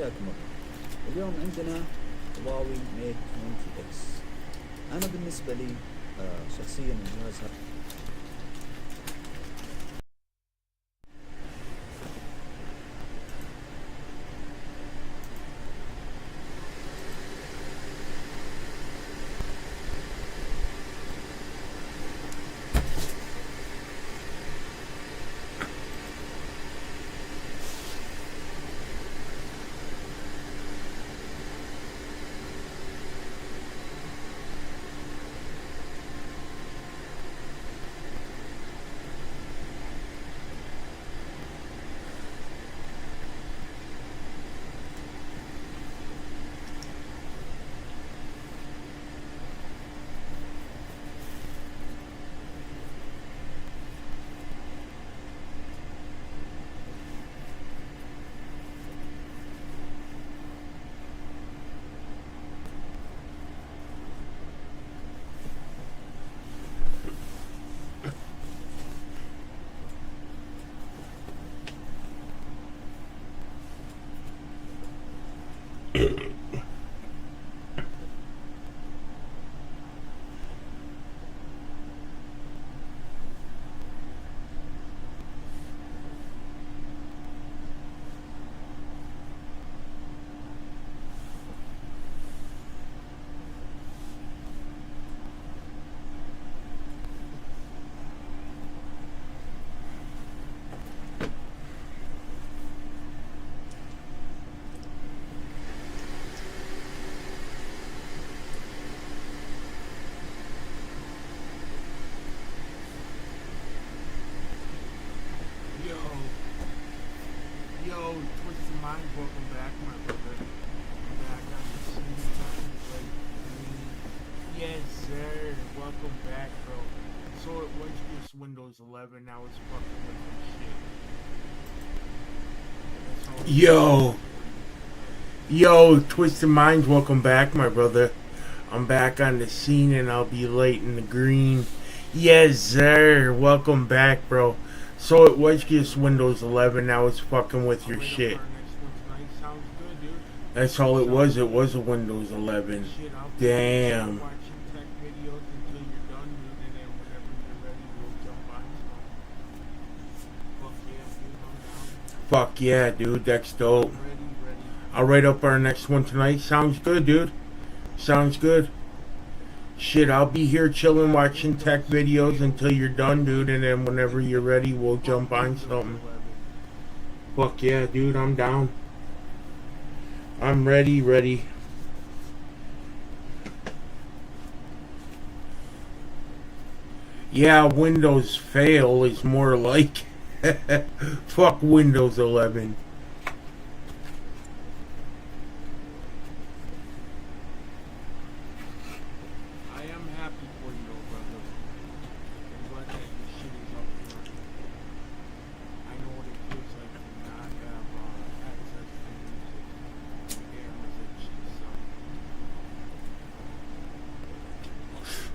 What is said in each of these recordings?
حياكم الله. اليوم عندنا هواوي ميت 20 اكس. انا بالنسبه لي شخصيا الجهاز هذا Yo, Twisted Mind, welcome back, my brother. I'm back on the scene, right? Yes, sir. Welcome back, bro. So it was just Windows 11, now it's fucking with some shit. Yo, Twisted Minds, welcome back, my brother. I'm back on the scene and I'll be late in the green. Yes, sir. Welcome back, bro. So it was just Windows 11, now it's fucking with your shit. That's all it was a Windows 11. Damn. Fuck yeah, dude, that's dope. I'll write up our next one tonight. Sounds good, dude. Sounds good. Shit, I'll be here chilling, watching tech videos until you're done, dude, and then whenever you're ready, we'll jump on something. Fuck yeah, dude, I'm down. I'm ready. Yeah, Windows fail is more like fuck Windows 11.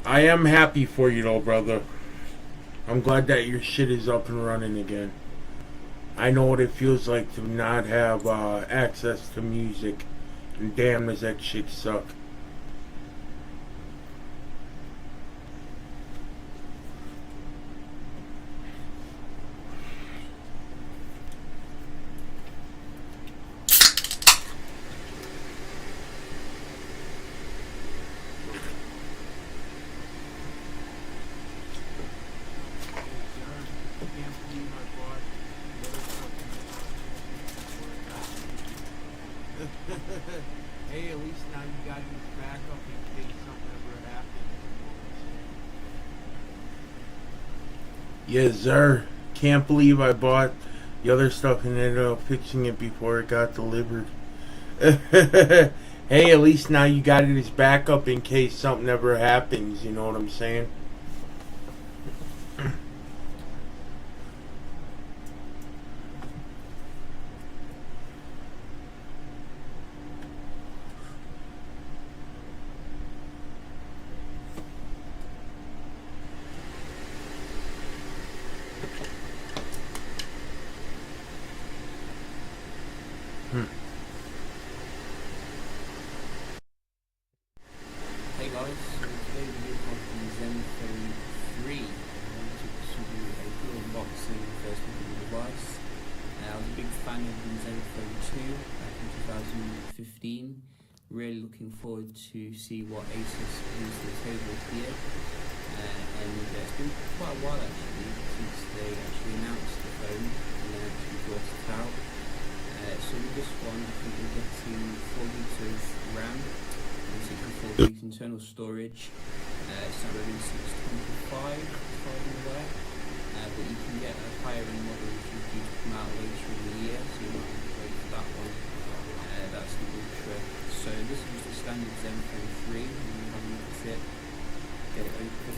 I am happy for you, though, brother. I'm glad that your shit is up and running again. I know what it feels like to not have access to music. And damn, does that shit suck. Hey, at least now you got his backup in case something ever happens. Yes, sir. Can't believe I bought the other stuff and ended up fixing it before it got delivered. Hey, at least now you got it as backup in case something ever happens. You know what I'm saying? fan of the Zenfone 2 back in 2015. Really looking forward to see what Asus brings to the table here. And it's been quite a while actually since they actually announced the phone and then actually brought it out. So with this one, I think we're getting 4 gigs of RAM and 64 gigs internal storage. It's not really 625 as far as I'm aware, but you can get a higher end model which is due to come out later in the year, so you might have to wait for that one. That's the Ultra. So this is just the standard Zenfone 3, and you have a look at it, get it open.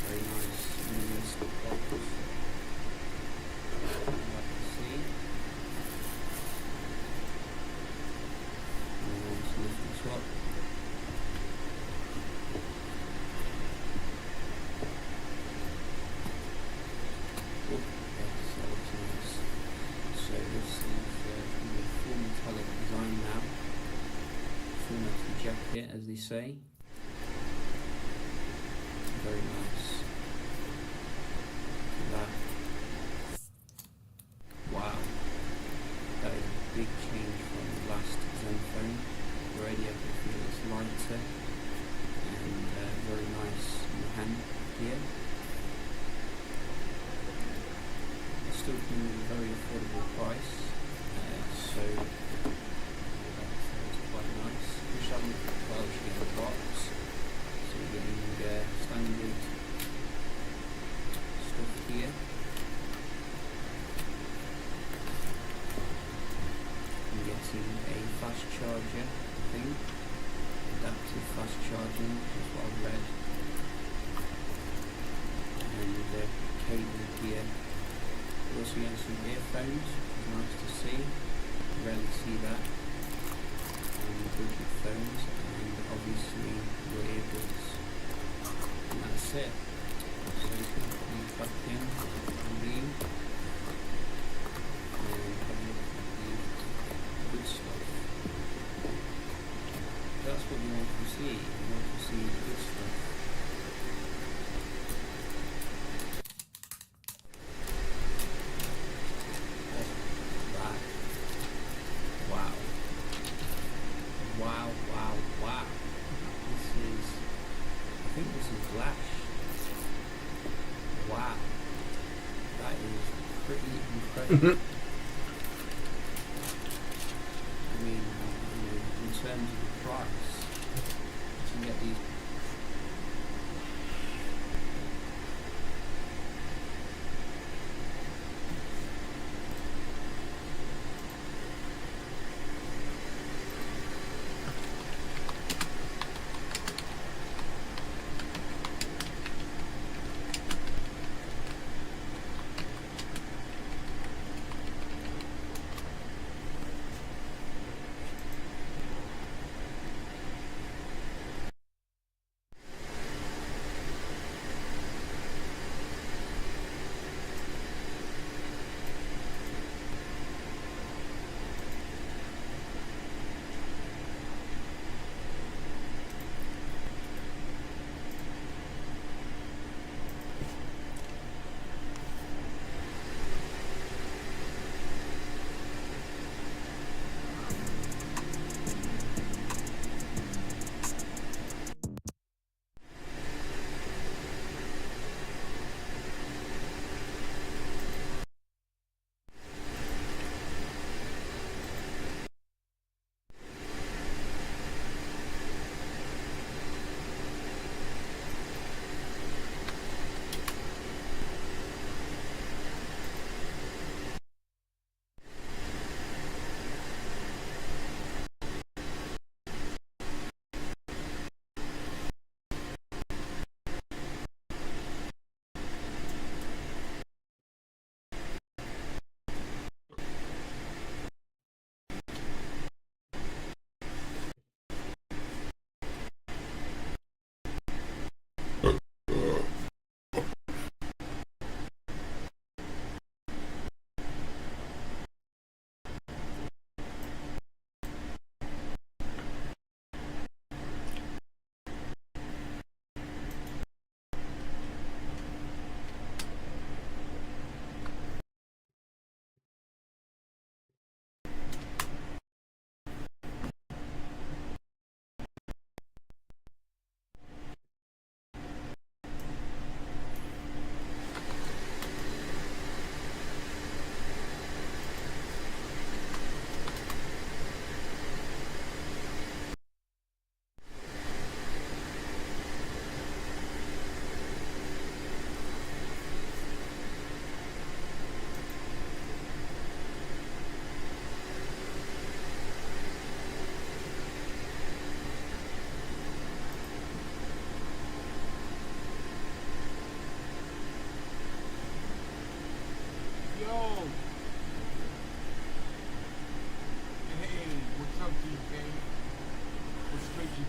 Very nice minimalistic box. Like to see. And then just lift it up. So this is the full metallic design now, full metal jacket as they say. Very nice. Look at that. Wow, that is a big change from the last Zenfone. Already I can feel it's lighter and very nice in the hand here. Still coming with a very affordable price, so that's quite nice. Which I'm well actually in the box, so we're getting standard stuff here. I'm getting a fast charger, I think, adaptive fast charging, is what I've read, and cable here. We're also getting some earphones, which is nice to see. You rarely see that on budget phones, and obviously your earbuds. And that's it. So you can put these back in and leave, and have a look at the good stuff. That's what you want to see. You want to see the good stuff. Wow. I think this is Flash. Wow. That is pretty incredible. I mean, in terms of the price, you can get these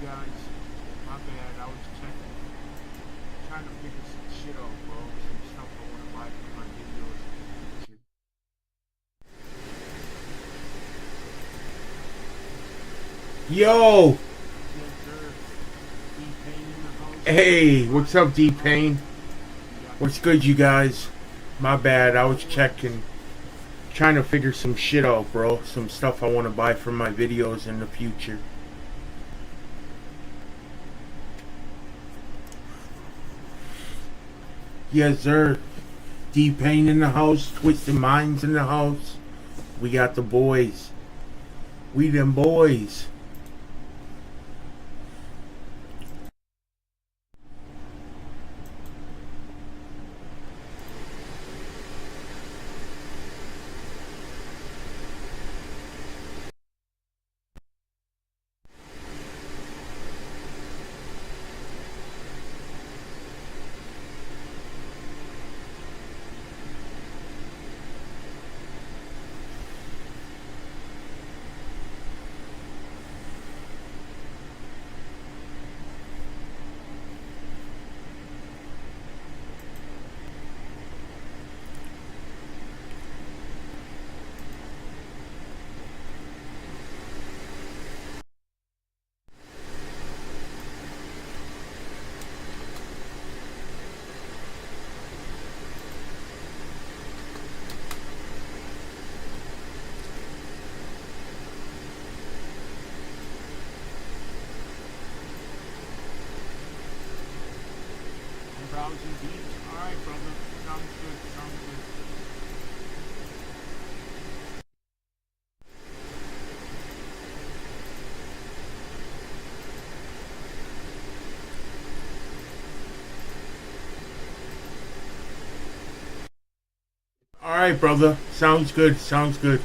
guys. My bad. I was checking, trying to figure some shit out, bro. Some stuff I want to buy for my videos in the future. Yo! Yes, sir. D-Pain in the house. Hey, what's up, D-Pain? What's good, you guys? My bad. I was checking, trying to figure some shit out, bro. Some stuff I want to buy for my videos in the future. Yes, sir. D-Pain in the house. Twisted Minds in the house. We got the boys. We them boys. Browsing beats. Alright, brother. Sounds good. Sounds good. Alright, brother. Sounds good. Sounds good.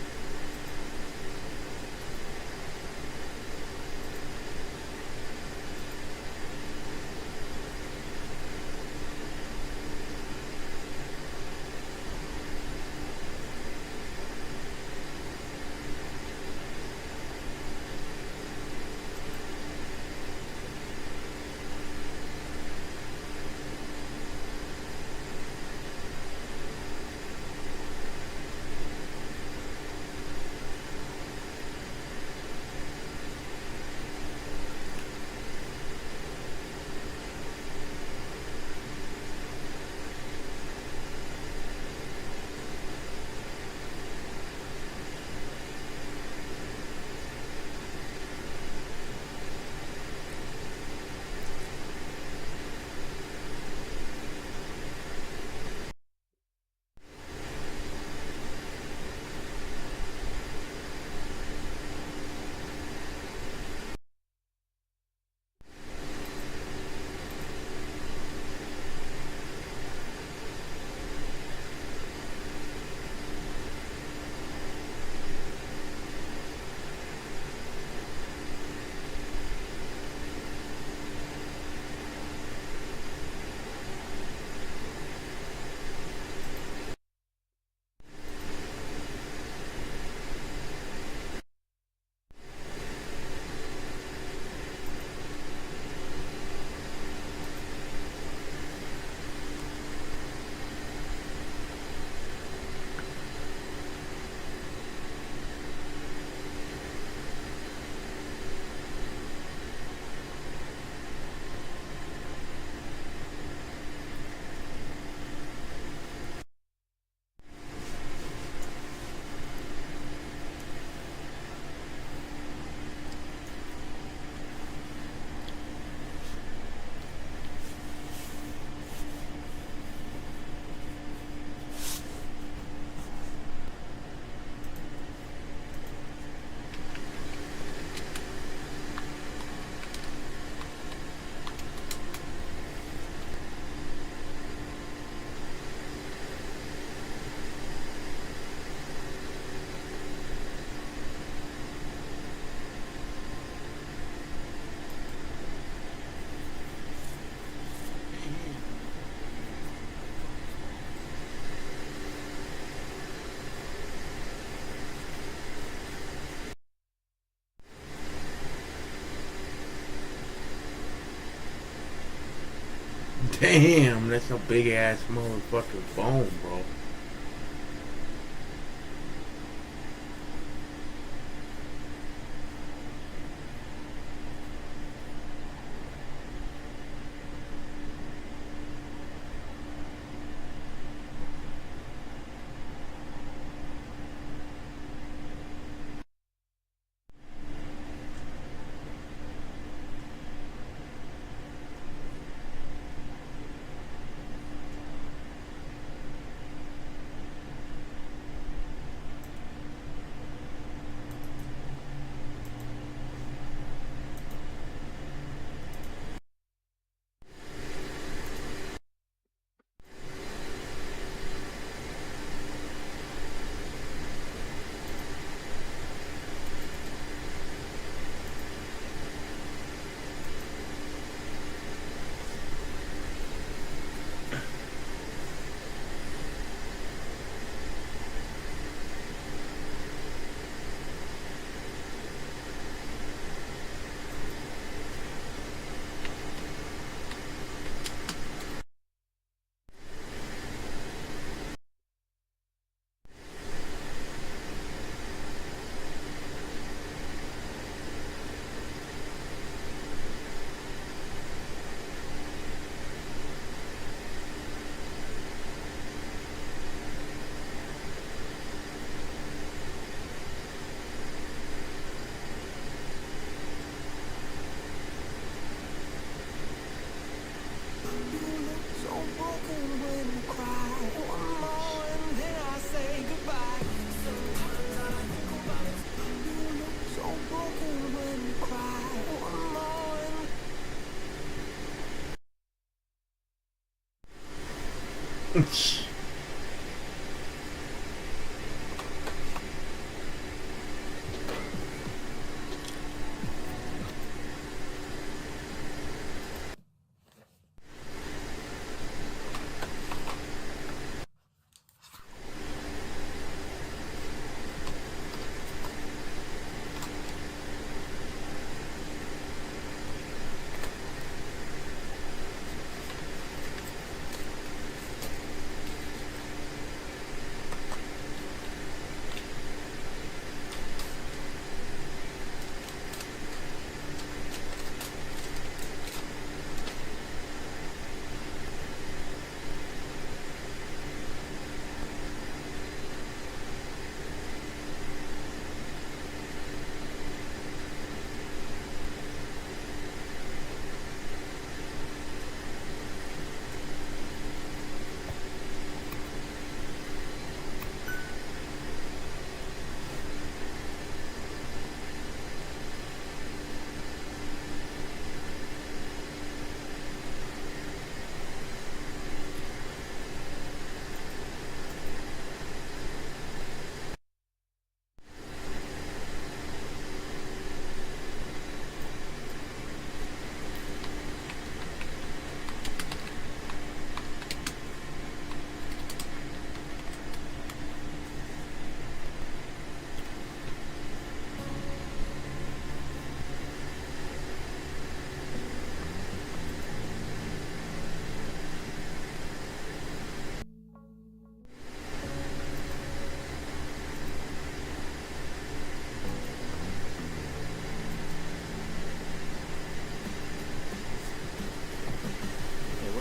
Damn, that's a big ass motherfucking phone, bro.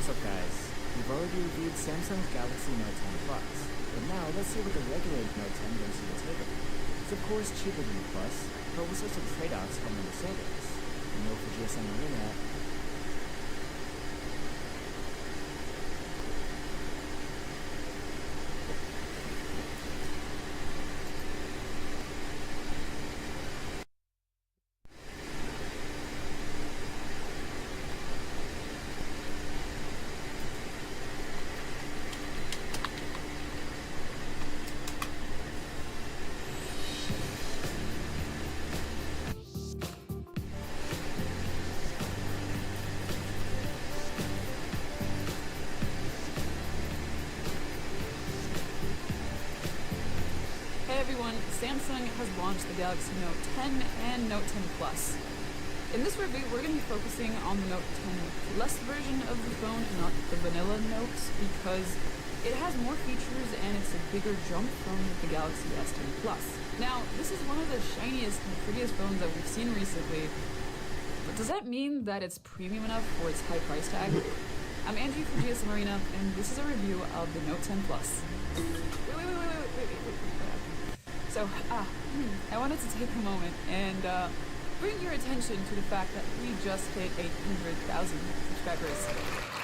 What's up, guys? We've already reviewed Samsung's Galaxy Note 10 Plus, but now let's see what the regular Note 10 brings to the table. It's of course cheaper than the Plus, but what sorts of trade-offs come in the savings? You know, for GSM Arena, Hey everyone, Samsung has launched the Galaxy Note 10 and Note 10 Plus. In this review, we're going to be focusing on the Note 10 Plus version of the phone, not the vanilla Note, because it has more features and it's a bigger jump from the Galaxy S10 Plus. Now, this is one of the shiniest and prettiest phones that we've seen recently, but does that mean that it's premium enough for its high price tag? I'm Angie from GSM Arena, and this is a review of the Note 10 Plus. Wait. So, I wanted to take a moment and bring your attention to the fact that we just hit 800,000 subscribers.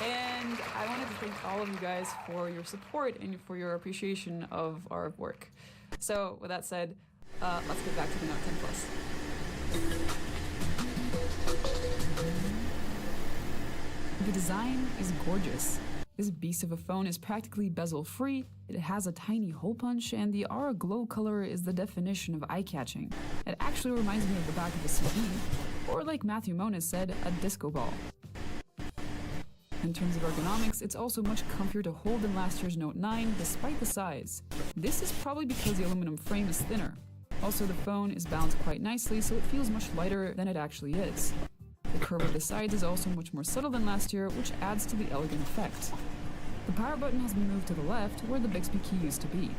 And I wanted to thank all of you guys for your support and for your appreciation of our work. So, with that said, let's get back to the Note 10 Plus. The design is gorgeous. This beast of a phone is practically bezel-free, it has a tiny hole punch, and the Aura Glow color is the definition of eye-catching. It actually reminds me of the back of a CD, or like Matthew Moniz said, a disco ball. In terms of ergonomics, it's also much comfier to hold than last year's Note 9, despite the size. This is probably because the aluminum frame is thinner. Also, the phone is balanced quite nicely, so it feels much lighter than it actually is. The curve of the sides is also much more subtle than last year, which adds to the elegant effect. The power button has been moved to the left, where the Bixby key used to be.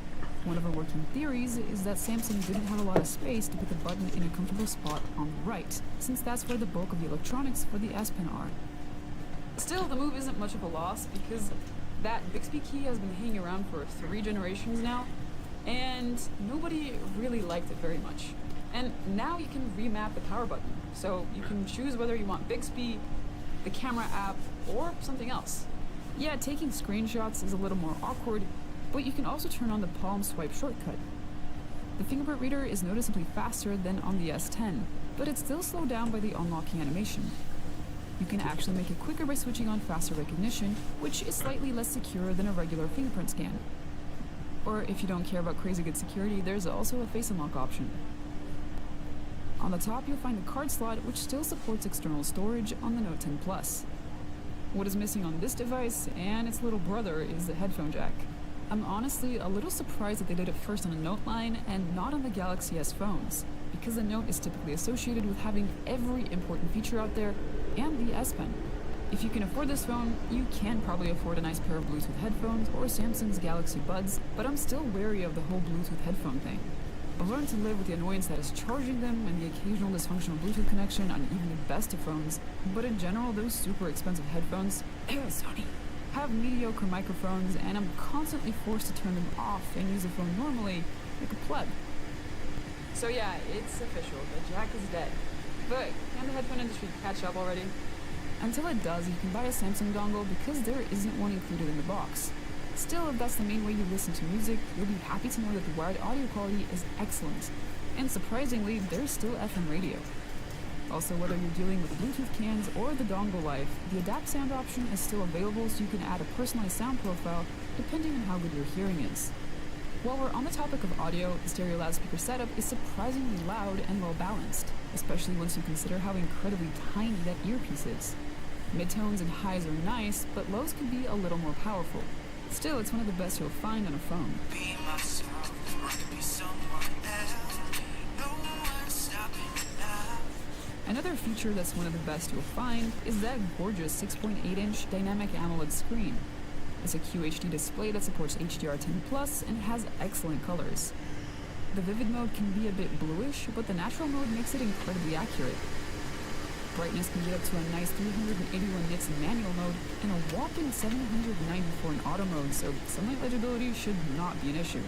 One of our working theories is that Samsung didn't have a lot of space to put the button in a comfortable spot on the right, since that's where the bulk of the electronics for the S Pen are. Still, the move isn't much of a loss, because that Bixby key has been hanging around for 3 generations now, and nobody really liked it very much. And now you can remap the power button, so you can choose whether you want Bixby, the camera app, or something else. Yeah, taking screenshots is a little more awkward, but you can also turn on the palm swipe shortcut. The fingerprint reader is noticeably faster than on the S10, but it's still slowed down by the unlocking animation. You can actually make it quicker by switching on faster recognition, which is slightly less secure than a regular fingerprint scan. Or if you don't care about crazy good security, there's also a face unlock option. On the top, you'll find the card slot, which still supports external storage on the Note 10 Plus. What is missing on this device and its little brother is the headphone jack. I'm honestly a little surprised that they did it first on the Note line and not on the Galaxy S phones, because the Note is typically associated with having every important feature out there and the S Pen. If you can afford this phone, you can probably afford a nice pair of Bluetooth headphones or Samsung's Galaxy Buds, but I'm still wary of the whole Bluetooth headphone thing. I've learned to live with the annoyance that is charging them and the occasional dysfunctional Bluetooth connection on even the best of phones, but in general, those super expensive headphones, Sony, have mediocre microphones, and I'm constantly forced to turn them off and use the phone normally, like a pleb. So yeah, it's official, the jack is dead. But can the headphone industry catch up already? Until it does, you can buy a Samsung dongle because there isn't one included in the box. Still, if that's the main way you listen to music, you'll be happy to know that the wired audio quality is excellent. And surprisingly, there's still FM radio. Also, whether you're dealing with Bluetooth cans or the dongle life, the Adapt Sound option is still available, so you can add a personalized sound profile depending on how good your hearing is. While we're on the topic of audio, the stereo loudspeaker setup is surprisingly loud and well balanced, especially once you consider how incredibly tiny that earpiece is. Midtones and highs are nice, but lows can be a little more powerful. Still, it's one of the best you'll find on a phone. Another feature that's one of the best you'll find is that gorgeous 6.8-inch dynamic AMOLED screen. It's a QHD display that supports HDR10+, and it has excellent colors. The vivid mode can be a bit bluish, but the natural mode makes it incredibly accurate. Brightness can get up to a nice 381 nits in manual mode and a whopping 794 in auto mode, so sunlight legibility should not be an issue.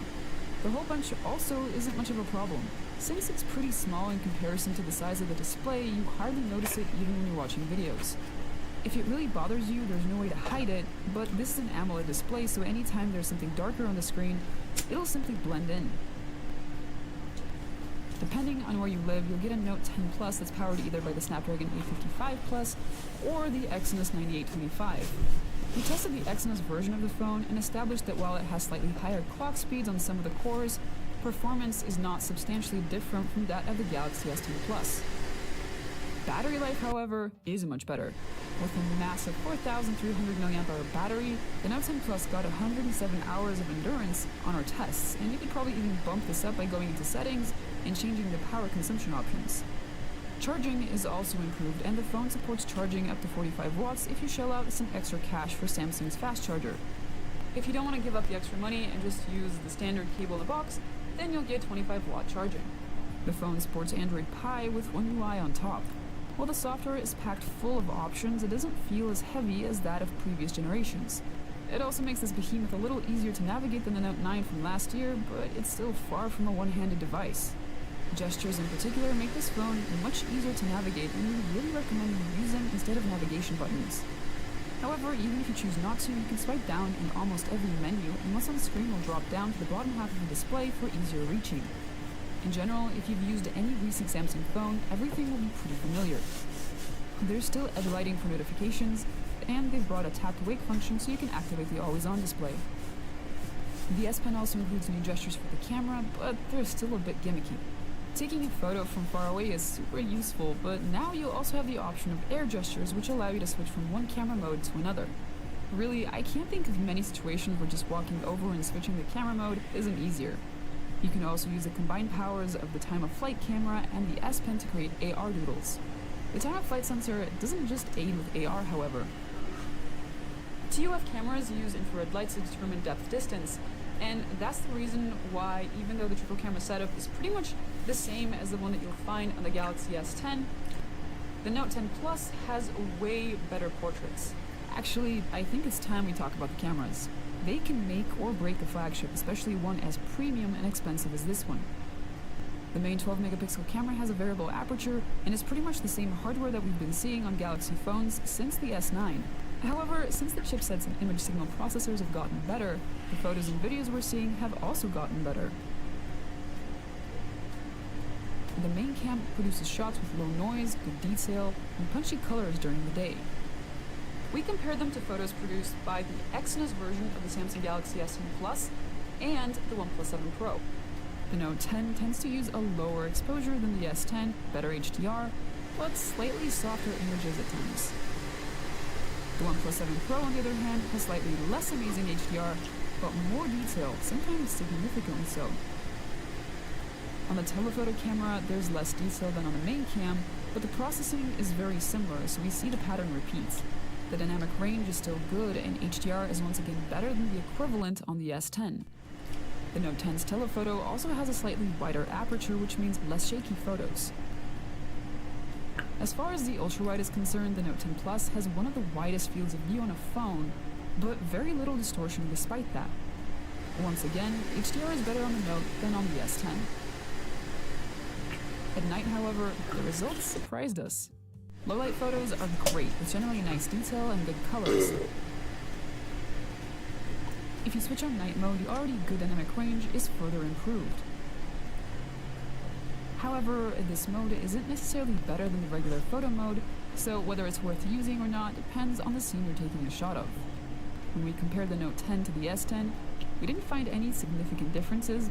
The hole punch also isn't much of a problem. Since it's pretty small in comparison to the size of the display, you hardly notice it even when you're watching videos. If it really bothers you, there's no way to hide it, but this is an AMOLED display, so anytime there's something darker on the screen, it'll simply blend in. Depending on where you live, you'll get a Note 10 Plus that's powered either by the Snapdragon 855 Plus or the Exynos 9825. We tested the Exynos version of the phone and established that while it has slightly higher clock speeds on some of the cores, performance is not substantially different from that of the Galaxy S10 Plus. Battery life, however, is much better. With a massive 4,300 mAh battery, the Note 10 Plus got 107 hours of endurance on our tests, and you could probably even bump this up by going into settings and changing the power consumption options. Charging is also improved, and the phone supports charging up to 45 watts if you shell out some extra cash for Samsung's fast charger. If you don't want to give up the extra money and just use the standard cable in the box, then you'll get 25-watt charging. The phone sports Android Pie with One UI on top. While the software is packed full of options, it doesn't feel as heavy as that of previous generations. It also makes this behemoth a little easier to navigate than the Note 9 from last year, but it's still far from a one-handed device. Gestures in particular make this phone much easier to navigate, and we really recommend you use them instead of navigation buttons. However, even if you choose not to, you can swipe down in almost every menu, and what's on screen will drop down to the bottom half of the display for easier reaching. In general, if you've used any recent Samsung phone, everything will be pretty familiar. There's still edge lighting for notifications, and they've brought a tap-to-wake function so you can activate the always-on display. The S Pen also includes new gestures for the camera, but they're still a bit gimmicky. Taking a photo from far away is super useful, but now you'll also have the option of air gestures, which allow you to switch from one camera mode to another. Really, I can't think of many situations where just walking over and switching the camera mode isn't easier. You can also use the combined powers of the time of flight camera and the S Pen to create AR doodles. The time of flight sensor doesn't just aid with AR, however. TOF cameras use infrared lights to determine depth distance, and that's the reason why, even though the triple camera setup is pretty much the same as the one that you'll find on the Galaxy S10, the Note 10 Plus has way better portraits. Actually, I think it's time we talk about the cameras. They can make or break the flagship, especially one as premium and expensive as this one. The main 12-megapixel camera has a variable aperture and is pretty much the same hardware that we've been seeing on Galaxy phones since the S9. However, since the chipsets and image signal processors have gotten better, the photos and videos we're seeing have also gotten better. The main cam produces shots with low noise, good detail, and punchy colors during the day. We compared them to photos produced by the Exynos version of the Samsung Galaxy S10 Plus and the OnePlus 7 Pro. The Note 10 tends to use a lower exposure than the S10, better HDR, but slightly softer images at times. The OnePlus 7 Pro, on the other hand, has slightly less amazing HDR, but more detail, sometimes significantly so. On the telephoto camera, there's less detail than on the main cam, but the processing is very similar, so we see the pattern repeat. The dynamic range is still good, and HDR is once again better than the equivalent on the S10. The Note 10's telephoto also has a slightly wider aperture, which means less shaky photos. As far as the ultrawide is concerned, the Note 10 Plus has one of the widest fields of view on a phone, but very little distortion despite that. Once again, HDR is better on the Note than on the S10. At night, however, the results surprised us. Low-light photos are great, with generally nice detail and good colors. If you switch on night mode, the already good dynamic range is further improved. However, this mode isn't necessarily better than the regular photo mode, so whether it's worth using or not depends on the scene you're taking a shot of. When we compared the Note 10 to the S10, we didn't find any significant differences,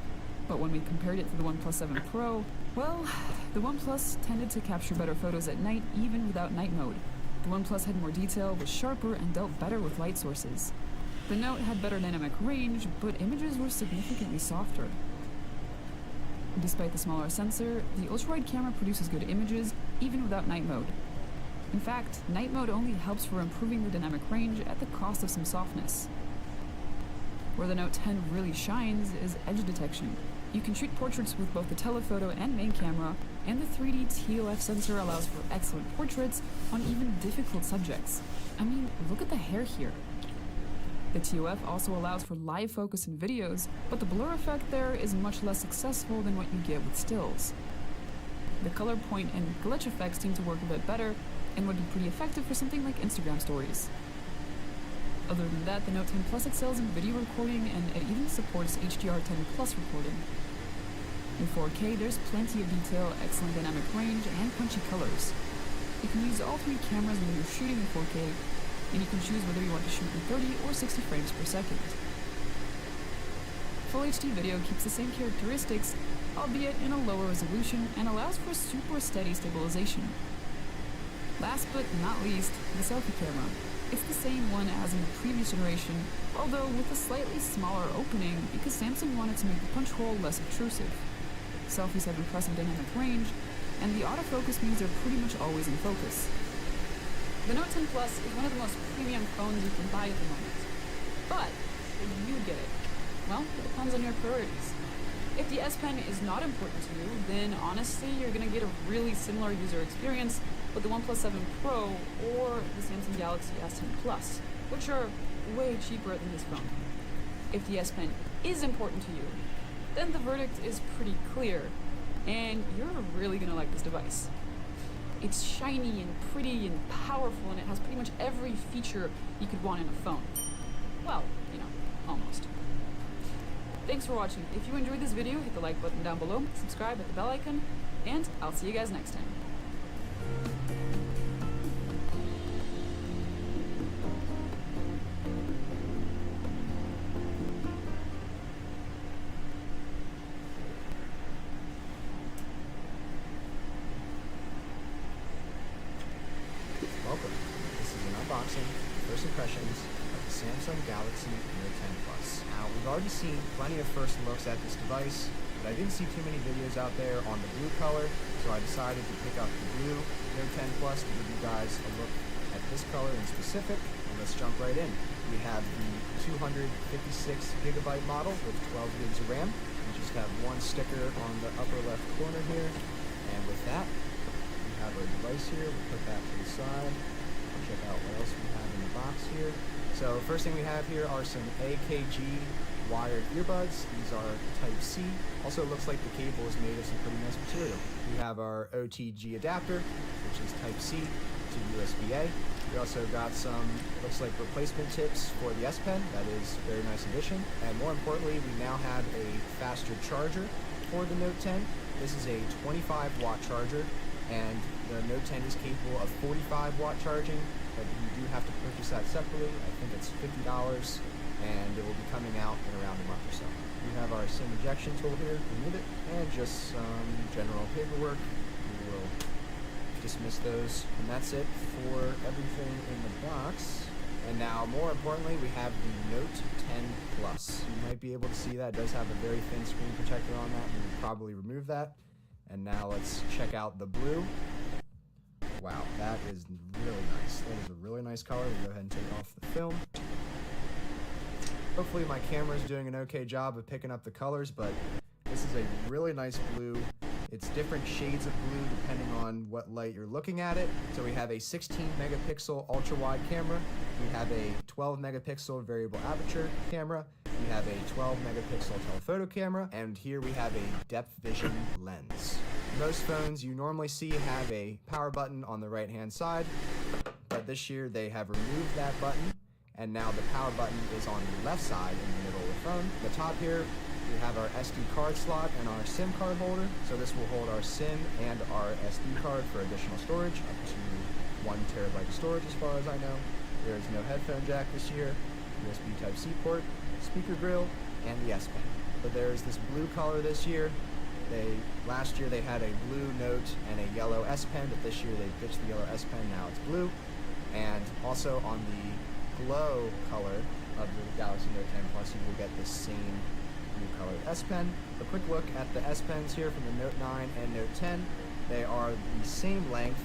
but when we compared it to the OnePlus 7 Pro, well, the OnePlus tended to capture better photos at night even without night mode. The OnePlus had more detail, was sharper, and dealt better with light sources. The Note had better dynamic range, but images were significantly softer. Despite the smaller sensor, the ultrawide camera produces good images, even without night mode. In fact, night mode only helps for improving the dynamic range at the cost of some softness. Where the Note 10 really shines is edge detection. You can shoot portraits with both the telephoto and main camera, and the 3D TOF sensor allows for excellent portraits on even difficult subjects. I mean, look at the hair here. The TOF also allows for live focus in videos, but the blur effect there is much less successful than what you get with stills. The color point and glitch effects seem to work a bit better, and would be pretty effective for something like Instagram stories. Other than that, the Note 10 Plus excels in video recording, and it even supports HDR10 Plus recording. In 4K, there's plenty of detail, excellent dynamic range, and punchy colors. You can use all three cameras when you're shooting in 4K, and you can choose whether you want to shoot in 30 or 60 frames per second. Full HD video keeps the same characteristics, albeit in a lower resolution, and allows for super steady stabilization. Last but not least, the selfie camera. It's the same one as in the previous generation, although with a slightly smaller opening because Samsung wanted to make the punch hole less obtrusive. Selfies have impressive dynamic range, and the autofocus means they're pretty much always in focus. The Note 10 Plus is one of the most premium phones you can buy at the moment. But, should you get it? Well, it depends on your priorities. If the S Pen is not important to you, then honestly, you're going to get a really similar user experience with the OnePlus 7 Pro or the Samsung Galaxy S10 Plus, which are way cheaper than this phone. If the S Pen is important to you, then the verdict is pretty clear, and you're really going to like this device. It's shiny and pretty and powerful, and it has pretty much every feature you could want in a phone. Well, you know, almost. Thanks for watching. If you enjoyed this video, hit the like button down below, subscribe, hit the bell icon, and I'll see you guys next time. Welcome. This is an unboxing, first impressions of the Samsung Galaxy Note 10 Plus. Now, we've already seen plenty of first looks at this device, but I didn't see too many videos out there on the blue color, so I decided to pick up the blue Note 10 Plus to give you guys a look at this color in specific, and let's jump right in. We have the 256GB model with 12 gigs of RAM. We just have one sticker on the upper left corner here, and with that, have our device here. We'll put that to the side. Check out what else we have in the box here. So first thing we have here are some AKG wired earbuds. These are Type-C. Also looks like the cable is made of some pretty nice material. We have our OTG adapter, which is Type-C to USB-A. We also got some, looks like replacement tips for the S Pen. That is a very nice addition. And more importantly, we now have a faster charger for the Note 10. This is a 25-watt charger, and the Note 10 is capable of 45-watt charging, but you do have to purchase that separately. I think it's $50, and it will be coming out in around a month or so. We have our SIM ejection tool here, remove it, and just some general paperwork. We will dismiss those, and that's it for everything in the box. And now, more importantly, we have the Note 10 Plus. You might be able to see that. It does have a very thin screen protector on that. We will probably remove that. And now let's check out the blue. Wow, that is really nice. That is a really nice color. We'll go ahead and take off the film. Hopefully my camera is doing an okay job of picking up the colors, but this is a really nice blue. It's different shades of blue depending on what light you're looking at it. So we have a 16 megapixel ultra wide camera. We have a 12 megapixel variable aperture camera. We have a 12 megapixel telephoto camera, and here we have a depth vision lens. Most phones you normally see have a power button on the right hand side, but this year they have removed that button, and now the power button is on the left side in the middle of the phone. The top here, we have our SD card slot and our SIM card holder, so this will hold our SIM and our SD card for additional storage, up to 1 terabyte of storage as far as I know. There is no headphone jack this year, USB Type-C port, speaker grill, and the S Pen. But there's this blue color this year. Last year they had a blue Note and a yellow S Pen, but this year they ditched the yellow S Pen, now it's blue. And also on the glow color of the Galaxy Note 10 Plus, you will get the same blue colored S Pen. A quick look at the S Pens here from the Note 9 and Note 10. They are the same length.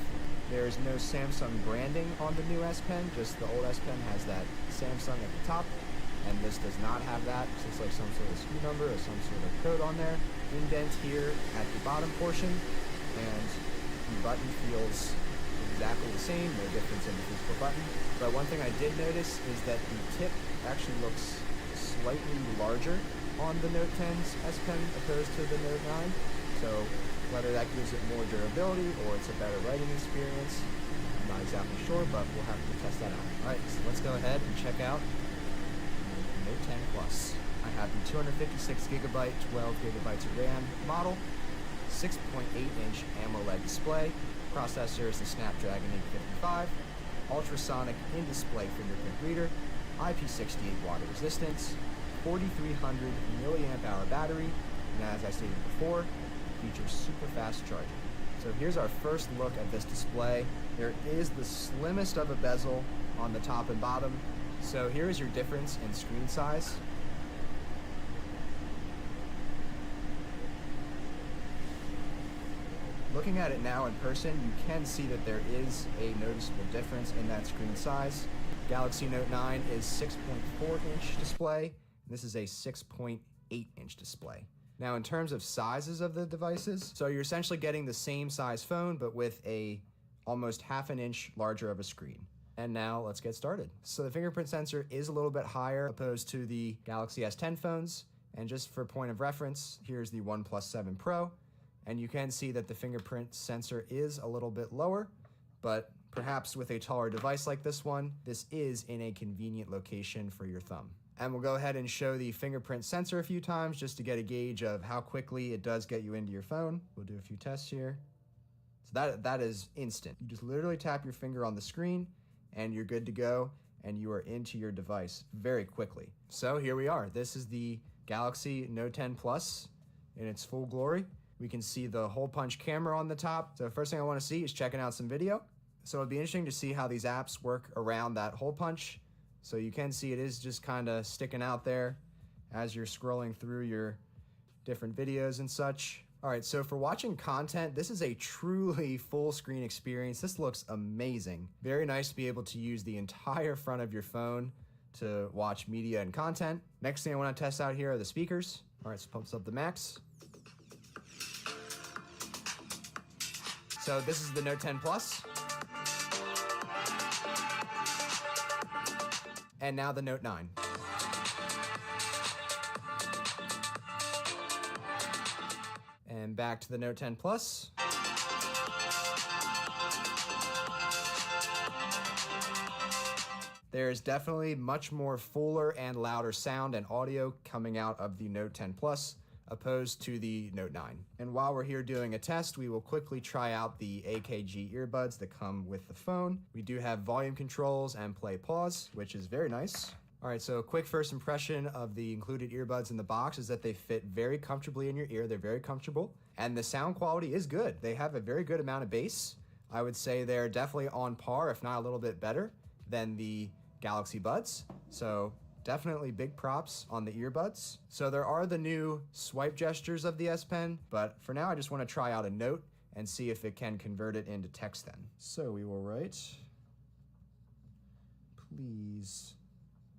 There is no Samsung branding on the new S Pen, just the old S Pen has that Samsung at the top, and this does not have that. So it's like some sort of SKU number or some sort of code on there. Indent here at the bottom portion, and the button feels exactly the same, no difference in the physical button. But one thing I did notice is that the tip actually looks slightly larger on the Note 10's S Pen opposed to the Note 9. So whether that gives it more durability or it's a better writing experience, I'm not exactly sure, but we'll have to test that out. Alright, so let's go ahead and check out the Note 10 Plus. I have the 256GB, 12GB of RAM model, 6.8-inch AMOLED display, processor is the Snapdragon 855, ultrasonic in-display fingerprint reader, IP68 water resistance, 4,300 milliamp hour battery, and as I stated before, features super fast charging. So here's our first look at this display. There is the slimmest of a bezel on the top and bottom. So here is your difference in screen size. Looking at it now in person, you can see that there is a noticeable difference in that screen size. Galaxy Note 9 is 6.4-inch display, and this is a 6.8-inch display. Now, in terms of sizes of the devices, so you're essentially getting the same size phone, but with a almost half an inch larger of a screen. And now let's get started. So the fingerprint sensor is a little bit higher opposed to the Galaxy S10 phones. And just for point of reference, here's the OnePlus 7 Pro. And you can see that the fingerprint sensor is a little bit lower, but perhaps with a taller device like this one, this is in a convenient location for your thumb. And we'll go ahead and show the fingerprint sensor a few times just to get a gauge of how quickly it does get you into your phone. We'll do a few tests here. So that is instant. You just literally tap your finger on the screen and you're good to go, and you are into your device very quickly. So here we are. This is the Galaxy Note 10 Plus in its full glory. We can see the hole punch camera on the top. So the first thing I want to see is checking out some video. So it'll be interesting to see how these apps work around that hole punch. So you can see it is just kind of sticking out there as you're scrolling through your different videos and such. All right, so for watching content, this is a truly full screen experience. This looks amazing. Very nice to be able to use the entire front of your phone to watch media and content. Next thing I want to test out here are the speakers. All right, so pumps up the max. So this is the Note 10 Plus. And now the Note 9. And back to the Note 10 Plus. There is definitely much more fuller and louder sound and audio coming out of the Note 10 Plus opposed to the Note 9. And while we're here doing a test, we will quickly try out the AKG earbuds that come with the phone. We do have volume controls and play pause, which is very nice. All right, so a quick first impression of the included earbuds in the box is that they fit very comfortably in your ear. They're very comfortable, and the sound quality is good. They have a very good amount of bass. I would say they're definitely on par, if not a little bit better, than the Galaxy Buds. So definitely big props on the earbuds. So there are the new swipe gestures of the S Pen, but for now I just want to try out a note and see if it can convert it into text then. So we will write, please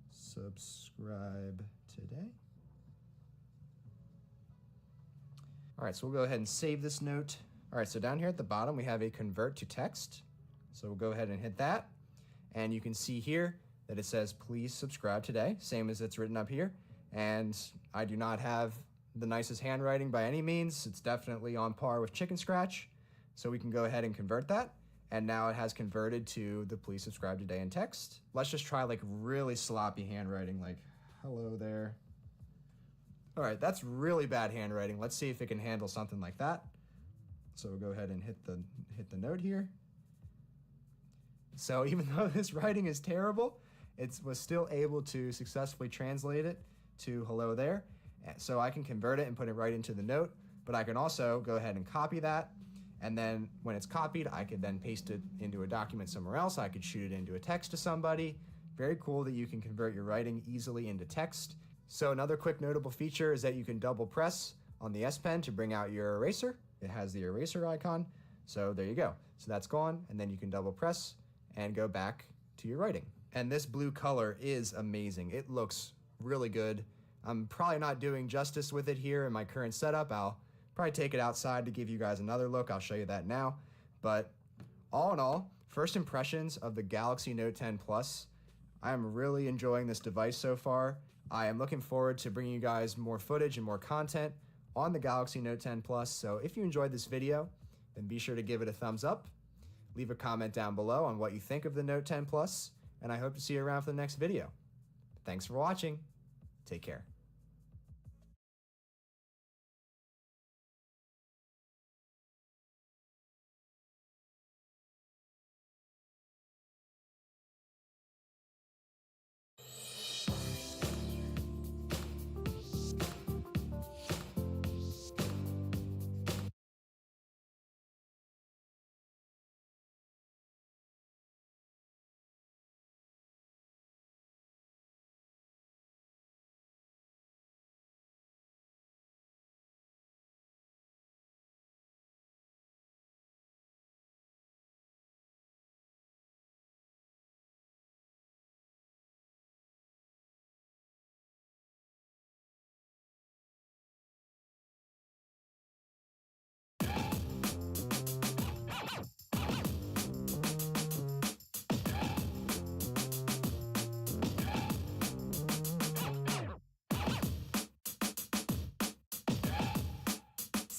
subscribe today. All right, so we'll go ahead and save this note. All right, so down here at the bottom, we have a convert to text. So we'll go ahead and hit that. And you can see here that it says, please subscribe today, same as it's written up here. And I do not have the nicest handwriting by any means. It's definitely on par with Chicken Scratch. So we can go ahead and convert that. And now it has converted to the please subscribe today in text. Let's just try like really sloppy handwriting, like hello there. All right, that's really bad handwriting. Let's see if it can handle something like that. So we'll go ahead and hit the note here. So even though this writing is terrible, it was still able to successfully translate it to hello there. So I can convert it and put it right into the note, but I can also go ahead and copy that. And then when it's copied, I could then paste it into a document somewhere else. I could shoot it into a text to somebody. Very cool that you can convert your writing easily into text. So another quick notable feature is that you can double press on the S Pen to bring out your eraser. It has the eraser icon. So there you go. So that's gone. And then you can double press and go back to your writing. And this blue color is amazing. It looks really good. I'm probably not doing justice with it here in my current setup. I'll probably take it outside to give you guys another look. I'll show you that now. But all in all, first impressions of the Galaxy Note 10 Plus, I am really enjoying this device so far. I am looking forward to bringing you guys more footage and more content on the Galaxy Note 10 Plus. So if you enjoyed this video, then be sure to give it a thumbs up. Leave a comment down below on what you think of the Note 10 Plus, and I hope to see you around for the next video. Thanks for watching. Take care.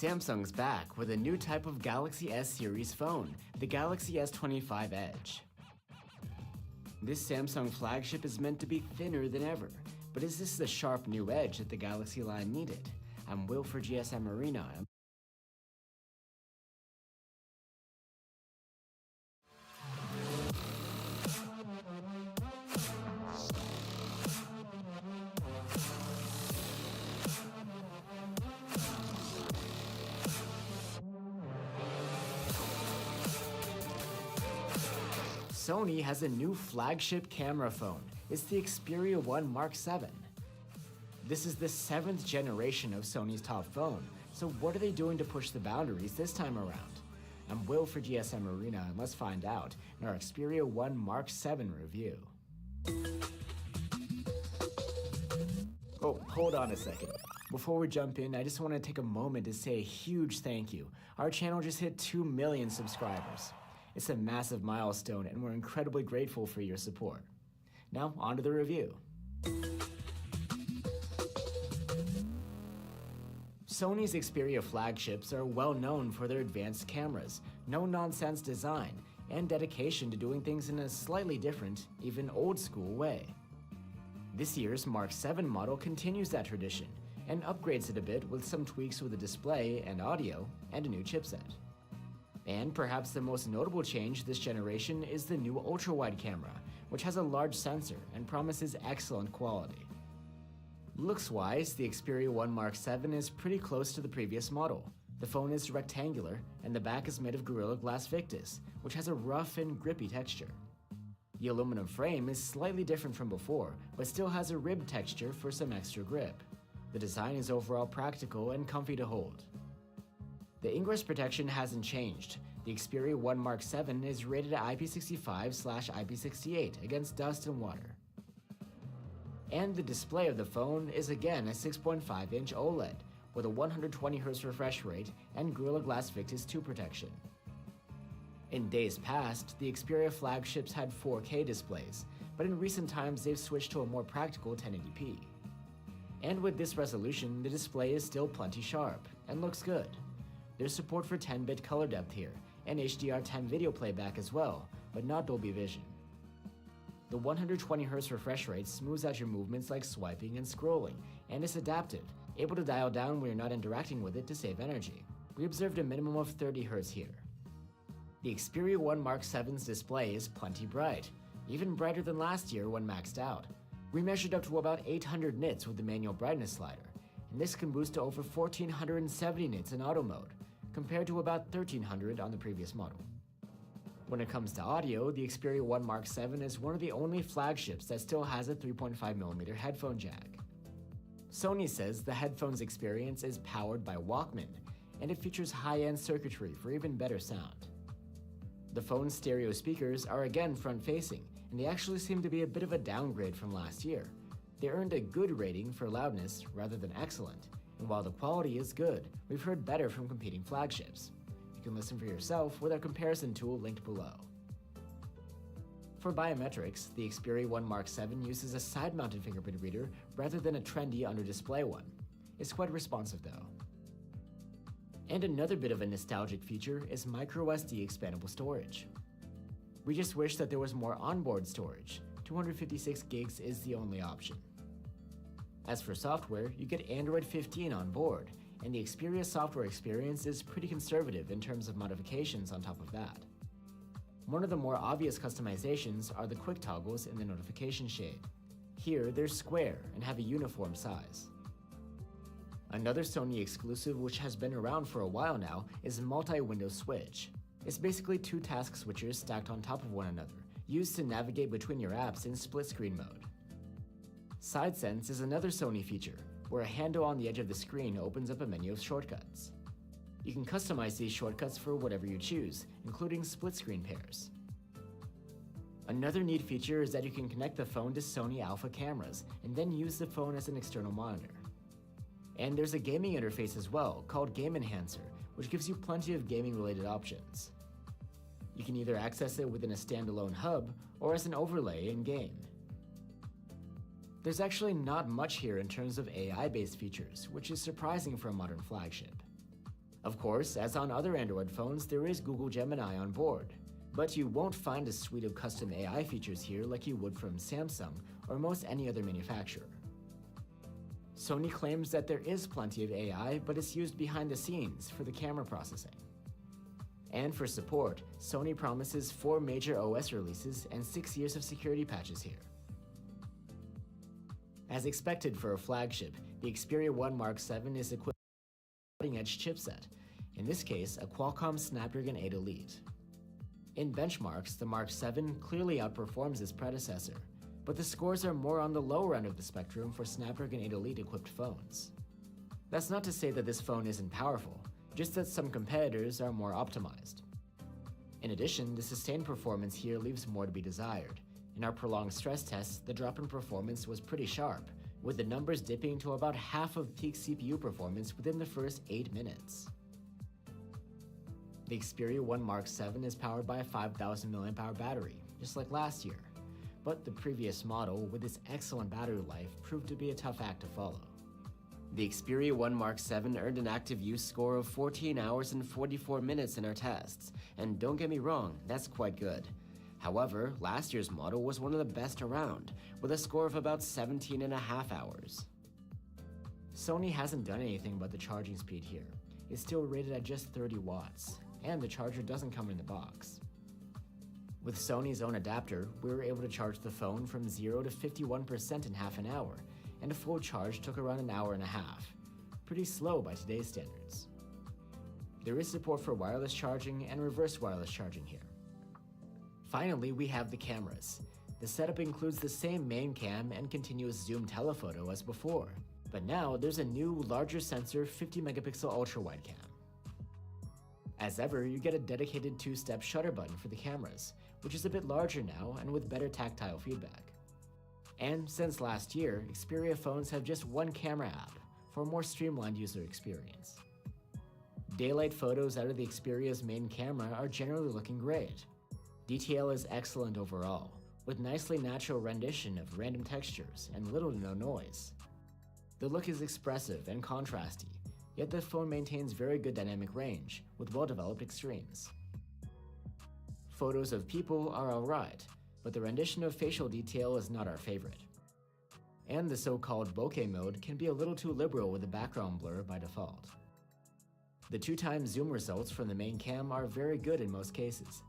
Samsung's back with a new type of Galaxy S series phone, the Galaxy S25 Edge. This Samsung flagship is meant to be thinner than ever, but is this the sharp new edge that the Galaxy line needed? I'm Will for GSM Arena. Sony has a new flagship camera phone. It's the Xperia 1 Mark 7. This is the 7th generation of Sony's top phone, so what are they doing to push the boundaries this time around? I'm Will for GSM Arena, and let's find out in our Xperia 1 Mark 7 review. Oh, hold on a second. Before we jump in, I just want to take a moment to say a huge thank you. Our channel just hit 2 million subscribers. It's a massive milestone, and we're incredibly grateful for your support. Now, on to the review. Sony's Xperia flagships are well known for their advanced cameras, no-nonsense design, and dedication to doing things in a slightly different, even old-school way. This year's Mark 7 model continues that tradition, and upgrades it a bit with some tweaks with the display and audio, and a new chipset. And perhaps the most notable change this generation is the new ultra-wide camera, which has a large sensor and promises excellent quality. Looks-wise, the Xperia 1 Mark 7 is pretty close to the previous model. The phone is rectangular, and the back is made of Gorilla Glass Victus, which has a rough and grippy texture. The aluminum frame is slightly different from before, but still has a ribbed texture for some extra grip. The design is overall practical and comfy to hold. The ingress protection hasn't changed. The Xperia 1 Mark 7 is rated at IP65/IP68 against dust and water. And the display of the phone is again a 6.5-inch OLED with a 120Hz refresh rate and Gorilla Glass Victus 2 protection. In days past, the Xperia flagships had 4K displays, but in recent times they've switched to a more practical 1080p. And with this resolution, the display is still plenty sharp and looks good. There's support for 10-bit color depth here, and HDR10 video playback as well, but not Dolby Vision. The 120Hz refresh rate smooths out your movements like swiping and scrolling, and is adaptive, able to dial down when you're not interacting with it to save energy. We observed a minimum of 30 Hz here. The Xperia 1 Mark 7's display is plenty bright, even brighter than last year when maxed out. We measured up to about 800 nits with the manual brightness slider, and this can boost to over 1470 nits in auto mode, compared to about 1300 on the previous model. When it comes to audio, the Xperia 1 Mark 7 is one of the only flagships that still has a 3.5mm headphone jack. Sony says the headphones experience is powered by Walkman, and it features high-end circuitry for even better sound. The phone's stereo speakers are again front-facing, and they actually seem to be a bit of a downgrade from last year. They earned a good rating for loudness rather than excellent, and while the quality is good, we've heard better from competing flagships. You can listen for yourself with our comparison tool linked below. For biometrics, the Xperia 1 Mark 7 uses a side-mounted fingerprint reader rather than a trendy under-display one. It's quite responsive though. And another bit of a nostalgic feature is microSD expandable storage. We just wish that there was more onboard storage. 256 gigs is the only option. As for software, you get Android 15 on board, and the Xperia software experience is pretty conservative in terms of modifications on top of that. One of the more obvious customizations are the quick toggles in the notification shade. Here, they're square and have a uniform size. Another Sony exclusive which has been around for a while now is multi-window switch. It's basically 2 task switchers stacked on top of one another, used to navigate between your apps in split screen mode. Side Sense is another Sony feature, where a handle on the edge of the screen opens up a menu of shortcuts. You can customize these shortcuts for whatever you choose, including split screen pairs. Another neat feature is that you can connect the phone to Sony Alpha cameras and then use the phone as an external monitor. And there's a gaming interface as well, called Game Enhancer, which gives you plenty of gaming-related options. You can either access it within a standalone hub or as an overlay in-game. There's actually not much here in terms of AI-based features, which is surprising for a modern flagship. Of course, as on other Android phones, there is Google Gemini on board, but you won't find a suite of custom AI features here like you would from Samsung or most any other manufacturer. Sony claims that there is plenty of AI, but it's used behind the scenes for the camera processing. And for support, Sony promises 4 major OS releases and 6 years of security patches here. As expected for a flagship, the Xperia 1 Mark 7 is equipped with a cutting-edge chipset, in this case a Qualcomm Snapdragon 8 Elite. In benchmarks, the Mark 7 clearly outperforms its predecessor, but the scores are more on the lower end of the spectrum for Snapdragon 8 Elite equipped phones. That's not to say that this phone isn't powerful, just that some competitors are more optimized. In addition, the sustained performance here leaves more to be desired. In our prolonged stress tests, the drop in performance was pretty sharp, with the numbers dipping to about half of peak CPU performance within the first 8 minutes. The Xperia 1 Mark 7 is powered by a 5000 mAh battery, just like last year, but the previous model, with its excellent battery life, proved to be a tough act to follow. The Xperia 1 Mark 7 earned an active use score of 14 hours and 44 minutes in our tests, and don't get me wrong, that's quite good. However, last year's model was one of the best around, with a score of about 17.5 hours. Sony hasn't done anything about the charging speed here. It's still rated at just 30 watts, and the charger doesn't come in the box. With Sony's own adapter, we were able to charge the phone from 0 to 51% in half an hour, and a full charge took around an hour and a half. Pretty slow by today's standards. There is support for wireless charging and reverse wireless charging here. Finally, we have the cameras. The setup includes the same main cam and continuous zoom telephoto as before, but now there's a new, larger sensor 50 megapixel ultra-wide cam. As ever, you get a dedicated 2-step shutter button for the cameras, which is a bit larger now and with better tactile feedback. And since last year, Xperia phones have just one camera app for a more streamlined user experience. Daylight photos out of the Xperia's main camera are generally looking great. Detail is excellent overall, with nicely natural rendition of random textures and little to no noise. The look is expressive and contrasty, yet the phone maintains very good dynamic range with well-developed extremes. Photos of people are alright, but the rendition of facial detail is not our favorite. And the so-called bokeh mode can be a little too liberal with the background blur by default. The 2x zoom results from the main cam are very good in most cases.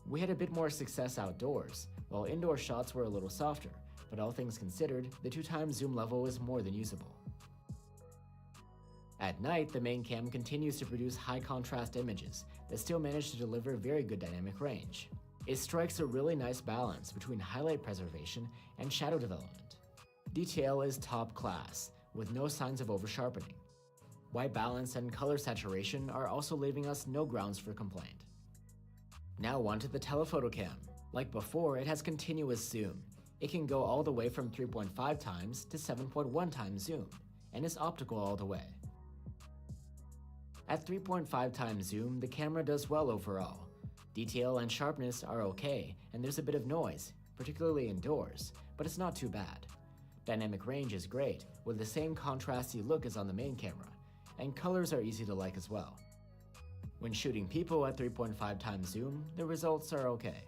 We had a bit more success outdoors, while indoor shots were a little softer, but all things considered, the 2x zoom level is more than usable. At night, the main cam continues to produce high-contrast images that still manage to deliver very good dynamic range. It strikes a really nice balance between highlight preservation and shadow development. Detail is top class, with no signs of over-sharpening. White balance and color saturation are also leaving us no grounds for complaint. Now on to the telephoto cam. Like before, it has continuous zoom. It can go all the way from 3.5 times to 7.1 times zoom, and is optical all the way. At 3.5 times zoom, the camera does well overall. Detail and sharpness are okay, and there's a bit of noise, particularly indoors, but it's not too bad. Dynamic range is great, with the same contrasty look as on the main camera, and colors are easy to like as well. When shooting people at 3.5 times zoom, the results are okay.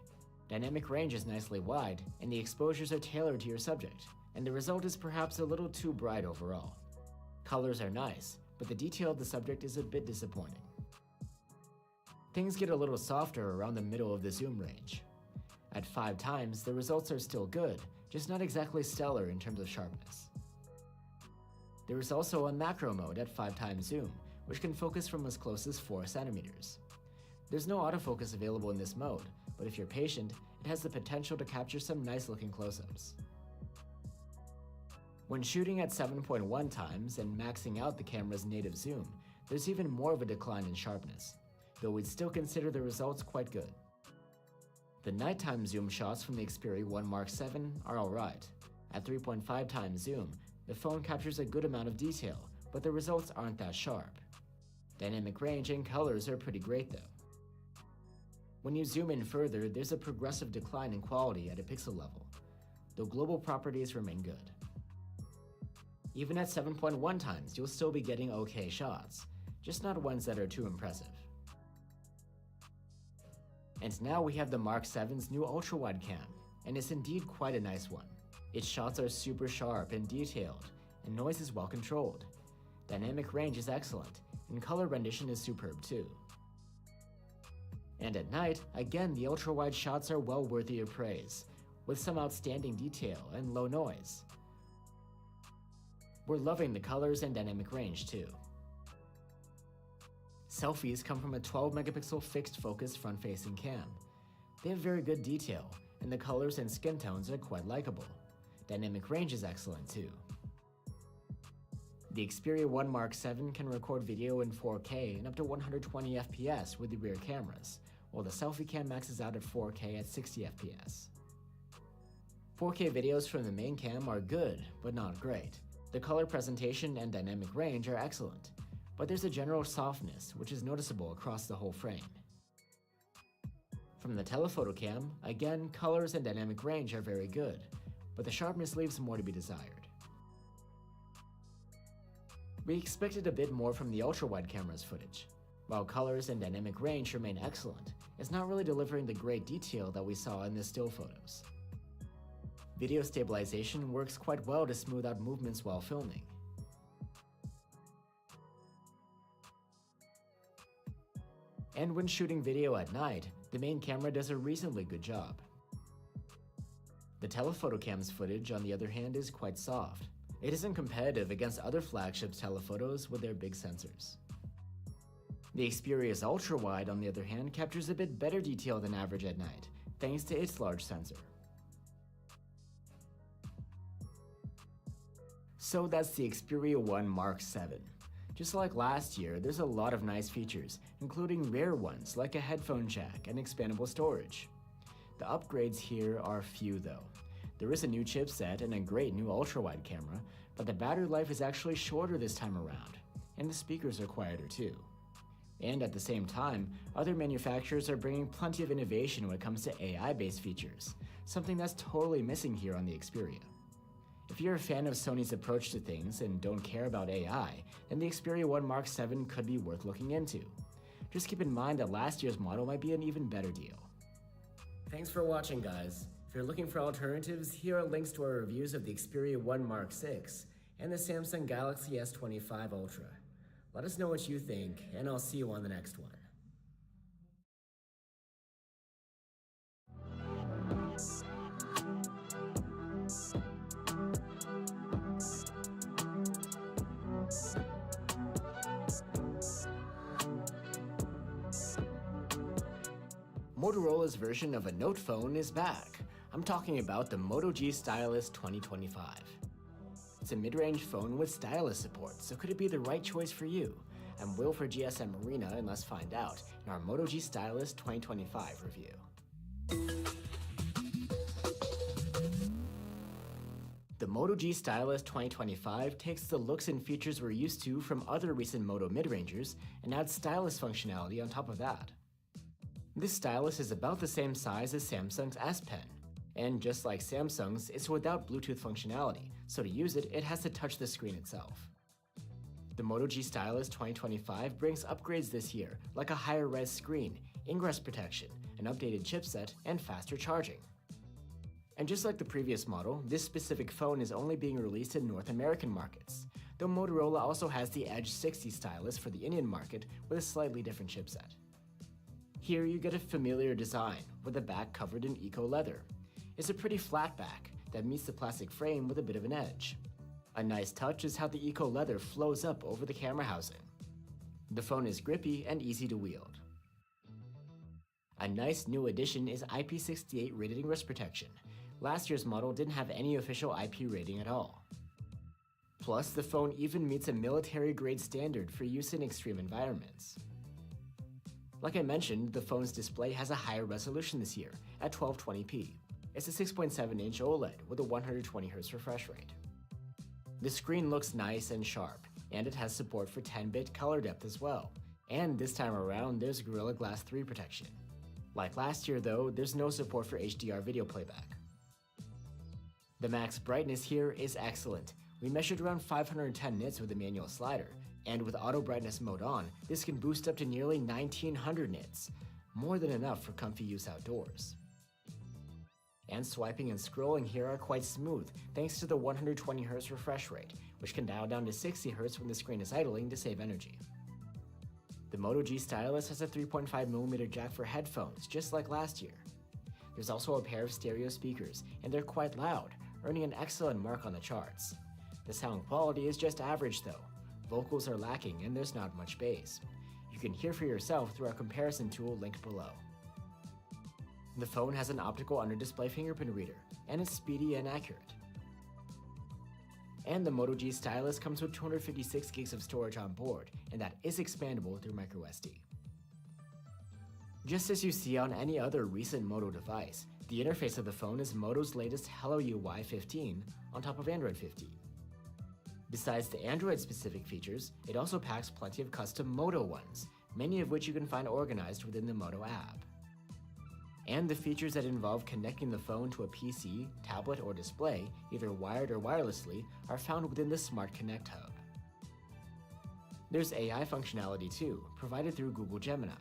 Dynamic range is nicely wide, and the exposures are tailored to your subject, and the result is perhaps a little too bright overall. Colors are nice, but the detail of the subject is a bit disappointing. Things get a little softer around the middle of the zoom range. At 5 times, the results are still good, just not exactly stellar in terms of sharpness. There is also a macro mode at 5 times zoom, which can focus from as close as 4 centimeters. There's no autofocus available in this mode, but if you're patient, it has the potential to capture some nice looking close-ups. When shooting at 7.1 times and maxing out the camera's native zoom, there's even more of a decline in sharpness, though we'd still consider the results quite good. The nighttime zoom shots from the Xperia 1 Mark 7 are alright. At 3.5 times zoom, the phone captures a good amount of detail, but the results aren't that sharp. Dynamic range and colors are pretty great though. When you zoom in further, there's a progressive decline in quality at a pixel level, though global properties remain good. Even at 7.1 times, you'll still be getting okay shots. just not ones that are too impressive. And now we have the Mark 7's new ultra-wide cam, and it's indeed quite a nice one. Its shots are super sharp and detailed, and noise is well controlled. Dynamic range is excellent, and color rendition is superb too. And at night, again the ultra-wide shots are well worthy of praise, with some outstanding detail and low noise. We're loving the colors and dynamic range too. Selfies come from a 12 megapixel fixed focus front-facing cam. They have very good detail, and the colors and skin tones are quite likable. Dynamic range is excellent too. The Xperia 1 Mark 7 can record video in 4K and up to 120 FPS with the rear cameras, while the selfie cam maxes out at 4K at 60 FPS. 4K videos from the main cam are good, but not great. The color presentation and dynamic range are excellent, but there's a general softness which is noticeable across the whole frame. From the telephoto cam, again, colors and dynamic range are very good, but the sharpness leaves more to be desired. We expected a bit more from the ultra-wide camera's footage. While colors and dynamic range remain excellent, it's not really delivering the great detail that we saw in the still photos. Video stabilization works quite well to smooth out movements while filming. And when shooting video at night, the main camera does a reasonably good job. The telephoto cam's footage, on the other hand, is quite soft. It isn't competitive against other flagship telephotos with their big sensors. The Xperia's ultra-wide, on the other hand, captures a bit better detail than average at night, thanks to its large sensor. So that's the Xperia 1 Mark 7. Just like last year, there's a lot of nice features, including rare ones like a headphone jack and expandable storage. The upgrades here are few though. There is a new chipset and a great new ultra-wide camera, but the battery life is actually shorter this time around, and the speakers are quieter too. And at the same time, other manufacturers are bringing plenty of innovation when it comes to AI-based features, something that's totally missing here on the Xperia. If you're a fan of Sony's approach to things and don't care about AI, then the Xperia 1 Mark 7 could be worth looking into. Just keep in mind that last year's model might be an even better deal. Thanks for watching, guys. If you're looking for alternatives, here are links to our reviews of the Xperia 1 Mark 6 and the Samsung Galaxy S25 Ultra. Let us know what you think, and I'll see you on the next one. Motorola's version of a Note phone is back. I'm talking about the Moto G Stylus 2025. It's a mid-range phone with stylus support, so could it be the right choice for you? And will for GSM Arena, and let's find out in our Moto G Stylus 2025 review. The Moto G Stylus 2025 takes the looks and features we're used to from other recent Moto mid-rangers and adds stylus functionality on top of that. This stylus is about the same size as Samsung's S Pen, and just like Samsung's, it's without Bluetooth functionality, so to use it, it has to touch the screen itself. The Moto G Stylus 2025 brings upgrades this year, like a higher res screen, ingress protection, an updated chipset, and faster charging. And just like the previous model, this specific phone is only being released in North American markets, though Motorola also has the Edge 60 stylus for the Indian market with a slightly different chipset. Here you get a familiar design, with the back covered in eco leather. It's a pretty flat back that meets the plastic frame with a bit of an edge. A nice touch is how the eco leather flows up over the camera housing. The phone is grippy and easy to wield. A nice new addition is IP68 rated ingress protection. Last year's model didn't have any official IP rating at all. Plus, the phone even meets a military-grade standard for use in extreme environments. Like I mentioned, the phone's display has a higher resolution this year, at 1220p. It's a 6.7-inch OLED with a 120Hz refresh rate. The screen looks nice and sharp, and it has support for 10-bit color depth as well. And this time around, there's Gorilla Glass 3 protection. Like last year though, there's no support for HDR video playback. The max brightness here is excellent. We measured around 510 nits with the manual slider, And with auto brightness mode on, this can boost up to nearly 1900 nits, more than enough for comfy use outdoors. And swiping and scrolling here are quite smooth thanks to the 120Hz refresh rate, which can dial down to 60Hz when the screen is idling to save energy. The Moto G stylus has a 3.5mm jack for headphones, just like last year. There's also a pair of stereo speakers, and they're quite loud, earning an excellent mark on the charts. The sound quality is just average though. Vocals are lacking and there's not much bass. You can hear for yourself through our comparison tool linked below. The phone has an optical under-display fingerprint reader, and it's speedy and accurate. And the Moto G stylus comes with 256 gigs of storage on board, and that is expandable through microSD. Just as you see on any other recent Moto device, the interface of the phone is Moto's latest Hello UI 15 on top of Android 15. Besides the Android-specific features, it also packs plenty of custom Moto ones, many of which you can find organized within the Moto app. And the features that involve connecting the phone to a PC, tablet, or display, either wired or wirelessly, are found within the Smart Connect hub. There's AI functionality too, provided through Google Gemini.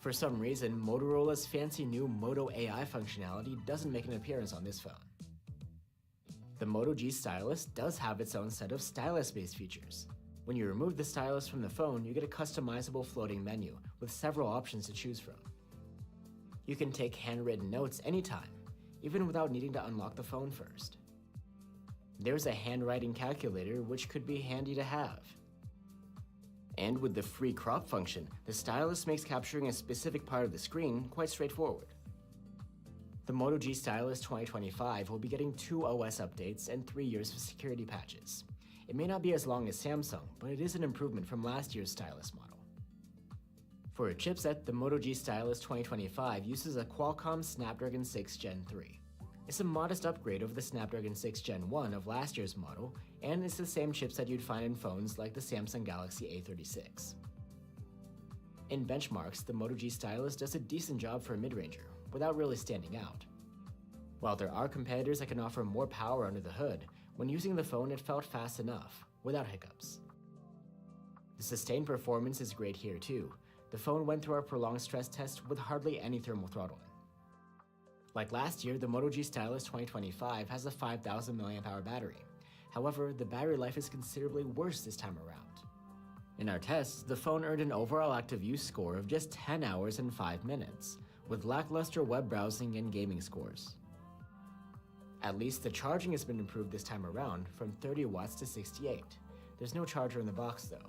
For some reason, Motorola's fancy new Moto AI functionality doesn't make an appearance on this phone. The Moto G stylus does have its own set of stylus-based features. When you remove the stylus from the phone, you get a customizable floating menu with several options to choose from. You can take handwritten notes anytime, even without needing to unlock the phone first. There's a handwriting calculator, which could be handy to have. And with the free crop function, the stylus makes capturing a specific part of the screen quite straightforward. The Moto G Stylus 2025 will be getting 2 OS updates and 3 years of security patches. It may not be as long as Samsung, but it is an improvement from last year's stylus model. For a chipset, the Moto G Stylus 2025 uses a Qualcomm Snapdragon 6 Gen 3. It's a modest upgrade over the Snapdragon 6 Gen 1 of last year's model, and it's the same chipset you'd find in phones like the Samsung Galaxy A36. In benchmarks, the Moto G Stylus does a decent job for a mid-ranger, without really standing out. While there are competitors that can offer more power under the hood, when using the phone it felt fast enough, without hiccups. The sustained performance is great here too. The phone went through our prolonged stress test with hardly any thermal throttling. Like last year, the Moto G Stylus 2025 has a 5000 mAh battery. However, the battery life is considerably worse this time around. In our tests, the phone earned an overall active use score of just 10 hours and 5 minutes, with lackluster web browsing and gaming scores. At least the charging has been improved this time around, from 30 watts to 68. There's no charger in the box though.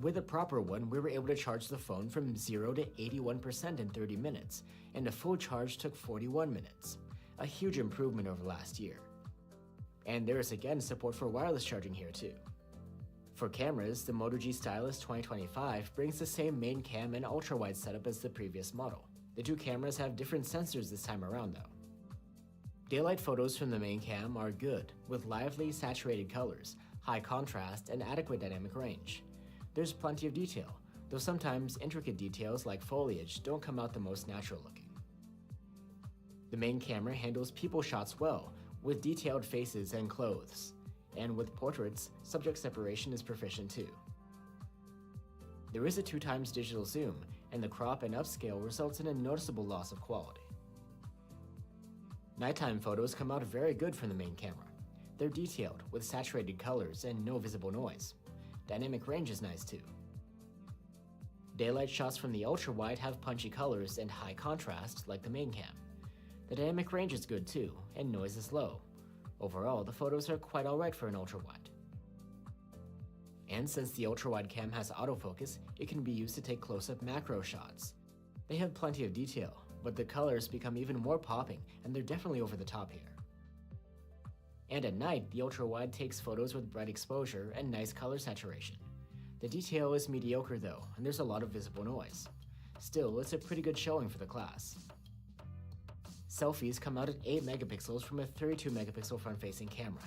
With a proper one, we were able to charge the phone from 0 to 81% in 30 minutes, and a full charge took 41 minutes. A huge improvement over last year. And there is again support for wireless charging here too. For cameras, the Moto G Stylus 2025 brings the same main cam and ultra-wide setup as the previous model. The two cameras have different sensors this time around though. Daylight photos from the main cam are good, with lively, saturated colors, high contrast, and adequate dynamic range. There's plenty of detail, though sometimes intricate details like foliage don't come out the most natural looking. The main camera handles people shots well, with detailed faces and clothes, and with portraits, subject separation is proficient too. There is a 2x digital zoom, and the crop and upscale results in a noticeable loss of quality. Nighttime photos come out very good from the main camera. They're detailed, with saturated colors and no visible noise. Dynamic range is nice too. Daylight shots from the ultra-wide have punchy colors and high contrast like the main cam. The dynamic range is good too, and noise is low. Overall, the photos are quite alright for an ultra-wide. And since the ultra-wide cam has autofocus, it can be used to take close-up macro shots. They have plenty of detail, but the colors become even more popping, and they're definitely over the top here. And at night, the ultra-wide takes photos with bright exposure and nice color saturation. The detail is mediocre though, and there's a lot of visible noise. Still, it's a pretty good showing for the class. Selfies come out at 8 megapixels from a 32 megapixel front-facing camera.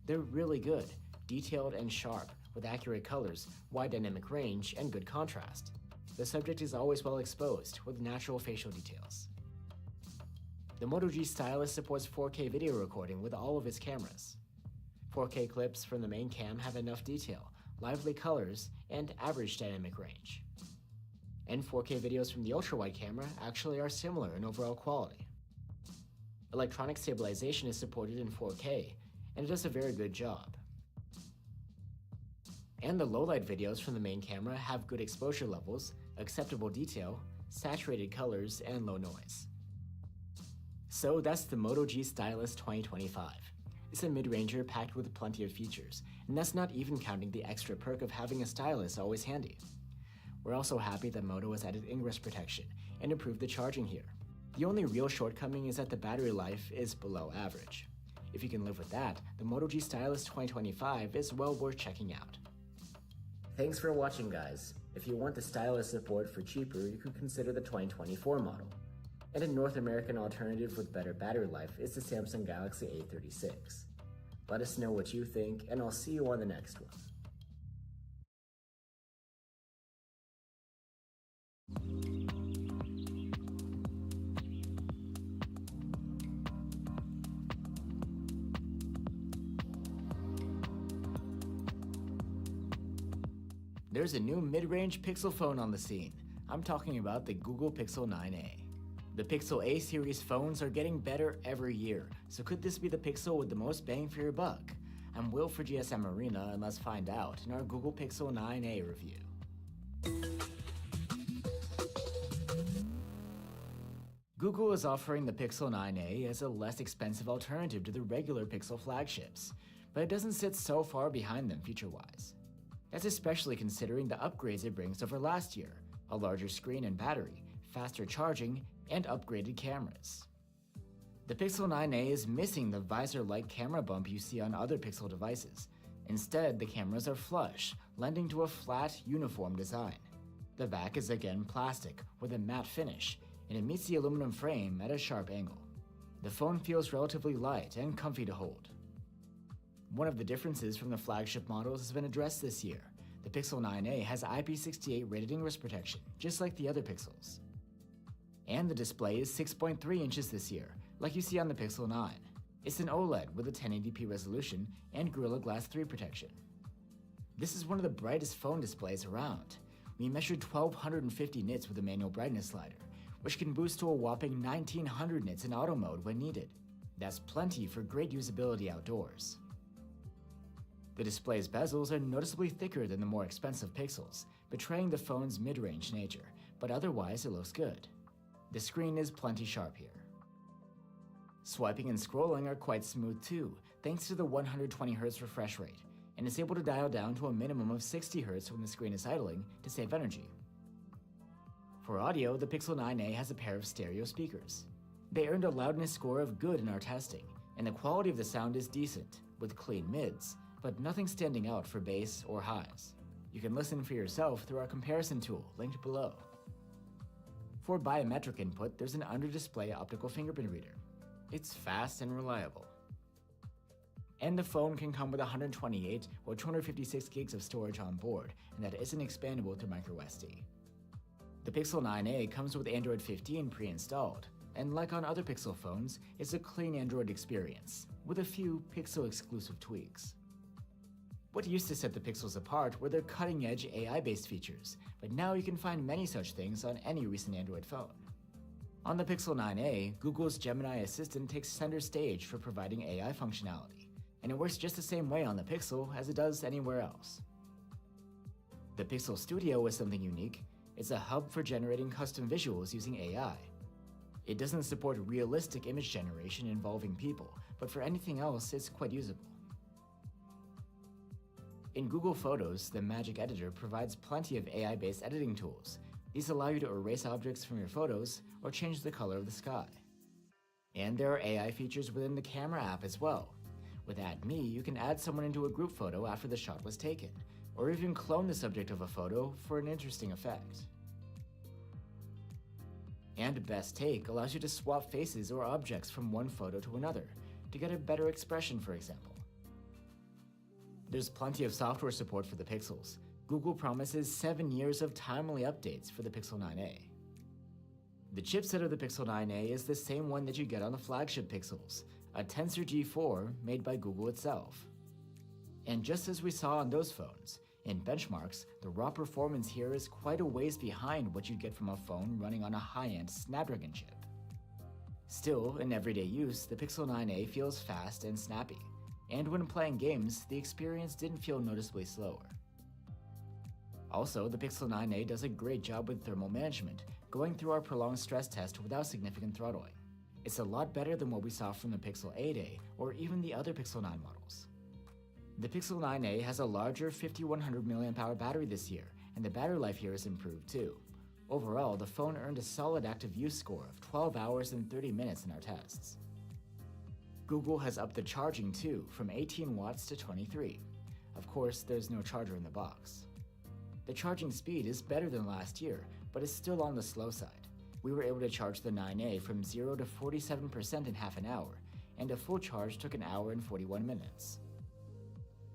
They're really good, detailed and sharp, with accurate colors, wide dynamic range, and good contrast. The subject is always well exposed, with natural facial details. The Moto G Stylus supports 4K video recording with all of its cameras. 4K clips from the main cam have enough detail, lively colors, and average dynamic range. And 4K videos from the ultra-wide camera actually are similar in overall quality. Electronic stabilization is supported in 4K, and it does a very good job. And the low-light videos from the main camera have good exposure levels, acceptable detail, saturated colors, and low noise. So that's the Moto G Stylus 2025. It's a mid-ranger packed with plenty of features, and that's not even counting the extra perk of having a stylus always handy. We're also happy that Moto has added ingress protection and improved the charging here. The only real shortcoming is that the battery life is below average. If you can live with that, the Moto G Stylus 2025 is well worth checking out. Thanks for watching, guys. If you want the stylus support for cheaper, you could consider the 2024 model. And a North American alternative with better battery life is the Samsung Galaxy A36. Let us know what you think, and I'll see you on the next one. There's a new mid-range Pixel phone on the scene. I'm talking about the Google Pixel 9a. The Pixel A series phones are getting better every year, so could this be the Pixel with the most bang for your buck? I'm Will for GSM Arena, and let's find out in our Google Pixel 9a review. Google is offering the Pixel 9a as a less expensive alternative to the regular Pixel flagships, but it doesn't sit so far behind them feature-wise. That's especially considering the upgrades it brings over last year: a larger screen and battery, faster charging, and upgraded cameras. The Pixel 9a is missing the visor-like camera bump you see on other Pixel devices. Instead, the cameras are flush, lending to a flat, uniform design. The back is again plastic, with a matte finish, and it meets the aluminum frame at a sharp angle. The phone feels relatively light and comfy to hold. One of the differences from the flagship models has been addressed this year. The Pixel 9a has IP68 rated ingress protection, just like the other Pixels. And the display is 6.3 inches this year, like you see on the Pixel 9. It's an OLED with a 1080p resolution and Gorilla Glass 3 protection. This is one of the brightest phone displays around. We measured 1250 nits with a manual brightness slider, which can boost to a whopping 1900 nits in auto mode when needed. That's plenty for great usability outdoors. The display's bezels are noticeably thicker than the more expensive Pixels, betraying the phone's mid-range nature, but otherwise it looks good. The screen is plenty sharp here. Swiping and scrolling are quite smooth too, thanks to the 120Hz refresh rate, and is able to dial down to a minimum of 60Hz when the screen is idling to save energy. For audio, the Pixel 9a has a pair of stereo speakers. They earned a loudness score of good in our testing, and the quality of the sound is decent, with clean mids, but nothing standing out for bass or highs. You can listen for yourself through our comparison tool linked below. For biometric input, there's an under-display optical fingerprint reader. It's fast and reliable. And the phone can come with 128 or 256 gigs of storage on board, and that isn't expandable through microSD. The Pixel 9a comes with Android 15 pre-installed, and like on other Pixel phones, it's a clean Android experience, with a few Pixel-exclusive tweaks. What used to set the Pixels apart were their cutting-edge AI-based features, but now you can find many such things on any recent Android phone. On the Pixel 9a, Google's Gemini Assistant takes center stage for providing AI functionality, and it works just the same way on the Pixel as it does anywhere else. The Pixel Studio is something unique. It's a hub for generating custom visuals using AI. It doesn't support realistic image generation involving people, but for anything else, it's quite usable. In Google Photos, the Magic Editor provides plenty of AI-based editing tools. These allow you to erase objects from your photos or change the color of the sky. And there are AI features within the Camera app as well. With Add Me, you can add someone into a group photo after the shot was taken, or even clone the subject of a photo for an interesting effect. And Best Take allows you to swap faces or objects from one photo to another, to get a better expression, for example. There's plenty of software support for the Pixels. Google promises 7 years of timely updates for the Pixel 9a. The chipset of the Pixel 9a is the same one that you get on the flagship Pixels, a Tensor G4 made by Google itself. And just as we saw on those phones, In benchmarks, the raw performance here is quite a ways behind what you'd get from a phone running on a high-end Snapdragon chip. Still, in everyday use, the Pixel 9a feels fast and snappy, and when playing games, the experience didn't feel noticeably slower. Also, the Pixel 9a does a great job with thermal management, going through our prolonged stress test without significant throttling. It's a lot better than what we saw from the Pixel 8a or even the other Pixel 9 models. The Pixel 9a has a larger 5100 mAh battery this year, and the battery life here is improved too. Overall, the phone earned a solid active use score of 12 hours and 30 minutes in our tests. Google has upped the charging too, from 18 watts to 23. Of course, there's no charger in the box. The charging speed is better than last year, but is still on the slow side. We were able to charge the 9a from 0 to 47% in half an hour, and a full charge took an hour and 41 minutes.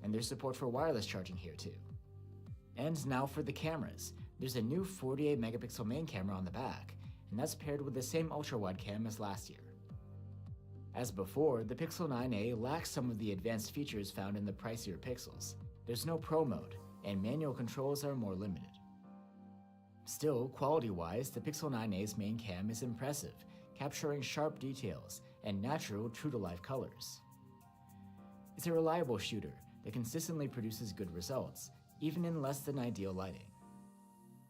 And there's support for wireless charging here too. And now for the cameras. There's a new 48 megapixel main camera on the back, and that's paired with the same ultra-wide cam as last year. As before, the Pixel 9a lacks some of the advanced features found in the pricier Pixels. There's no Pro mode, and manual controls are more limited. Still, quality-wise, the Pixel 9a's main cam is impressive, capturing sharp details and natural, true-to-life colors. It's a reliable shooter that consistently produces good results, even in less than ideal lighting.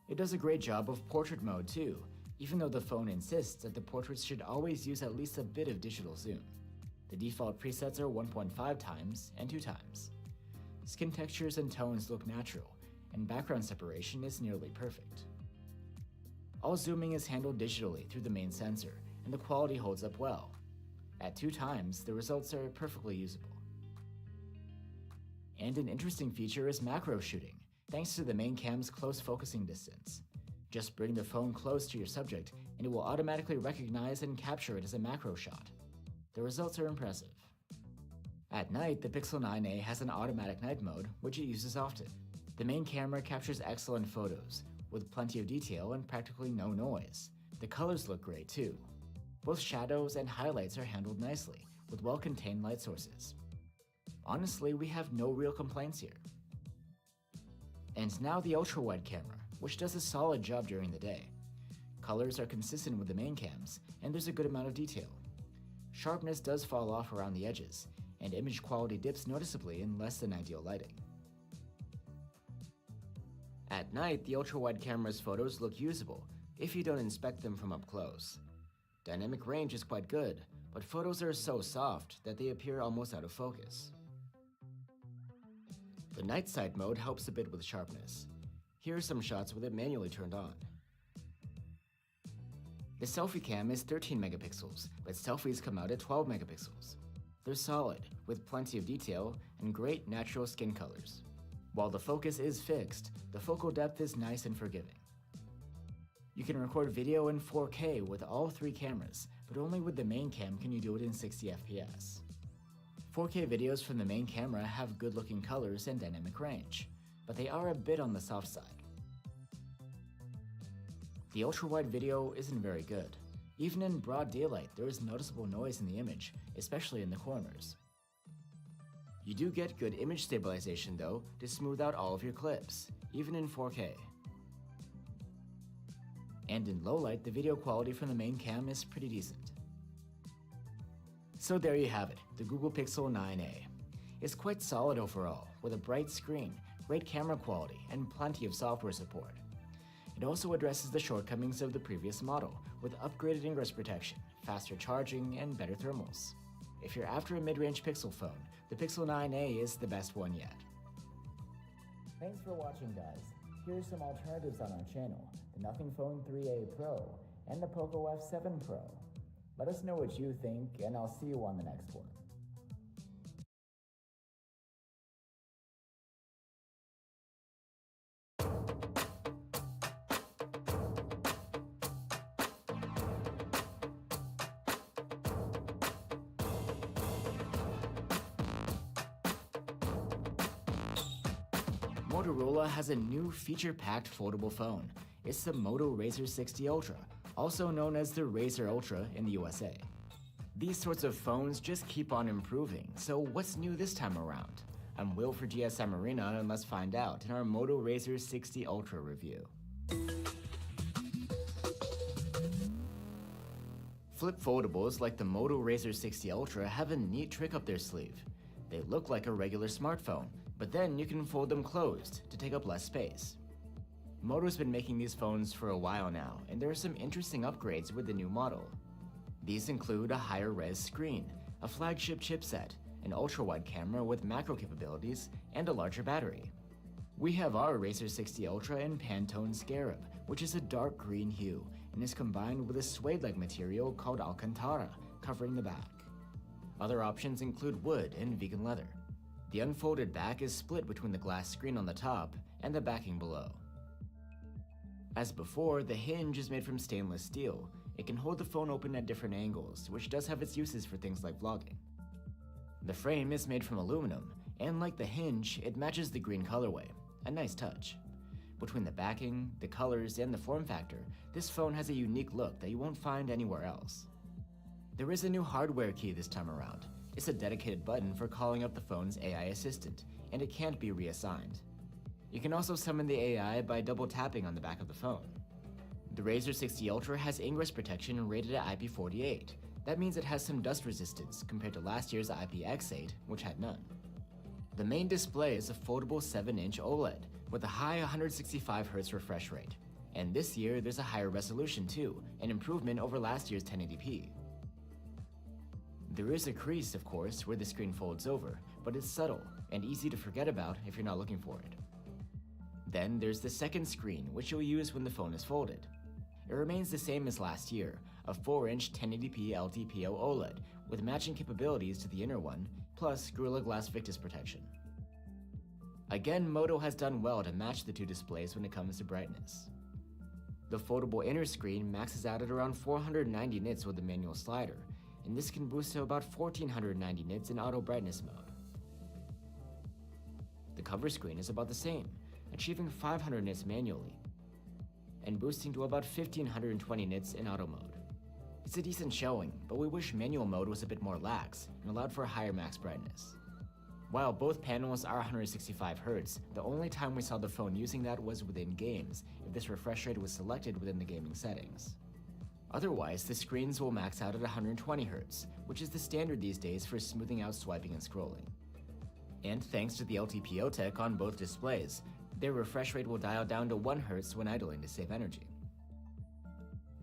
It does a great job of portrait mode too, even though the phone insists that the portraits should always use at least a bit of digital zoom. The default presets are 1.5 times and 2 times. Skin textures and tones look natural, and background separation is nearly perfect. All zooming is handled digitally through the main sensor, and the quality holds up well. At 2 times, the results are perfectly usable. And an interesting feature is macro shooting, thanks to the main cam's close focusing distance. Just bring the phone close to your subject, and it will automatically recognize and capture it as a macro shot. The results are impressive. At night, the Pixel 9a has an automatic night mode, which it uses often. The main camera captures excellent photos, with plenty of detail and practically no noise. The colors look great too. Both shadows and highlights are handled nicely, with well-contained light sources. Honestly, we have no real complaints here. And now the ultra-wide camera, which does a solid job during the day. Colors are consistent with the main cams, and there's a good amount of detail. Sharpness does fall off around the edges, and image quality dips noticeably in less than ideal lighting. At night, the ultra-wide camera's photos look usable, if you don't inspect them from up close. Dynamic range is quite good, but photos are so soft that they appear almost out of focus. The night sight mode helps a bit with sharpness. Here are some shots with it manually turned on. The selfie cam is 13 megapixels, but selfies come out at 12 megapixels. They're solid, with plenty of detail and great natural skin colors. While the focus is fixed, the focal depth is nice and forgiving. You can record video in 4K with all 3 cameras, but only with the main cam can you do it in 60 FPS. 4K videos from the main camera have good-looking colors and dynamic range, but they are a bit on the soft side. The ultra-wide video isn't very good. Even in broad daylight, there is noticeable noise in the image, especially in the corners. You do get good image stabilization though to smooth out all of your clips, even in 4K. And in low light, the video quality from the main cam is pretty decent. So there you have it, the Google Pixel 9a. It's quite solid overall, with a bright screen, great camera quality, and plenty of software support. It also addresses the shortcomings of the previous model, with upgraded ingress protection, faster charging, and better thermals. If you're after a mid-range Pixel phone, the Pixel 9a is the best one yet. Thanks for watching, guys. Here are some alternatives on our channel, the Nothing Phone 3a Pro and the Poco F7 Pro. Let us know what you think, and I'll see you on the next one. Motorola has a new feature-packed foldable phone. It's the Moto Razr 60 Ultra, also known as the Razr Ultra in the USA. These sorts of phones just keep on improving, so what's new this time around? I'm Will for GSM Arena, and let's find out in our Moto Razr 60 Ultra review. Flip foldables like the Moto Razr 60 Ultra have a neat trick up their sleeve. They look like a regular smartphone, but then you can fold them closed to take up less space. Moto's been making these phones for a while now, and there are some interesting upgrades with the new model. These include a higher res screen, a flagship chipset, an ultra-wide camera with macro capabilities, and a larger battery. We have our Razr 60 Ultra in Pantone Scarab, which is a dark green hue and is combined with a suede-like material called Alcantara, covering the back. Other options include wood and vegan leather. The unfolded back is split between the glass screen on the top and the backing below. As before, the hinge is made from stainless steel. It can hold the phone open at different angles, which does have its uses for things like vlogging. The frame is made from aluminum, and like the hinge, it matches the green colorway, a nice touch. Between the backing, the colors, and the form factor, this phone has a unique look that you won't find anywhere else. There is a new hardware key this time around. It's a dedicated button for calling up the phone's AI assistant, and it can't be reassigned. You can also summon the AI by double tapping on the back of the phone. The Razr 60 Ultra has ingress protection rated at IP48. That means it has some dust resistance compared to last year's IPX8, which had none. The main display is a foldable 7-inch OLED with a high 165Hz refresh rate. And this year, there's a higher resolution too, an improvement over last year's 1080p. There is a crease, of course, where the screen folds over, but it's subtle and easy to forget about if you're not looking for it. Then there's the second screen, which you'll use when the phone is folded. It remains the same as last year, a 4-inch 1080p LTPO OLED with matching capabilities to the inner one, plus Gorilla Glass Victus protection. Again, Moto has done well to match the two displays when it comes to brightness. The foldable inner screen maxes out at around 490 nits with the manual slider, and this can boost to about 1490 nits in auto brightness mode. The cover screen is about the same, achieving 500 nits manually, and boosting to about 1520 nits in auto mode. It's a decent showing, but we wish manual mode was a bit more lax and allowed for higher max brightness. While both panels are 165Hz, the only time we saw the phone using that was within games, if this refresh rate was selected within the gaming settings. Otherwise, the screens will max out at 120Hz, which is the standard these days for smoothing out swiping and scrolling. And thanks to the LTPO tech on both displays, their refresh rate will dial down to 1 Hz when idling to save energy.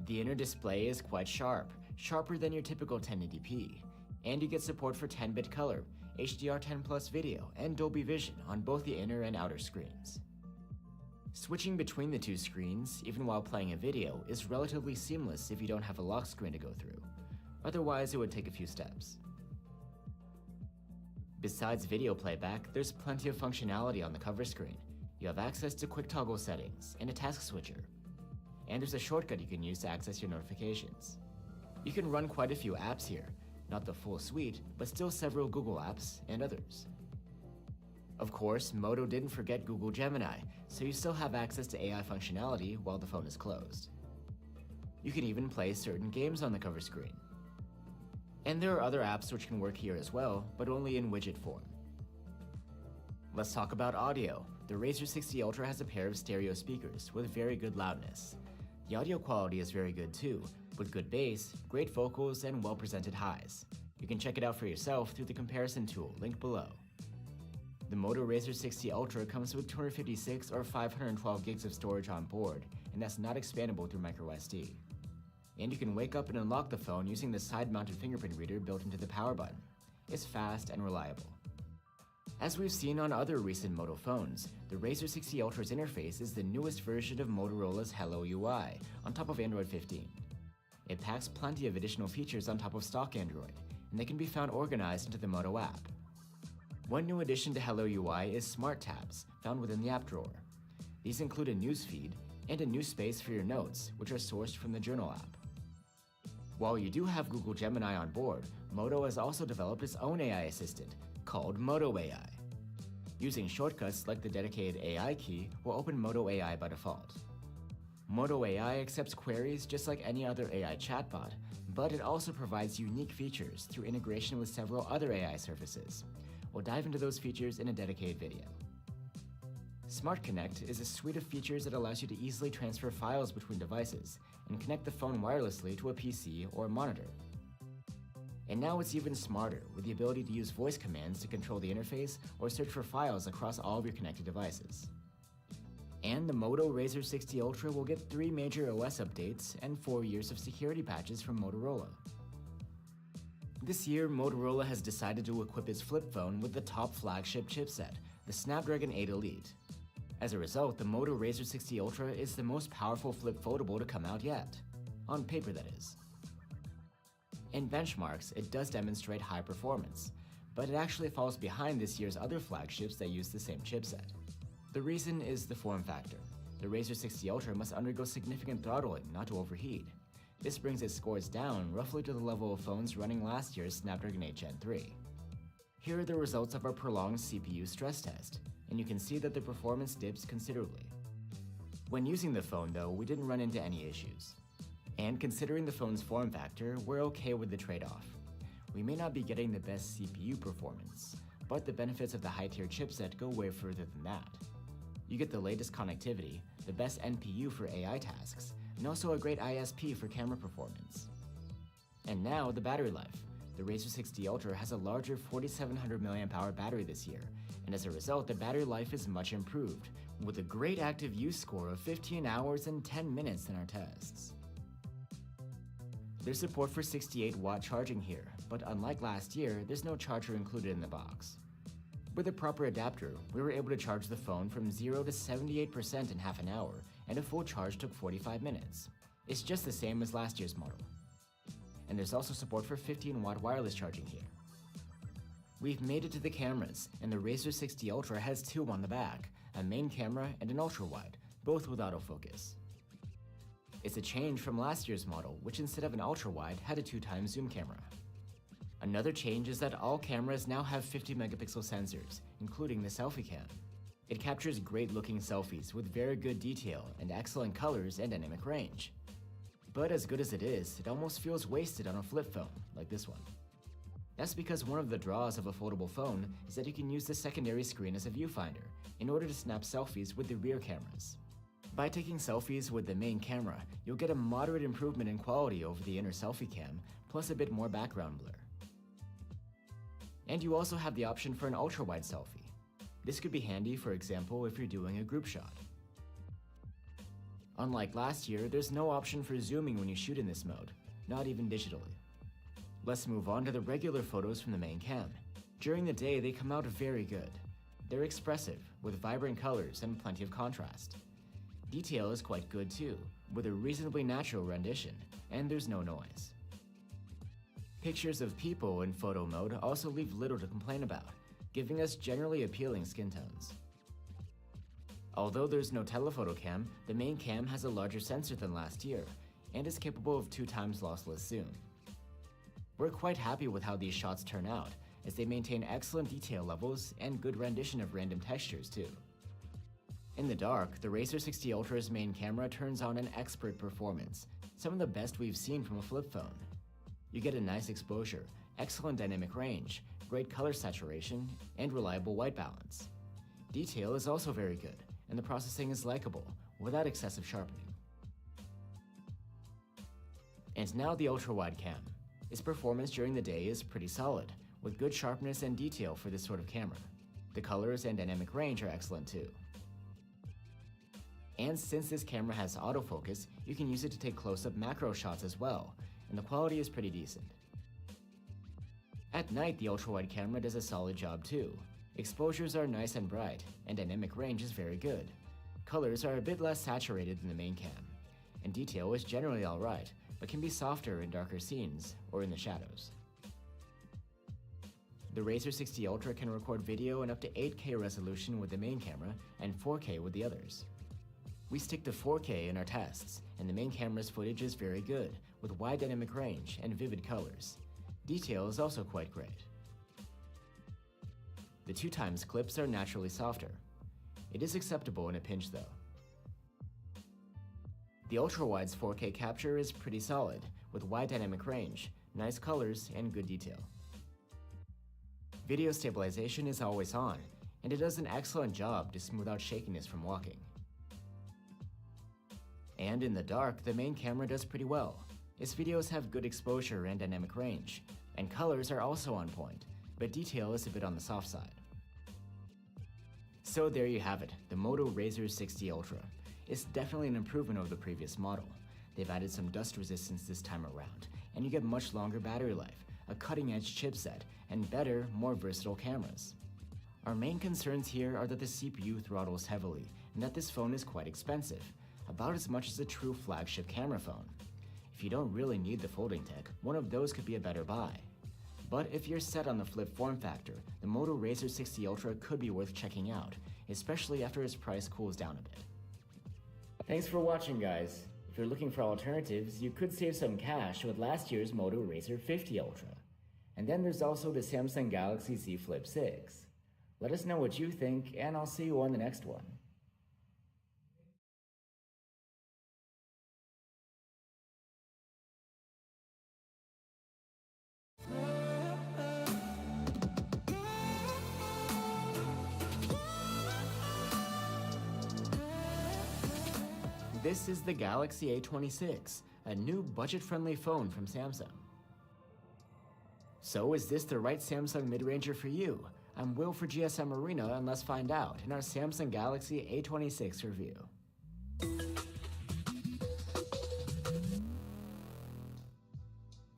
The inner display is quite sharp, sharper than your typical 1080p, and you get support for 10-bit color, HDR10 Plus video, and Dolby Vision on both the inner and outer screens. Switching between the two screens, even while playing a video, is relatively seamless if you don't have a lock screen to go through. Otherwise, it would take a few steps. Besides video playback, there's plenty of functionality on the cover screen. You have access to quick toggle settings and a task switcher. And there's a shortcut you can use to access your notifications. You can run quite a few apps here, not the full suite, but still several Google apps and others. Of course, Moto didn't forget Google Gemini, so you still have access to AI functionality while the phone is closed. You can even play certain games on the cover screen. And there are other apps which can work here as well, but only in widget form. Let's talk about audio. The Razr 60 Ultra has a pair of stereo speakers with very good loudness. The audio quality is very good too, with good bass, great vocals, and well-presented highs. You can check it out for yourself through the comparison tool linked below. The Moto Razr 60 Ultra comes with 256 or 512 gigs of storage on board, and that's not expandable through microSD. And you can wake up and unlock the phone using the side-mounted fingerprint reader built into the power button. It's fast and reliable. As we've seen on other recent Moto phones, the Razr 60 Ultra's interface is the newest version of Motorola's Hello UI on top of Android 15. It packs plenty of additional features on top of stock Android, and they can be found organized into the Moto app. One new addition to Hello UI is Smart Tabs, found within the app drawer. These include a news feed and a new space for your notes, which are sourced from the Journal app. While you do have Google Gemini on board, Moto has also developed its own AI assistant, called Moto AI. Using shortcuts like the dedicated AI key will open Moto AI by default. Moto AI accepts queries just like any other AI chatbot, but it also provides unique features through integration with several other AI services. we'll dive into those features in a dedicated video. Smart Connect is a suite of features that allows you to easily transfer files between devices and connect the phone wirelessly to a PC or a monitor. And now it's even smarter, with the ability to use voice commands to control the interface or search for files across all of your connected devices. And the Moto Razr 60 Ultra will get 3 major OS updates and 4 years of security patches from Motorola. This year, Motorola has decided to equip its flip phone with the top flagship chipset, the Snapdragon 8 Elite. As a result, the Moto Razr 60 Ultra is the most powerful flip foldable to come out yet. On paper, that is. In benchmarks, it does demonstrate high performance, but it actually falls behind this year's other flagships that use the same chipset. The reason is the form factor. The Razr 60 Ultra must undergo significant throttling not to overheat. This brings its scores down roughly to the level of phones running last year's Snapdragon 8 Gen 3. Here are the results of our prolonged CPU stress test, and you can see that the performance dips considerably. When using the phone though, we didn't run into any issues. And considering the phone's form factor, we're okay with the trade-off. We may not be getting the best CPU performance, but the benefits of the high-tier chipset go way further than that. You get the latest connectivity, the best NPU for AI tasks, and also a great ISP for camera performance. And now, the battery life. The Razr 60 Ultra has a larger 4700 mAh battery this year, and as a result, the battery life is much improved, with a great active use score of 15 hours and 10 minutes in our tests. There's support for 68-watt charging here, but unlike last year, there's no charger included in the box. With a proper adapter, we were able to charge the phone from 0 to 78% in half an hour, and a full charge took 45 minutes. It's just the same as last year's model. And there's also support for 15-watt wireless charging here. We've made it to the cameras, and the Razr 60 Ultra has 2 on the back, a main camera and an ultra-wide, both with autofocus. It's a change from last year's model, which instead of an ultra-wide had a 2x zoom camera. Another change is that all cameras now have 50-megapixel sensors, including the selfie cam. It captures great-looking selfies with very good detail and excellent colors and dynamic range. But as good as it is, it almost feels wasted on a flip phone, like this one. That's because one of the draws of a foldable phone is that you can use the secondary screen as a viewfinder in order to snap selfies with the rear cameras. By taking selfies with the main camera, you'll get a moderate improvement in quality over the inner selfie cam, plus a bit more background blur. And you also have the option for an ultra-wide selfie. This could be handy, for example, if you're doing a group shot. Unlike last year, there's no option for zooming when you shoot in this mode, not even digitally. Let's move on to the regular photos from the main cam. During the day, they come out very good. They're expressive, with vibrant colors and plenty of contrast. Detail is quite good too, with a reasonably natural rendition, and there's no noise. Pictures of people in photo mode also leave little to complain about, giving us generally appealing skin tones. Although there's no telephoto cam, the main cam has a larger sensor than last year, and is capable of 2x lossless zoom. We're quite happy with how these shots turn out, as they maintain excellent detail levels and good rendition of random textures too. In the dark, the Razr 60 Ultra's main camera turns on an expert performance, some of the best we've seen from a flip phone. You get a nice exposure, excellent dynamic range, great color saturation, and reliable white balance. Detail is also very good, and the processing is likable, without excessive sharpening. And now the ultra-wide cam. Its performance during the day is pretty solid, with good sharpness and detail for this sort of camera. The colors and dynamic range are excellent too. And since this camera has autofocus, you can use it to take close-up macro shots as well, and the quality is pretty decent. At night, the ultra-wide camera does a solid job too. Exposures are nice and bright, and dynamic range is very good. Colors are a bit less saturated than the main cam, and detail is generally alright, but can be softer in darker scenes or in the shadows. The Razr 60 Ultra can record video in up to 8K resolution with the main camera and 4K with the others. We stick to 4K in our tests, and the main camera's footage is very good, with wide dynamic range and vivid colors. Detail is also quite great. The 2x clips are naturally softer. It is acceptable in a pinch though. The ultra-wide's 4K capture is pretty solid, with wide dynamic range, nice colors, and good detail. Video stabilization is always on, and it does an excellent job to smooth out shakiness from walking. And in the dark, the main camera does pretty well. Its videos have good exposure and dynamic range, and colors are also on point, but detail is a bit on the soft side. So there you have it, the Moto Razr 60 Ultra. It's definitely an improvement over the previous model. They've added some dust resistance this time around, and you get much longer battery life, a cutting-edge chipset, and better, more versatile cameras. Our main concerns here are that the CPU throttles heavily, and that this phone is quite expensive, about as much as a true flagship camera phone. If you don't really need the folding tech, one of those could be a better buy. But if you're set on the flip form factor, the Moto Razr 60 Ultra could be worth checking out, especially after its price cools down a bit. Thanks for watching, guys. If you're looking for alternatives, you could save some cash with last year's Moto Razr 50 Ultra. And then there's also the Samsung Galaxy Z Flip 6. Let us know what you think, and I'll see you on the next one. This is the Galaxy A26, a new budget-friendly phone from Samsung. So is this the right Samsung mid-ranger for you? I'm Will for GSM Arena, and let's find out in our Samsung Galaxy A26 review.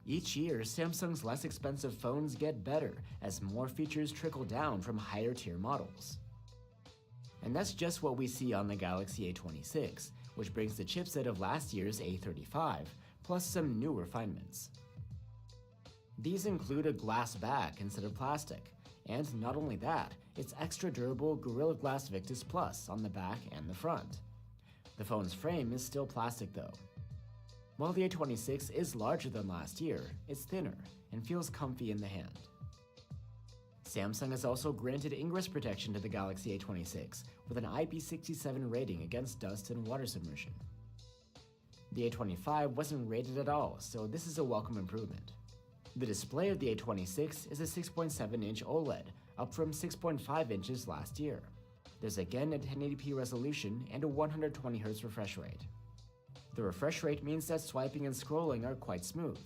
Each year, Samsung's less expensive phones get better as more features trickle down from higher tier models. And that's just what we see on the Galaxy A26, which brings the chipset of last year's A35, plus some new refinements. These include a glass back instead of plastic, and not only that, it's extra durable Gorilla Glass Victus Plus on the back and the front. The phone's frame is still plastic though. While the A26 is larger than last year, it's thinner and feels comfy in the hand. Samsung has also granted ingress protection to the Galaxy A26 with an IP67 rating against dust and water submersion. The A25 wasn't rated at all, so this is a welcome improvement. The display of the A26 is a 6.7-inch OLED, up from 6.5 inches last year. There's again a 1080p resolution and a 120Hz refresh rate. The refresh rate means that swiping and scrolling are quite smooth.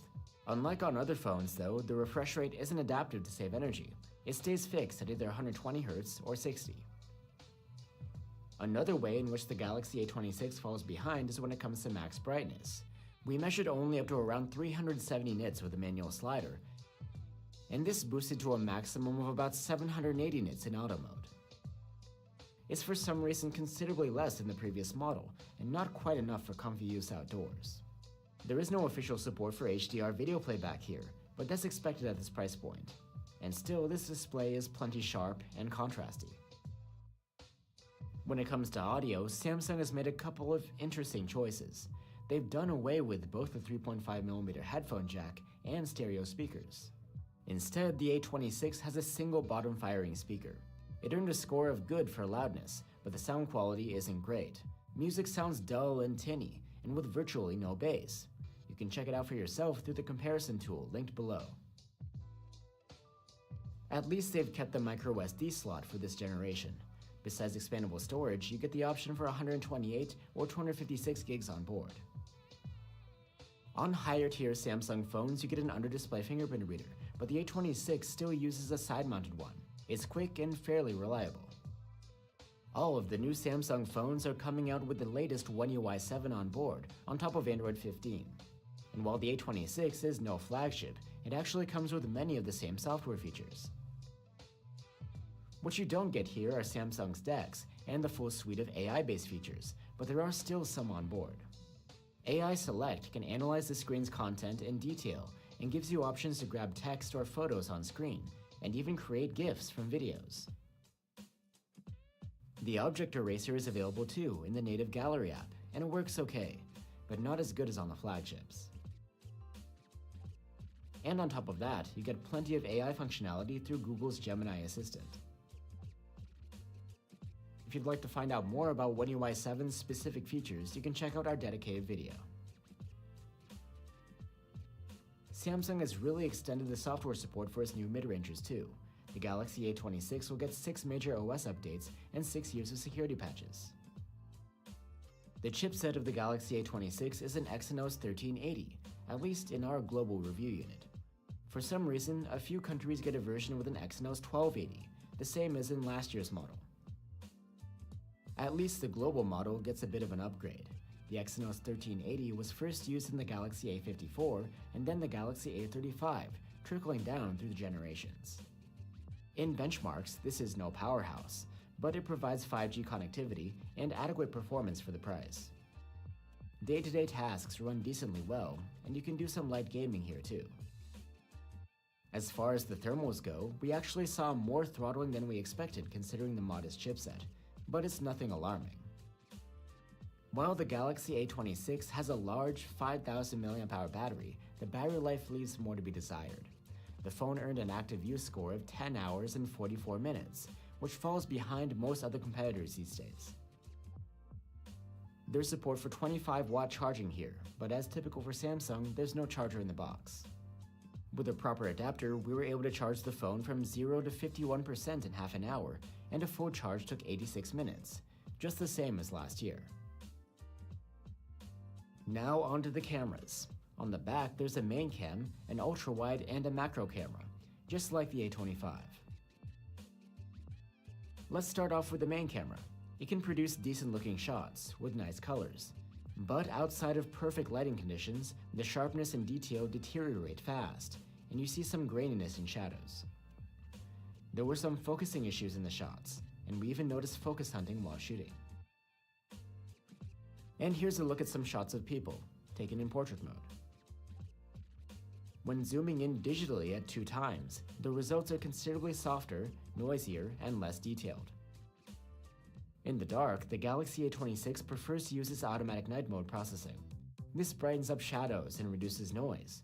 Unlike on other phones though, the refresh rate isn't adaptive to save energy. It stays fixed at either 120Hz or 60. Another way in which the Galaxy A26 falls behind is when it comes to max brightness. We measured only up to around 370 nits with a manual slider, and this boosted to a maximum of about 780 nits in auto mode. It's for some reason considerably less than the previous model, and not quite enough for comfy use outdoors. There is no official support for HDR video playback here, but that's expected at this price point. And still, this display is plenty sharp and contrasty. When it comes to audio, Samsung has made a couple of interesting choices. They've done away with both the 3.5mm headphone jack and stereo speakers. Instead, the A26 has a single bottom firing speaker. It earned a score of good for loudness, but the sound quality isn't great. Music sounds dull and tinny, and with virtually no bass. You can check it out for yourself through the comparison tool linked below. At least they've kept the microSD slot for this generation. Besides expandable storage, you get the option for 128 or 256 gigs on board. On higher tier Samsung phones, you get an under-display fingerprint reader, but the A26 still uses a side-mounted one. It's quick and fairly reliable. All of the new Samsung phones are coming out with the latest One UI 7 on board, on top of Android 15. And while the A26 is no flagship, it actually comes with many of the same software features. What you don't get here are Samsung's DeX and the full suite of AI-based features, but there are still some on board. AI Select can analyze the screen's content in detail and gives you options to grab text or photos on screen, and even create GIFs from videos. The Object Eraser is available too in the native Gallery app, and it works okay, but not as good as on the flagships. And on top of that, you get plenty of AI functionality through Google's Gemini Assistant. If you'd like to find out more about One UI 7's specific features, you can check out our dedicated video. Samsung has really extended the software support for its new mid-rangers too. The Galaxy A26 will get 6 major OS updates and 6 years of security patches. The chipset of the Galaxy A26 is an Exynos 1380, at least in our global review unit. For some reason, a few countries get a version with an Exynos 1280, the same as in last year's model. At least the global model gets a bit of an upgrade. The Exynos 1380 was first used in the Galaxy A54 and then the Galaxy A35, trickling down through the generations. In benchmarks, this is no powerhouse, but it provides 5G connectivity and adequate performance for the price. Day-to-day tasks run decently well, and you can do some light gaming here too. As far as the thermals go, we actually saw more throttling than we expected considering the modest chipset, but it's nothing alarming. While the Galaxy A26 has a large 5000 mAh battery, the battery life leaves more to be desired. The phone earned an active use score of 10 hours and 44 minutes, which falls behind most other competitors these days. There's support for 25-watt charging here, but as typical for Samsung, there's no charger in the box. With a proper adapter, we were able to charge the phone from 0 to 51% in half an hour, and a full charge took 86 minutes, just the same as last year. Now onto the cameras. On the back, there's a main cam, an ultra-wide, and a macro camera, just like the A25. Let's start off with the main camera. It can produce decent-looking shots with nice colors. But outside of perfect lighting conditions, the sharpness and detail deteriorate fast, and you see some graininess in shadows. There were some focusing issues in the shots, and we even noticed focus hunting while shooting. And here's a look at some shots of people, taken in portrait mode. When zooming in digitally at 2 times, the results are considerably softer, noisier, and less detailed. In the dark, the Galaxy A26 prefers to use its automatic night mode processing. This brightens up shadows and reduces noise.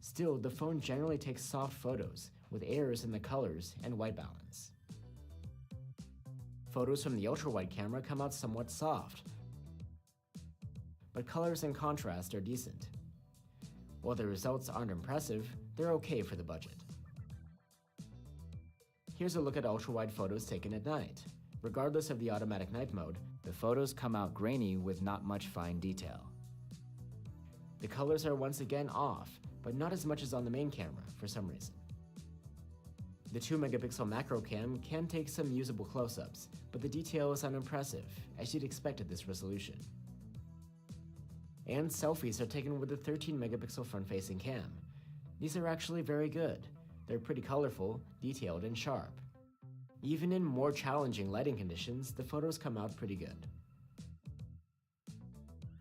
Still, the phone generally takes soft photos, with errors in the colors and white balance. Photos from the ultra-wide camera come out somewhat soft, but colors and contrast are decent. While the results aren't impressive, they're okay for the budget. Here's a look at ultra-wide photos taken at night. Regardless of the automatic night mode, the photos come out grainy with not much fine detail. The colors are once again off, but not as much as on the main camera for some reason. The 2-megapixel macro cam can take some usable close-ups, but the detail is unimpressive, as you'd expect at this resolution. And selfies are taken with the 13-megapixel front-facing cam. These are actually very good. They're pretty colorful, detailed, and sharp. Even in more challenging lighting conditions, the photos come out pretty good.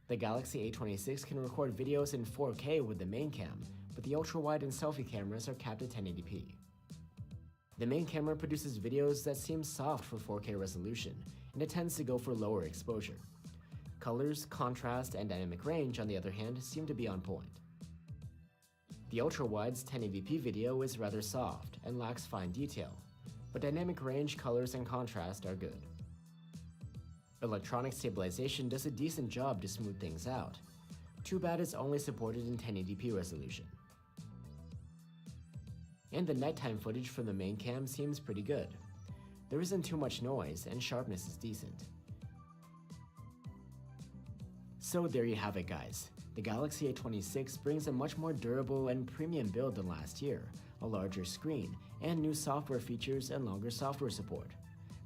The Galaxy A26 can record videos in 4K with the main cam, but the ultra-wide and selfie cameras are capped at 1080p. The main camera produces videos that seem soft for 4K resolution, and it tends to go for lower exposure. Colors, contrast, and dynamic range, on the other hand, seem to be on point. The ultra-wide's 1080p video is rather soft and lacks fine detail, but dynamic range, colors, and contrast are good. Electronic stabilization does a decent job to smooth things out. Too bad it's only supported in 1080p resolution. And the nighttime footage from the main cam seems pretty good. There isn't too much noise, and sharpness is decent. So there you have it, guys. The Galaxy A26 brings a much more durable and premium build than last year, a larger screen, and new software features and longer software support.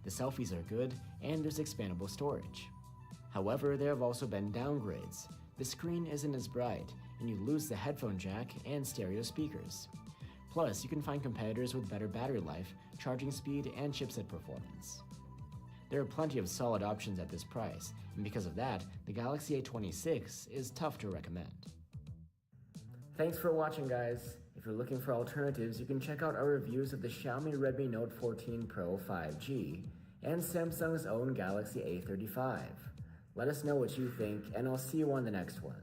The selfies are good, and there's expandable storage. However, there have also been downgrades. The screen isn't as bright, and you lose the headphone jack and stereo speakers. Plus, you can find competitors with better battery life, charging speed, and chipset performance. There are plenty of solid options at this price, and because of that, the Galaxy A26 is tough to recommend. Thanks for watching, guys. If you're looking for alternatives, you can check out our reviews of the Xiaomi Redmi Note 14 Pro 5G and Samsung's own Galaxy A35. Let us know what you think, and I'll see you on the next one.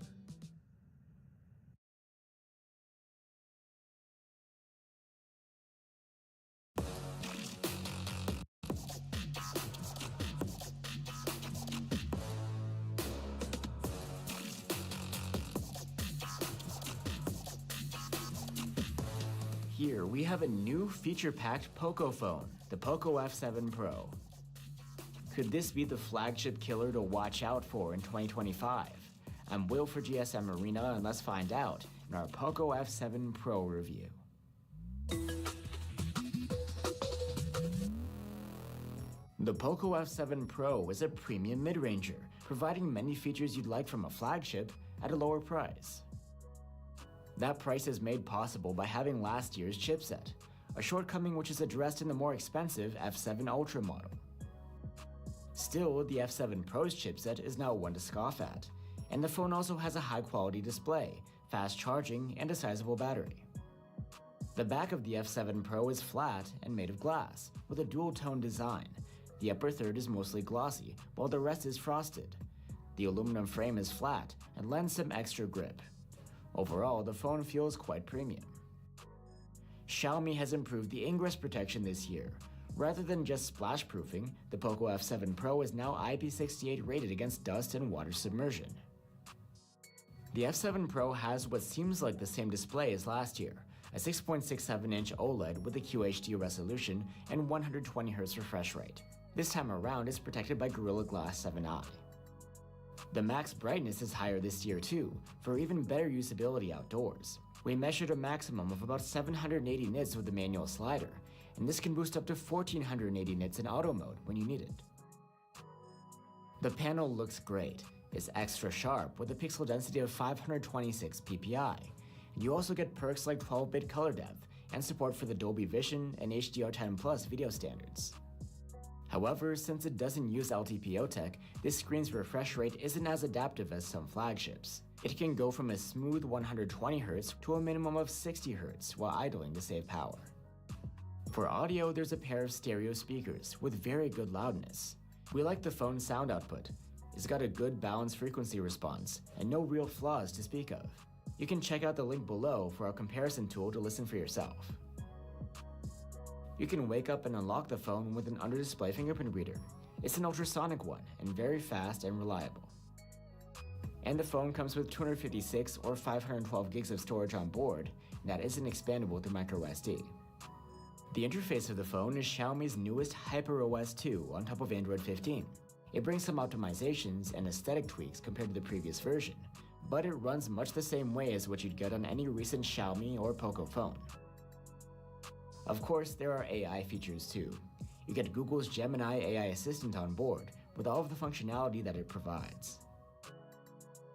Here year, we have a new feature-packed Poco phone, the Poco F7 Pro. Could this be the flagship killer to watch out for in 2025? I'm Will for GSM Arena, and let's find out in our Poco F7 Pro review. The Poco F7 Pro is a premium mid-ranger, providing many features you'd like from a flagship at a lower price. That price is made possible by having last year's chipset, a shortcoming which is addressed in the more expensive F7 Ultra model. Still, the F7 Pro's chipset is not one to scoff at, and the phone also has a high-quality display, fast charging, and a sizable battery. The back of the F7 Pro is flat and made of glass, with a dual-tone design. The upper third is mostly glossy, while the rest is frosted. The aluminum frame is flat and lends some extra grip. Overall, the phone feels quite premium. Xiaomi has improved the ingress protection this year. Rather than just splash-proofing, the Poco F7 Pro is now IP68 rated against dust and water submersion. The F7 Pro has what seems like the same display as last year, a 6.67-inch OLED with a QHD resolution and 120Hz refresh rate. This time around, it's protected by Gorilla Glass 7i. The max brightness is higher this year too, for even better usability outdoors. We measured a maximum of about 780 nits with the manual slider, and this can boost up to 1480 nits in auto mode when you need it. The panel looks great. It's extra sharp with a pixel density of 526 ppi, and you also get perks like 12-bit color depth and support for the Dolby Vision and HDR10 Plus video standards. However, since it doesn't use LTPO tech, this screen's refresh rate isn't as adaptive as some flagships. It can go from a smooth 120Hz to a minimum of 60Hz while idling to save power. For audio, there's a pair of stereo speakers with very good loudness. We like the phone's sound output. It's got a good balanced frequency response and no real flaws to speak of. You can check out the link below for our comparison tool to listen for yourself. You can wake up and unlock the phone with an under-display fingerprint reader. It's an ultrasonic one and very fast and reliable. And the phone comes with 256 or 512 gigs of storage on board, and that isn't expandable through microSD. The interface of the phone is Xiaomi's newest HyperOS 2 on top of Android 15. It brings some optimizations and aesthetic tweaks compared to the previous version, but it runs much the same way as what you'd get on any recent Xiaomi or Poco phone. Of course, there are AI features too. You get Google's Gemini AI assistant on board, with all of the functionality that it provides.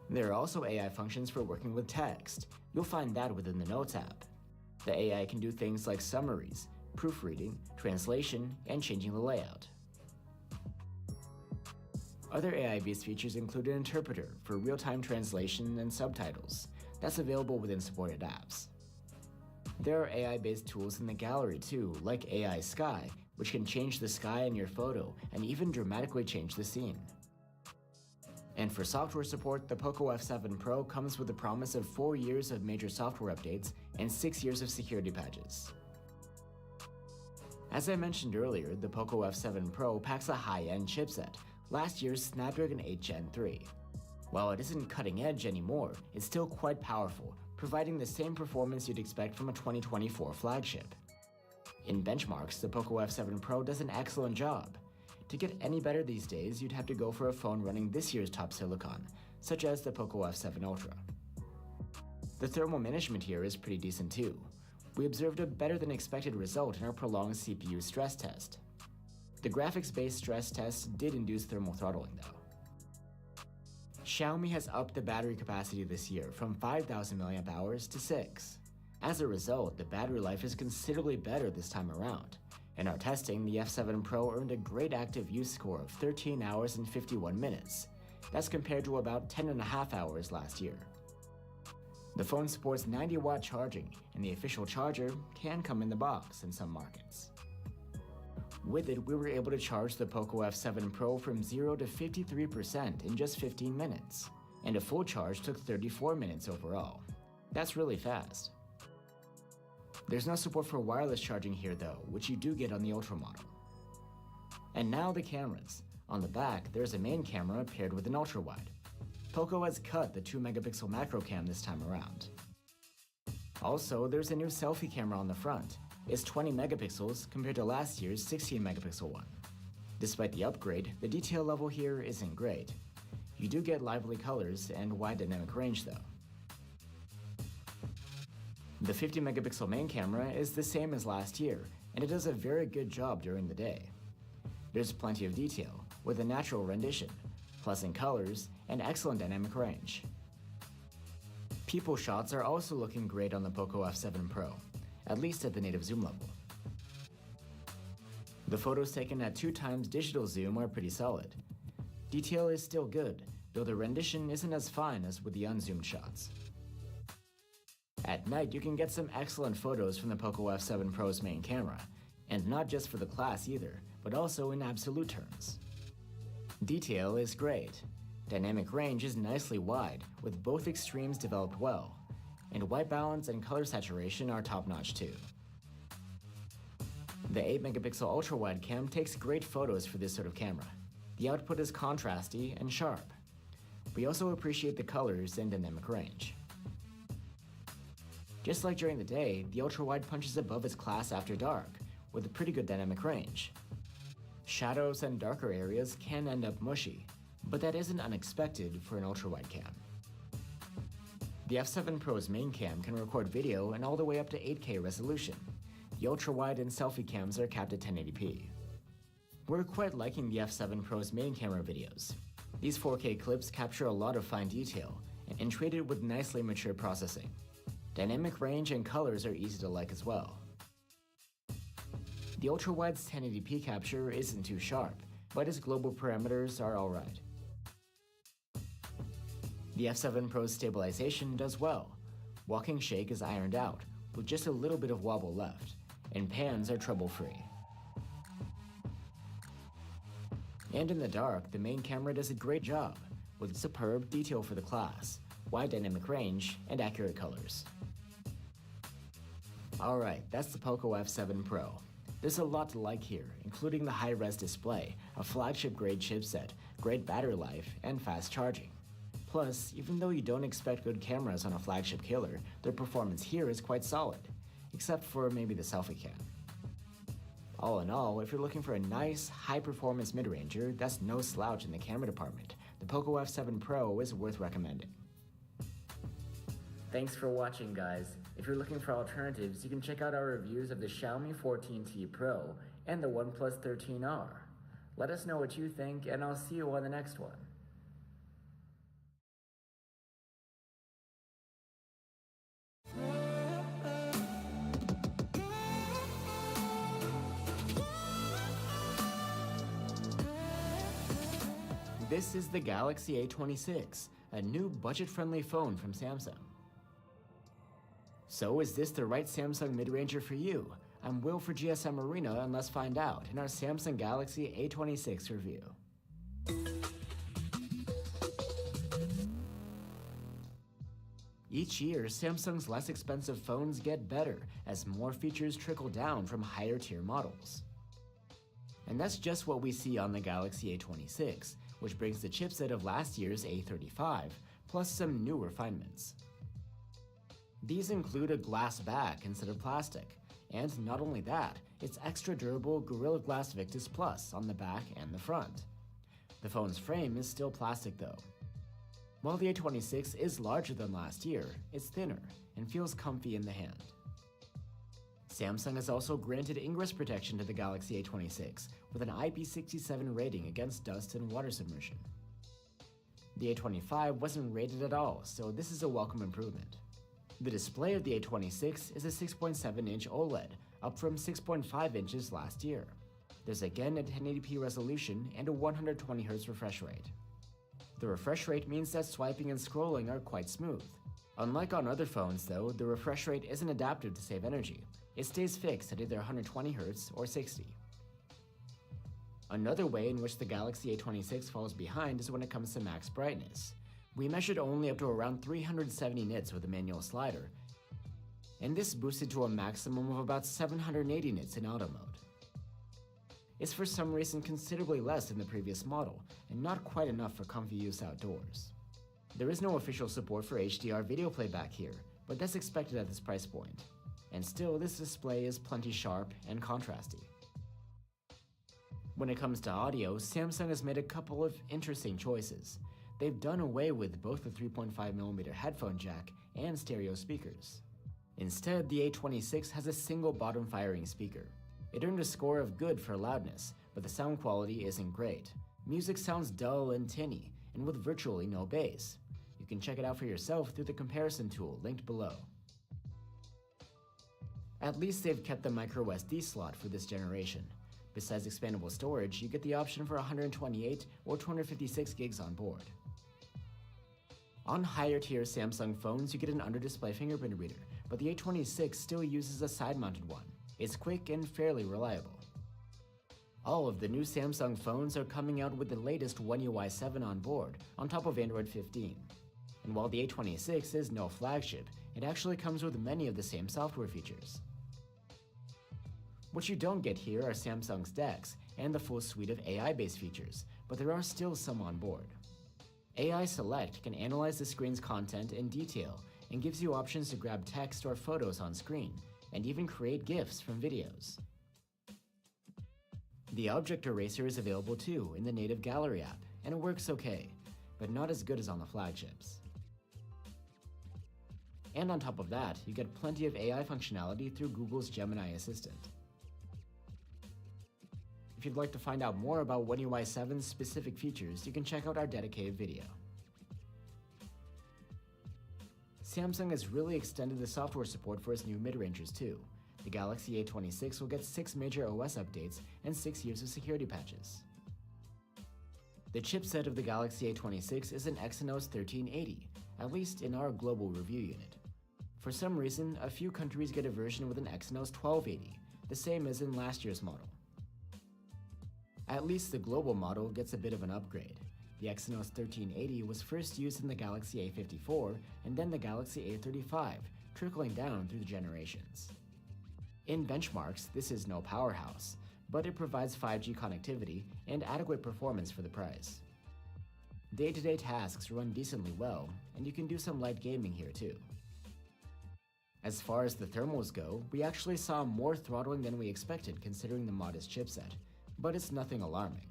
There are also AI functions for working with text. You'll find that within the Notes app. The AI can do things like summaries, proofreading, translation, and changing the layout. Other AI-based features include an interpreter for real-time translation and subtitles. That's available within supported apps. There are AI-based tools in the gallery too, like AI Sky, which can change the sky in your photo and even dramatically change the scene. And for software support, the Poco F7 Pro comes with the promise of 4 years of major software updates and 6 years of security patches. As I mentioned earlier, the Poco F7 Pro packs a high-end chipset, last year's Snapdragon 8 Gen 3. While it isn't cutting edge anymore, it's still quite powerful, providing the same performance you'd expect from a 2024 flagship. In benchmarks, the Poco F7 Pro does an excellent job. To get any better these days, you'd have to go for a phone running this year's top silicon, such as the Poco F7 Ultra. The thermal management here is pretty decent too. We observed a better than expected result in our prolonged CPU stress test. The graphics-based stress test did induce thermal throttling though. Xiaomi has upped the battery capacity this year from 5,000 mAh to 6. As a result, the battery life is considerably better this time around. In our testing, the F7 Pro earned a great active use score of 13 hours and 51 minutes. That's compared to about 10.5 hours last year. The phone supports 90-watt charging, and the official charger can come in the box in some markets. With it, we were able to charge the Poco F7 Pro from 0 to 53% in just 15 minutes, and a full charge took 34 minutes overall. That's really fast. There's no support for wireless charging here though, which you do get on the Ultra model. And now the cameras. On the back, there's a main camera paired with an ultra-wide. Poco has cut the 2-megapixel macro cam this time around. Also, there's a new selfie camera on the front. It's 20 megapixels compared to last year's 16 megapixel one. Despite the upgrade, the detail level here isn't great. You do get lively colors and wide dynamic range though. The 50 megapixel main camera is the same as last year, and it does a very good job during the day. There's plenty of detail, with a natural rendition, pleasant colors, and excellent dynamic range. People shots are also looking great on the Poco F7 Pro, at least at the native zoom level. The photos taken at 2x digital zoom are pretty solid. Detail is still good, though the rendition isn't as fine as with the unzoomed shots. At night, you can get some excellent photos from the Poco F7 Pro's main camera, and not just for the class either, but also in absolute terms. Detail is great. Dynamic range is nicely wide, with both extremes developed well, and white balance and color saturation are top-notch too. The 8 megapixel ultra-wide cam takes great photos for this sort of camera. The output is contrasty and sharp. We also appreciate the colors and dynamic range. Just like during the day, the ultra-wide punches above its class after dark, with a pretty good dynamic range. Shadows and darker areas can end up mushy, but that isn't unexpected for an ultra-wide cam. The F7 Pro's main cam can record video in all the way up to 8K resolution. The ultra-wide and selfie cams are capped at 1080p. We're quite liking the F7 Pro's main camera videos. These 4K clips capture a lot of fine detail and treated with nicely mature processing. Dynamic range and colors are easy to like as well. The ultra-wide's 1080p capture isn't too sharp, but its global parameters are alright. The F7 Pro's stabilization does well. Walking shake is ironed out, with just a little bit of wobble left, and pans are trouble-free. And in the dark, the main camera does a great job, with superb detail for the class, wide dynamic range, and accurate colors. Alright, that's the Poco F7 Pro. There's a lot to like here, including the high-res display, a flagship-grade chipset, great battery life, and fast charging. Plus, even though you don't expect good cameras on a flagship killer, their performance here is quite solid, except for maybe the selfie cam. All in all, if you're looking for a nice, high-performance mid-ranger that's no slouch in the camera department, the Poco F7 Pro is worth recommending. Thanks for watching, guys. If you're looking for alternatives, you can check out our reviews of the Xiaomi 14T Pro and the OnePlus 13R. Let us know what you think, and I'll see you on the next one. This is the Galaxy A26, a new budget-friendly phone from Samsung. So is this the right Samsung mid-ranger for you? I'm Will for GSM Arena, and let's find out in our Samsung Galaxy A26 review. Each year, Samsung's less expensive phones get better as more features trickle down from higher tier models. And that's just what we see on the Galaxy A26, which brings the chipset of last year's A35, plus some new refinements. These include a glass back instead of plastic, and not only that, it's extra durable Gorilla Glass Victus Plus on the back and the front. The phone's frame is still plastic though. While the A26 is larger than last year, it's thinner and feels comfy in the hand. Samsung has also granted ingress protection to the Galaxy A26 with an IP67 rating against dust and water submersion. The A25 wasn't rated at all, so this is a welcome improvement. The display of the A26 is a 6.7-inch OLED, up from 6.5 inches last year. There's again a 1080p resolution and a 120Hz refresh rate. The refresh rate means that swiping and scrolling are quite smooth. Unlike on other phones though, the refresh rate isn't adaptive to save energy. It stays fixed at either 120Hz or 60. Another way in which the Galaxy A26 falls behind is when it comes to max brightness. We measured only up to around 370 nits with a manual slider, and this boosted to a maximum of about 780 nits in auto mode. It's for some reason considerably less than the previous model, and not quite enough for comfy use outdoors. There is no official support for HDR video playback here, but that's expected at this price point. And still, this display is plenty sharp and contrasty. When it comes to audio, Samsung has made a couple of interesting choices. They've done away with both the 3.5mm headphone jack and stereo speakers. Instead, the A26 has a single bottom firing speaker. It earned a score of good for loudness, but the sound quality isn't great. Music sounds dull and tinny, and with virtually no bass. You can check it out for yourself through the comparison tool linked below. At least they've kept the microSD slot for this generation. Besides expandable storage, you get the option for 128 or 256 gigs on board. On higher tier Samsung phones, you get an under-display fingerprint reader, but the A26 still uses a side-mounted one. It's quick and fairly reliable. All of the new Samsung phones are coming out with the latest One UI 7 on board, on top of Android 15. And while the A26 is no flagship, it actually comes with many of the same software features. What you don't get here are Samsung's DeX and the full suite of AI-based features, but there are still some on board. AI Select can analyze the screen's content in detail and gives you options to grab text or photos on screen, and even create GIFs from videos. The Object Eraser is available too in the native Gallery app, and it works okay, but not as good as on the flagships. And on top of that, you get plenty of AI functionality through Google's Gemini Assistant. If you'd like to find out more about One UI 7's specific features, you can check out our dedicated video. Samsung has really extended the software support for its new mid-rangers too. The Galaxy A26 will get 6 major OS updates and 6 years of security patches. The chipset of the Galaxy A26 is an Exynos 1380, at least in our global review unit. For some reason, a few countries get a version with an Exynos 1280, the same as in last year's model. At least the global model gets a bit of an upgrade. The Exynos 1380 was first used in the Galaxy A54 and then the Galaxy A35, trickling down through the generations. In benchmarks, this is no powerhouse, but it provides 5G connectivity and adequate performance for the price. Day-to-day tasks run decently well, and you can do some light gaming here too. As far as the thermals go, we actually saw more throttling than we expected considering the modest chipset, but it's nothing alarming.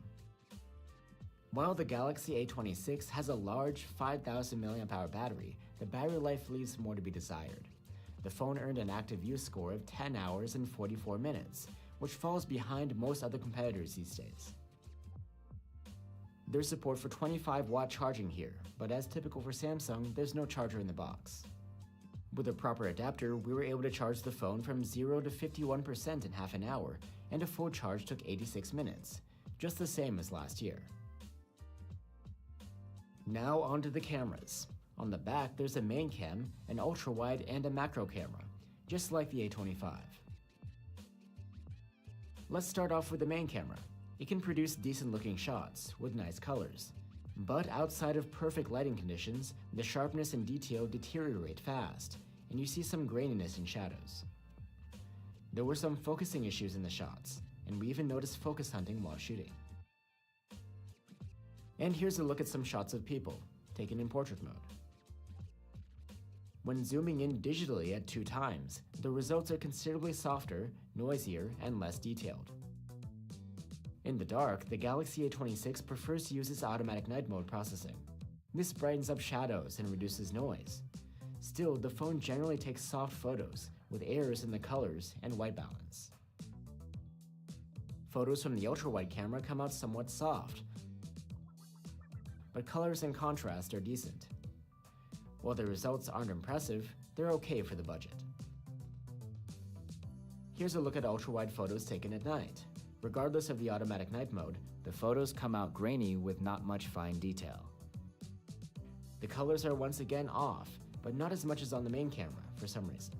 While the Galaxy A26 has a large 5000 mAh battery, the battery life leaves more to be desired. The phone earned an active use score of 10 hours and 44 minutes, which falls behind most other competitors these days. There's support for 25-watt charging here, but as typical for Samsung, there's no charger in the box. With a proper adapter, we were able to charge the phone from 0 to 51% in half an hour, and a full charge took 86 minutes, just the same as last year. Now onto the cameras. On the back, there's a main cam, an ultra-wide, and a macro camera, just like the A25. Let's start off with the main camera. It can produce decent-looking shots with nice colors. But outside of perfect lighting conditions, the sharpness and detail deteriorate fast, and you see some graininess in shadows. There were some focusing issues in the shots, and we even noticed focus hunting while shooting. And here's a look at some shots of people, taken in portrait mode. When zooming in digitally at 2 times, the results are considerably softer, noisier, and less detailed. In the dark, the Galaxy A26 prefers to use its automatic night mode processing. This brightens up shadows and reduces noise. Still, the phone generally takes soft photos, with errors in the colors and white balance. Photos from the ultra-wide camera come out somewhat soft, but colors and contrast are decent. While the results aren't impressive, they're okay for the budget. Here's a look at ultra-wide photos taken at night. Regardless of the automatic night mode, the photos come out grainy with not much fine detail. The colors are once again off, but not as much as on the main camera for some reason.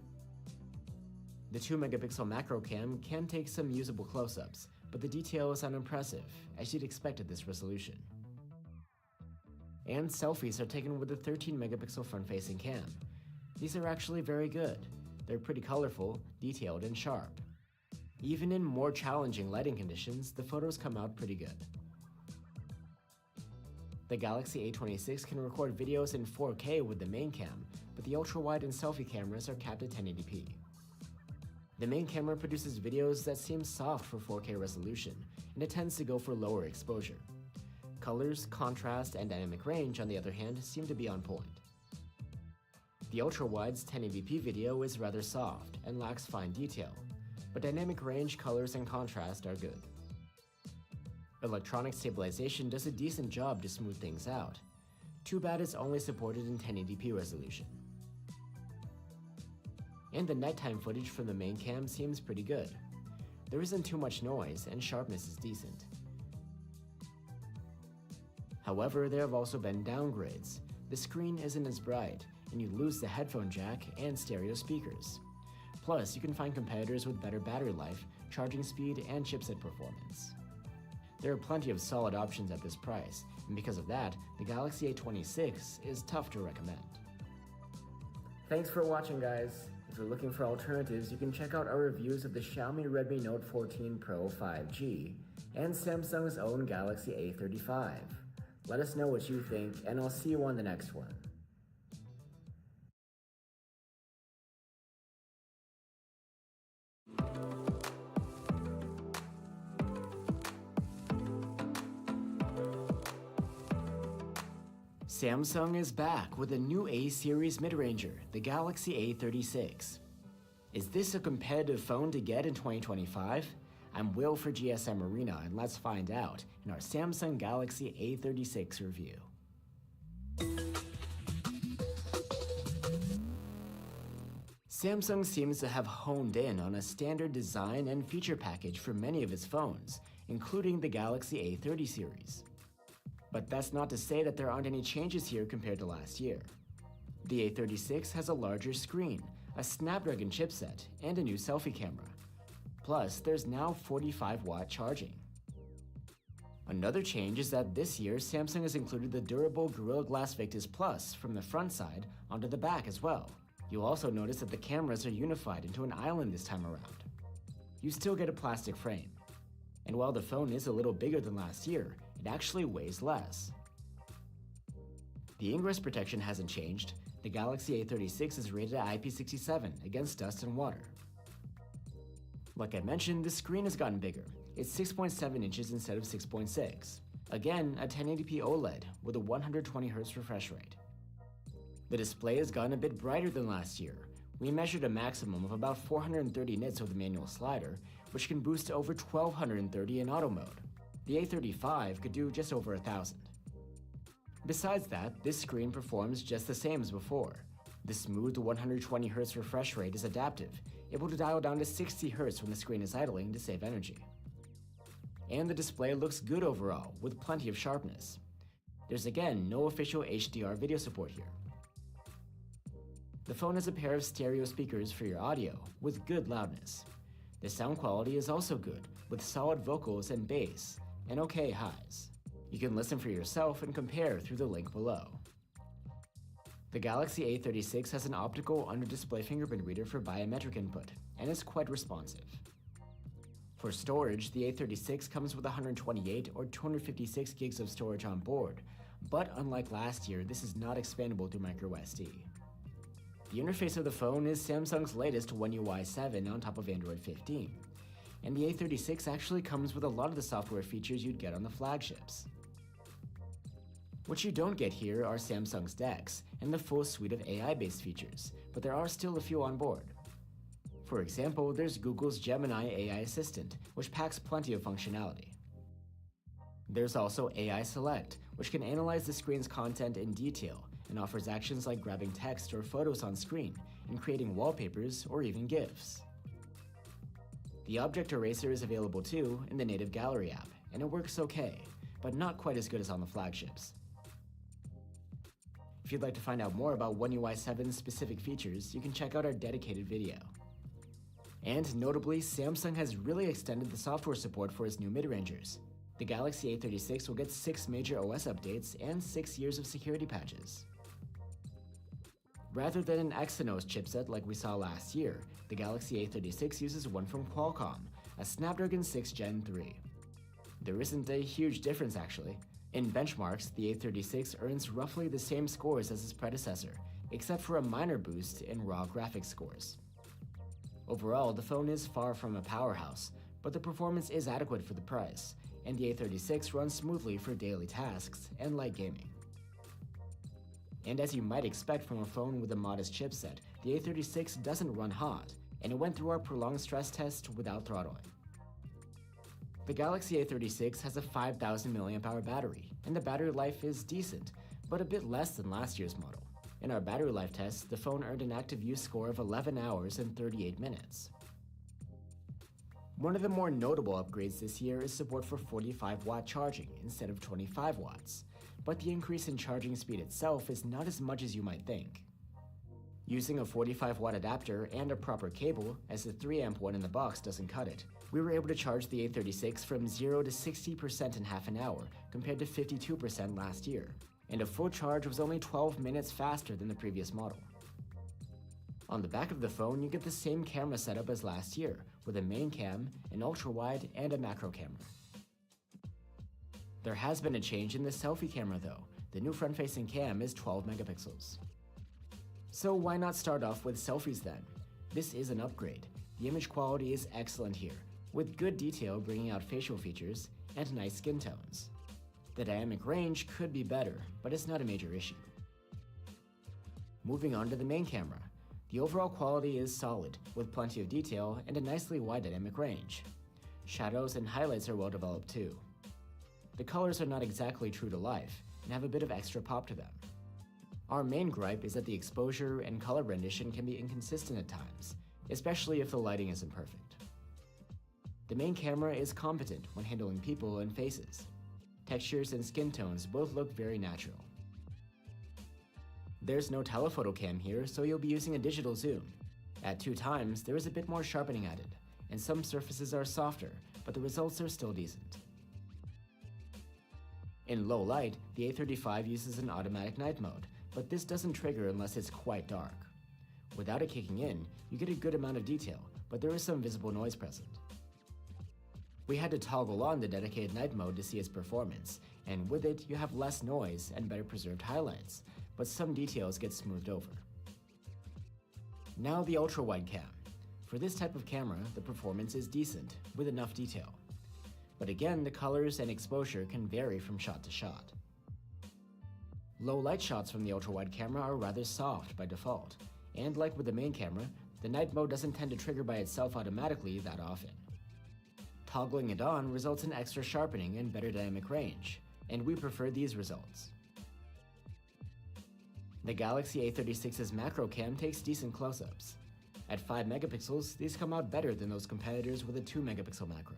The 2-megapixel macro cam can take some usable close-ups, but the detail is unimpressive, as you'd expect at this resolution. And selfies are taken with the 13-megapixel front-facing cam. These are actually very good. They're pretty colorful, detailed, and sharp. Even in more challenging lighting conditions, the photos come out pretty good. The Galaxy A26 can record videos in 4K with the main cam, but but the ultra-wide and selfie cameras are capped at 1080p. The main camera produces videos that seem soft for 4K resolution, and it tends to go for lower exposure. Colors, contrast, and dynamic range, on the other hand, seem to be on point. The ultra-wide's 1080p video is rather soft and lacks fine detail, but dynamic range, colors, and contrast are good. Electronic stabilization does a decent job to smooth things out. Too bad it's only supported in 1080p resolution. And the nighttime footage from the main cam seems pretty good. There isn't too much noise and sharpness is decent. However, there have also been downgrades. The screen isn't as bright, and you lose the headphone jack and stereo speakers. Plus, you can find competitors with better battery life, charging speed, and chipset performance. There are plenty of solid options at this price, and because of that, the Galaxy A26 is tough to recommend. Thanks for watching, guys. If you're looking for alternatives, you can check out our reviews of the Xiaomi Redmi Note 14 Pro 5G and Samsung's own Galaxy A35. Let us know what you think, and I'll see you on the next one. Samsung is back with a new A-series mid-ranger, the Galaxy A36. Is this a competitive phone to get in 2025? I'm Will for GSM Arena, and let's find out in our Samsung Galaxy A36 review. Samsung seems to have honed in on a standard design and feature package for many of its phones, including the Galaxy A30 series. But that's not to say that there aren't any changes here compared to last year. The A36 has a larger screen, a Snapdragon chipset, and a new selfie camera. Plus, there's now 45-watt charging. Another change is that this year, Samsung has included the durable Gorilla Glass Victus Plus from the front side onto the back as well. You'll also notice that the cameras are unified into an island this time around. You still get a plastic frame. And while the phone is a little bigger than last year, it actually weighs less. The ingress protection hasn't changed. The Galaxy A36 is rated at IP67 against dust and water. Like I mentioned, the screen has gotten bigger. It's 6.7 inches instead of 6.6. Again, a 1080p OLED with a 120Hz refresh rate. The display has gotten a bit brighter than last year. We measured a maximum of about 430 nits with the manual slider, which can boost to over 1230 in auto mode. The A35 could do just over 1000. Besides that, this screen performs just the same as before. The smooth 120Hz refresh rate is adaptive, able to dial down to 60Hz when the screen is idling to save energy. And the display looks good overall, with plenty of sharpness. There's again no official HDR video support here. The phone has a pair of stereo speakers for your audio, with good loudness. The sound quality is also good, with solid vocals and bass, and okay highs. You can listen for yourself and compare through the link below. The Galaxy A36 has an optical under-display fingerprint reader for biometric input, and is quite responsive. For storage, the A36 comes with 128 or 256 gigs of storage on board, but unlike last year, this is not expandable through microSD. The interface of the phone is Samsung's latest One UI 7 on top of Android 15, and the A36 actually comes with a lot of the software features you'd get on the flagships. What you don't get here are Samsung's DeX and the full suite of AI-based features, but there are still a few on board. For example, there's Google's Gemini AI Assistant, which packs plenty of functionality. There's also AI Select, which can analyze the screen's content in detail and offers actions like grabbing text or photos on screen and creating wallpapers or even GIFs. The Object Eraser is available too in the native Gallery app, and it works okay, but not quite as good as on the flagships. If you'd like to find out more about One UI 7's specific features, you can check out our dedicated video. And notably, Samsung has really extended the software support for its new mid-rangers. The Galaxy A36 will get 6 major OS updates and 6 years of security patches. Rather than an Exynos chipset like we saw last year, the Galaxy A36 uses one from Qualcomm, a Snapdragon 6 Gen 3. There isn't a huge difference actually. In benchmarks, the A36 earns roughly the same scores as its predecessor, except for a minor boost in raw graphics scores. Overall, the phone is far from a powerhouse, but the performance is adequate for the price, and the A36 runs smoothly for daily tasks and light gaming. And as you might expect from a phone with a modest chipset, the A36 doesn't run hot, and it went through our prolonged stress test without throttling. The Galaxy A36 has a 5000 mAh battery, and the battery life is decent, but a bit less than last year's model. In our battery life test, the phone earned an active use score of 11 hours and 38 minutes. One of the more notable upgrades this year is support for 45-watt charging instead of 25 watts, but the increase in charging speed itself is not as much as you might think. Using a 45-watt adapter and a proper cable, as the 3-amp one in the box doesn't cut it, we were able to charge the A36 from 0 to 60% in half an hour, compared to 52% last year, and a full charge was only 12 minutes faster than the previous model. On the back of the phone, you get the same camera setup as last year, with a main cam, an ultra-wide, and a macro camera. There has been a change in the selfie camera though. The new front-facing cam is 12 megapixels. So why not start off with selfies then? This is an upgrade. The image quality is excellent here, with good detail bringing out facial features and nice skin tones. The dynamic range could be better, but it's not a major issue. Moving on to the main camera. The overall quality is solid, with plenty of detail and a nicely wide dynamic range. Shadows and highlights are well developed too. The colors are not exactly true to life, and have a bit of extra pop to them. Our main gripe is that the exposure and color rendition can be inconsistent at times, especially if the lighting isn't perfect. The main camera is competent when handling people and faces. Textures and skin tones both look very natural. There's no telephoto cam here, so you'll be using a digital zoom. At 2 times, there is a bit more sharpening added, and some surfaces are softer, but the results are still decent. In low light, the A35 uses an automatic night mode, but this doesn't trigger unless it's quite dark. Without it kicking in, you get a good amount of detail, but there is some visible noise present. We had to toggle on the dedicated night mode to see its performance, and with it you have less noise and better preserved highlights, but some details get smoothed over. Now the ultra-wide cam. For this type of camera, the performance is decent, with enough detail. But again, the colors and exposure can vary from shot to shot. Low light shots from the ultra-wide camera are rather soft by default, and like with the main camera, the night mode doesn't tend to trigger by itself automatically that often. Toggling it on results in extra sharpening and better dynamic range, and we prefer these results. The Galaxy A36's macro cam takes decent close-ups. At 5 megapixels, these come out better than those competitors with a 2 megapixel macro.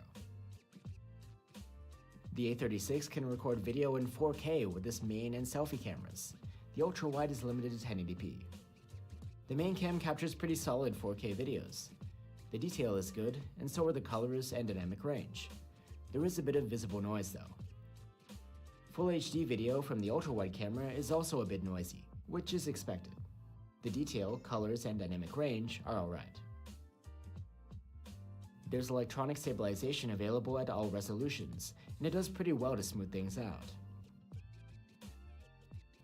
The A36 can record video in 4K with its main and selfie cameras. The ultra-wide is limited to 1080p. The main cam captures pretty solid 4K videos. The detail is good, and so are the colors and dynamic range. There is a bit of visible noise though. Full HD video from the ultra-wide camera is also a bit noisy, which is expected. The detail, colors, and dynamic range are alright. There's electronic stabilization available at all resolutions, and it does pretty well to smooth things out.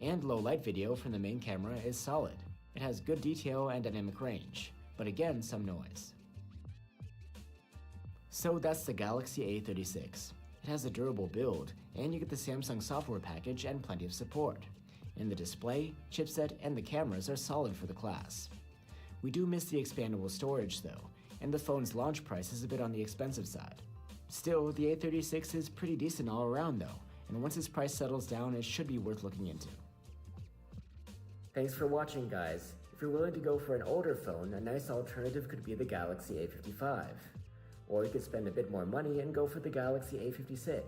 And low light video from the main camera is solid. It has good detail and dynamic range, but again some noise. So that's the Galaxy A36. It has a durable build, and you get the Samsung software package and plenty of support. And the display, chipset, and the cameras are solid for the class. We do miss the expandable storage though, and the phone's launch price is a bit on the expensive side. Still, the A36 is pretty decent all around though, and once its price settles down, it should be worth looking into. Thanks for watching, guys. If you're willing to go for an older phone, a nice alternative could be the Galaxy A55. Or you could spend a bit more money and go for the Galaxy A56.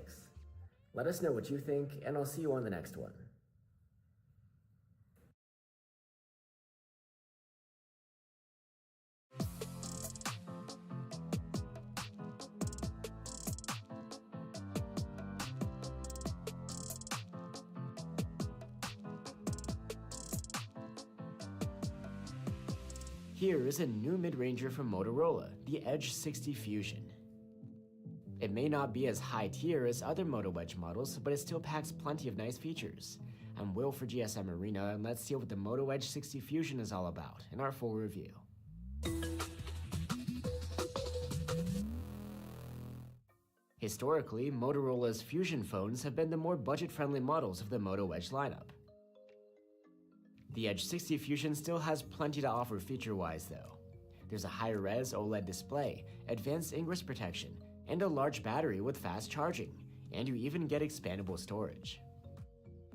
Let us know what you think, and I'll see you on the next one. Here is a new mid-ranger from Motorola, the Edge 60 Fusion. It may not be as high tier as other Moto Edge models, but it still packs plenty of nice features. I'm Will for GSM Arena, and let's see what the Moto Edge 60 Fusion is all about in our full review. Historically, Motorola's Fusion phones have been the more budget-friendly models of the Moto Edge lineup. The Edge 60 Fusion still has plenty to offer feature-wise though. There's a higher-res OLED display, advanced ingress protection, and a large battery with fast charging, and you even get expandable storage.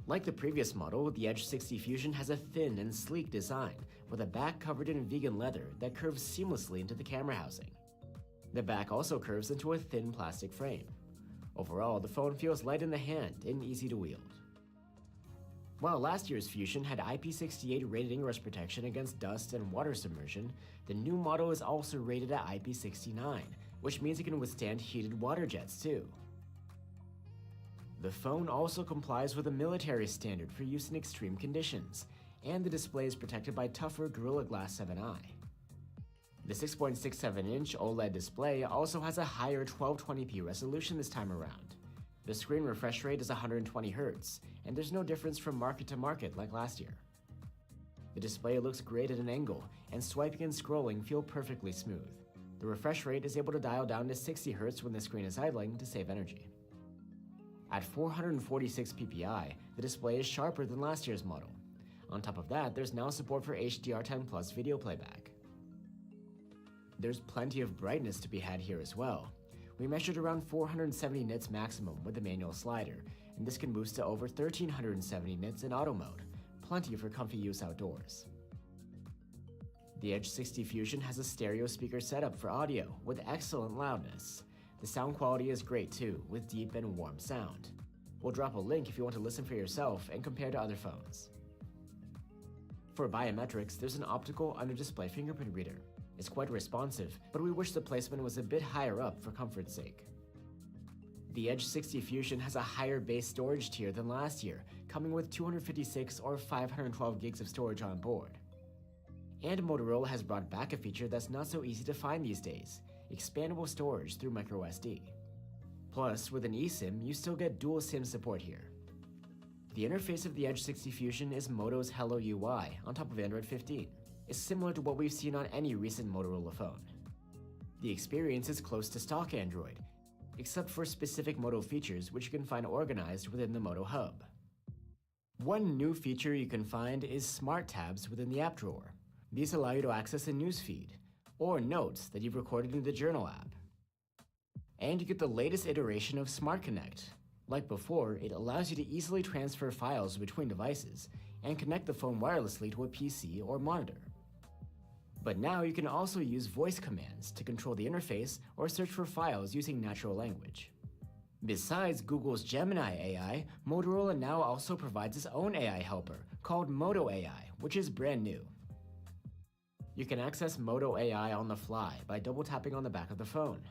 Like the previous model, the Edge 60 Fusion has a thin and sleek design, with a back covered in vegan leather that curves seamlessly into the camera housing. The back also curves into a thin plastic frame. Overall, the phone feels light in the hand and easy to wield. While last year's Fusion had IP68 rated ingress protection against dust and water submersion, the new model is also rated at IP69, which means it can withstand heated water jets too. The phone also complies with a military standard for use in extreme conditions, and the display is protected by tougher Gorilla Glass 7i. The 6.67-inch OLED display also has a higher 1220p resolution this time around. The screen refresh rate is 120 Hz, and there's no difference from market to market like last year. The display looks great at an angle, and swiping and scrolling feel perfectly smooth. The refresh rate is able to dial down to 60 Hz when the screen is idling to save energy. At 446 ppi, the display is sharper than last year's model. On top of that, there's now support for HDR10+ video playback. There's plenty of brightness to be had here as well. We measured around 470 nits maximum with the manual slider, and this can boost to over 1370 nits in auto mode, plenty for comfy use outdoors. The Edge 60 Fusion has a stereo speaker setup for audio with excellent loudness. The sound quality is great too, with deep and warm sound. We'll drop a link if you want to listen for yourself and compare to other phones. For biometrics, there's an optical under-display fingerprint reader. It's quite responsive, but we wish the placement was a bit higher up for comfort's sake. The Edge 60 Fusion has a higher base storage tier than last year, coming with 256 or 512 gigs of storage on board. And Motorola has brought back a feature that's not so easy to find these days: expandable storage through microSD. Plus, with an eSIM, you still get dual SIM support here. The interface of the Edge 60 Fusion is Moto's Hello UI on top of Android 15. It's similar to what we've seen on any recent Motorola phone. The experience is close to stock Android, except for specific Moto features which you can find organized within the Moto Hub. One new feature you can find is Smart Tabs within the app drawer. These allow you to access a newsfeed, or notes that you've recorded in the Journal app. And you get the latest iteration of Smart Connect. Like before, it allows you to easily transfer files between devices and connect the phone wirelessly to a PC or monitor. But now you can also use voice commands to control the interface or search for files using natural language. Besides Google's Gemini AI, Motorola now also provides its own AI helper called Moto AI, which is brand new. You can access Moto AI on the fly by double tapping on the back of the phone.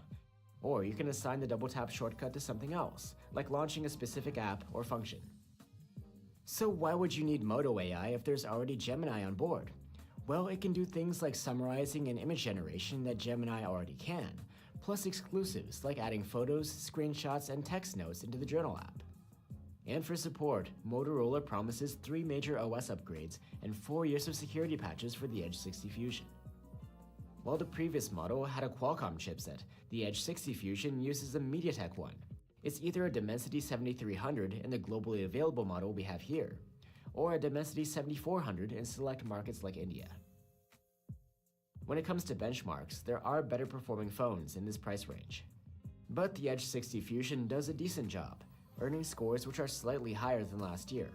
Or you can assign the double tap shortcut to something else, like launching a specific app or function. So why would you need Moto AI if there's already Gemini on board? Well, it can do things like summarizing and image generation that Gemini already can, plus exclusives like adding photos, screenshots, and text notes into the Journal app. And for support, Motorola promises 3 major OS upgrades and 4 years of security patches for the Edge 60 Fusion. While the previous model had a Qualcomm chipset, the Edge 60 Fusion uses a MediaTek one. It's either a Dimensity 7300 in the globally available model we have here, or a Dimensity 7400 in select markets like India. When it comes to benchmarks, there are better performing phones in this price range. But the Edge 60 Fusion does a decent job, earning scores which are slightly higher than last year.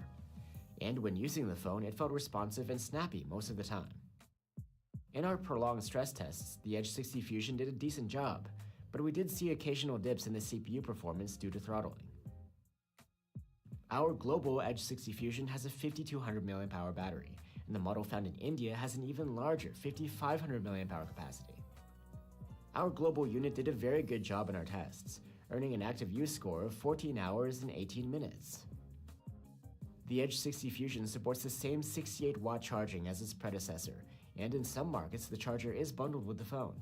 And when using the phone, it felt responsive and snappy most of the time. In our prolonged stress tests, the Edge 60 Fusion did a decent job, but we did see occasional dips in the CPU performance due to throttling. Our global Edge 60 Fusion has a 5200 mAh battery, and the model found in India has an even larger 5500 mAh capacity. Our global unit did a very good job in our tests, earning an active use score of 14 hours and 18 minutes. The Edge 60 Fusion supports the same 68-watt charging as its predecessor, and in some markets the charger is bundled with the phone.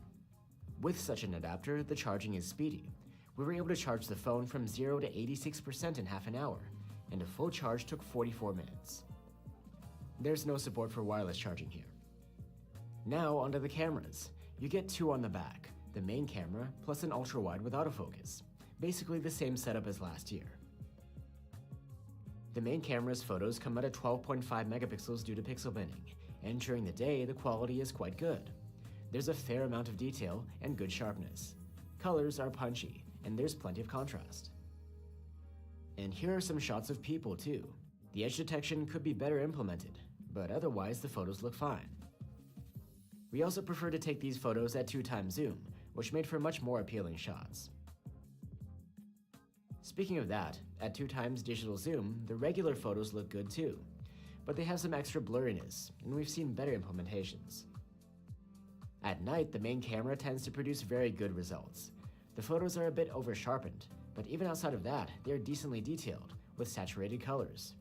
With such an adapter, the charging is speedy. We were able to charge the phone from 0 to 86% in half an hour, and a full charge took 44 minutes. There's no support for wireless charging here. Now onto the cameras. You get two on the back, the main camera plus an ultra-wide with autofocus, basically the same setup as last year. The main camera's photos come out at 12.5 megapixels due to pixel binning, and during the day the quality is quite good. There's a fair amount of detail and good sharpness. Colors are punchy, and there's plenty of contrast. And here are some shots of people too. The edge detection could be better implemented, but otherwise the photos look fine. We also prefer to take these photos at 2x zoom, which made for much more appealing shots. Speaking of that, at 2x digital zoom, the regular photos look good too, but they have some extra blurriness, and we've seen better implementations. At night, the main camera tends to produce very good results. The photos are a bit over-sharpened, but even outside of that, they are decently detailed, with saturated colors.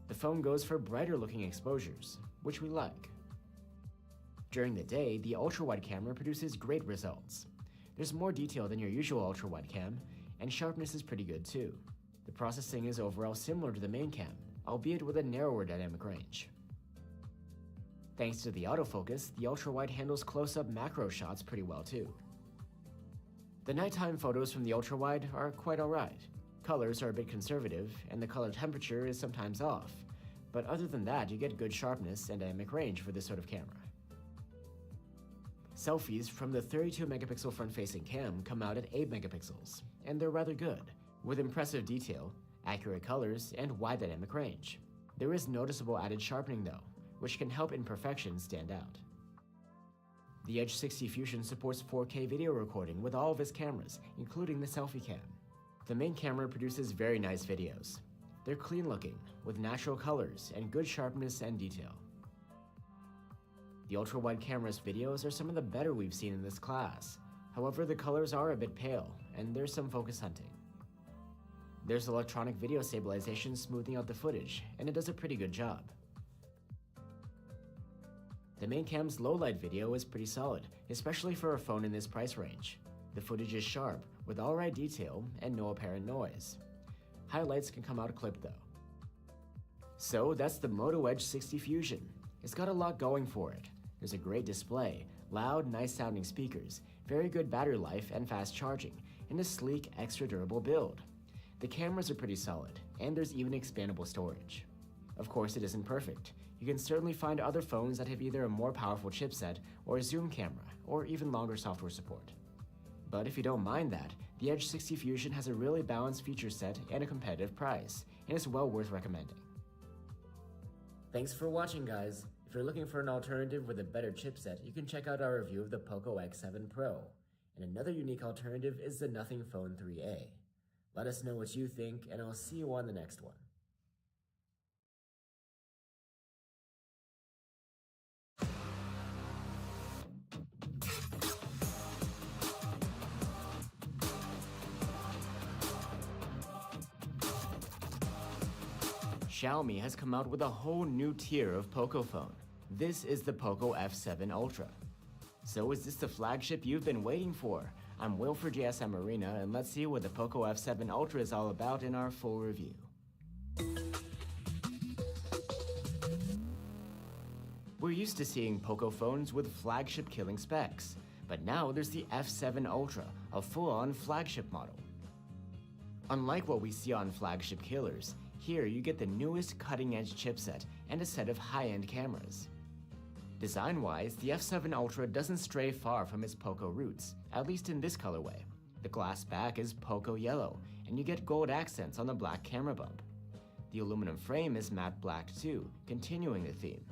The phone goes for brighter-looking exposures, which we like. During the day, the ultra-wide camera produces great results. There's more detail than your usual ultra-wide cam, and sharpness is pretty good too. The processing is overall similar to the main cam, albeit with a narrower dynamic range. Thanks to the autofocus, the ultra-wide handles close-up macro shots pretty well too. The nighttime photos from the ultra-wide are quite alright. Colors are a bit conservative, and the color temperature is sometimes off, but other than that you get good sharpness and dynamic range for this sort of camera. Selfies from the 32 megapixel front-facing cam come out at 8 megapixels, and they're rather good, with impressive detail, accurate colors, and wide dynamic range. There is noticeable added sharpening though, which can help imperfections stand out. The Edge 60 Fusion supports 4K video recording with all of its cameras, including the selfie cam. The main camera produces very nice videos. They're clean looking, with natural colors and good sharpness and detail. The ultra-wide camera's videos are some of the better we've seen in this class. However, the colors are a bit pale, and there's some focus hunting. There's electronic video stabilization smoothing out the footage, and it does a pretty good job. The main cam's low-light video is pretty solid, especially for a phone in this price range. The footage is sharp, with alright detail and no apparent noise. Highlights can come out clipped though. So that's the Moto Edge 60 Fusion. It's got a lot going for it. There's a great display, loud, nice-sounding speakers, very good battery life and fast charging, and a sleek, extra durable build. The cameras are pretty solid, and there's even expandable storage. Of course, it isn't perfect. You can certainly find other phones that have either a more powerful chipset or a zoom camera, or even longer software support. But if you don't mind that, the Edge 60 Fusion has a really balanced feature set and a competitive price, and it's well worth recommending. Thanks for watching, guys. If you're looking for an alternative with a better chipset, you can check out our review of the Poco X7 Pro. And another unique alternative is the Nothing Phone 3A. Let us know what you think, and I'll see you on the next one. Xiaomi has come out with a whole new tier of Poco phone. This is the Poco F7 Ultra. So is this the flagship you've been waiting for? I'm Will for JSM Arena, and let's see what the Poco F7 Ultra is all about in our full review. We're used to seeing Poco phones with flagship killing specs, but now there's the F7 Ultra, a full-on flagship model. Unlike what we see on flagship killers, here you get the newest cutting-edge chipset and a set of high-end cameras. Design-wise, the F7 Ultra doesn't stray far from its Poco roots, at least in this colorway. The glass back is Poco yellow, and you get gold accents on the black camera bump. The aluminum frame is matte black too, continuing the theme.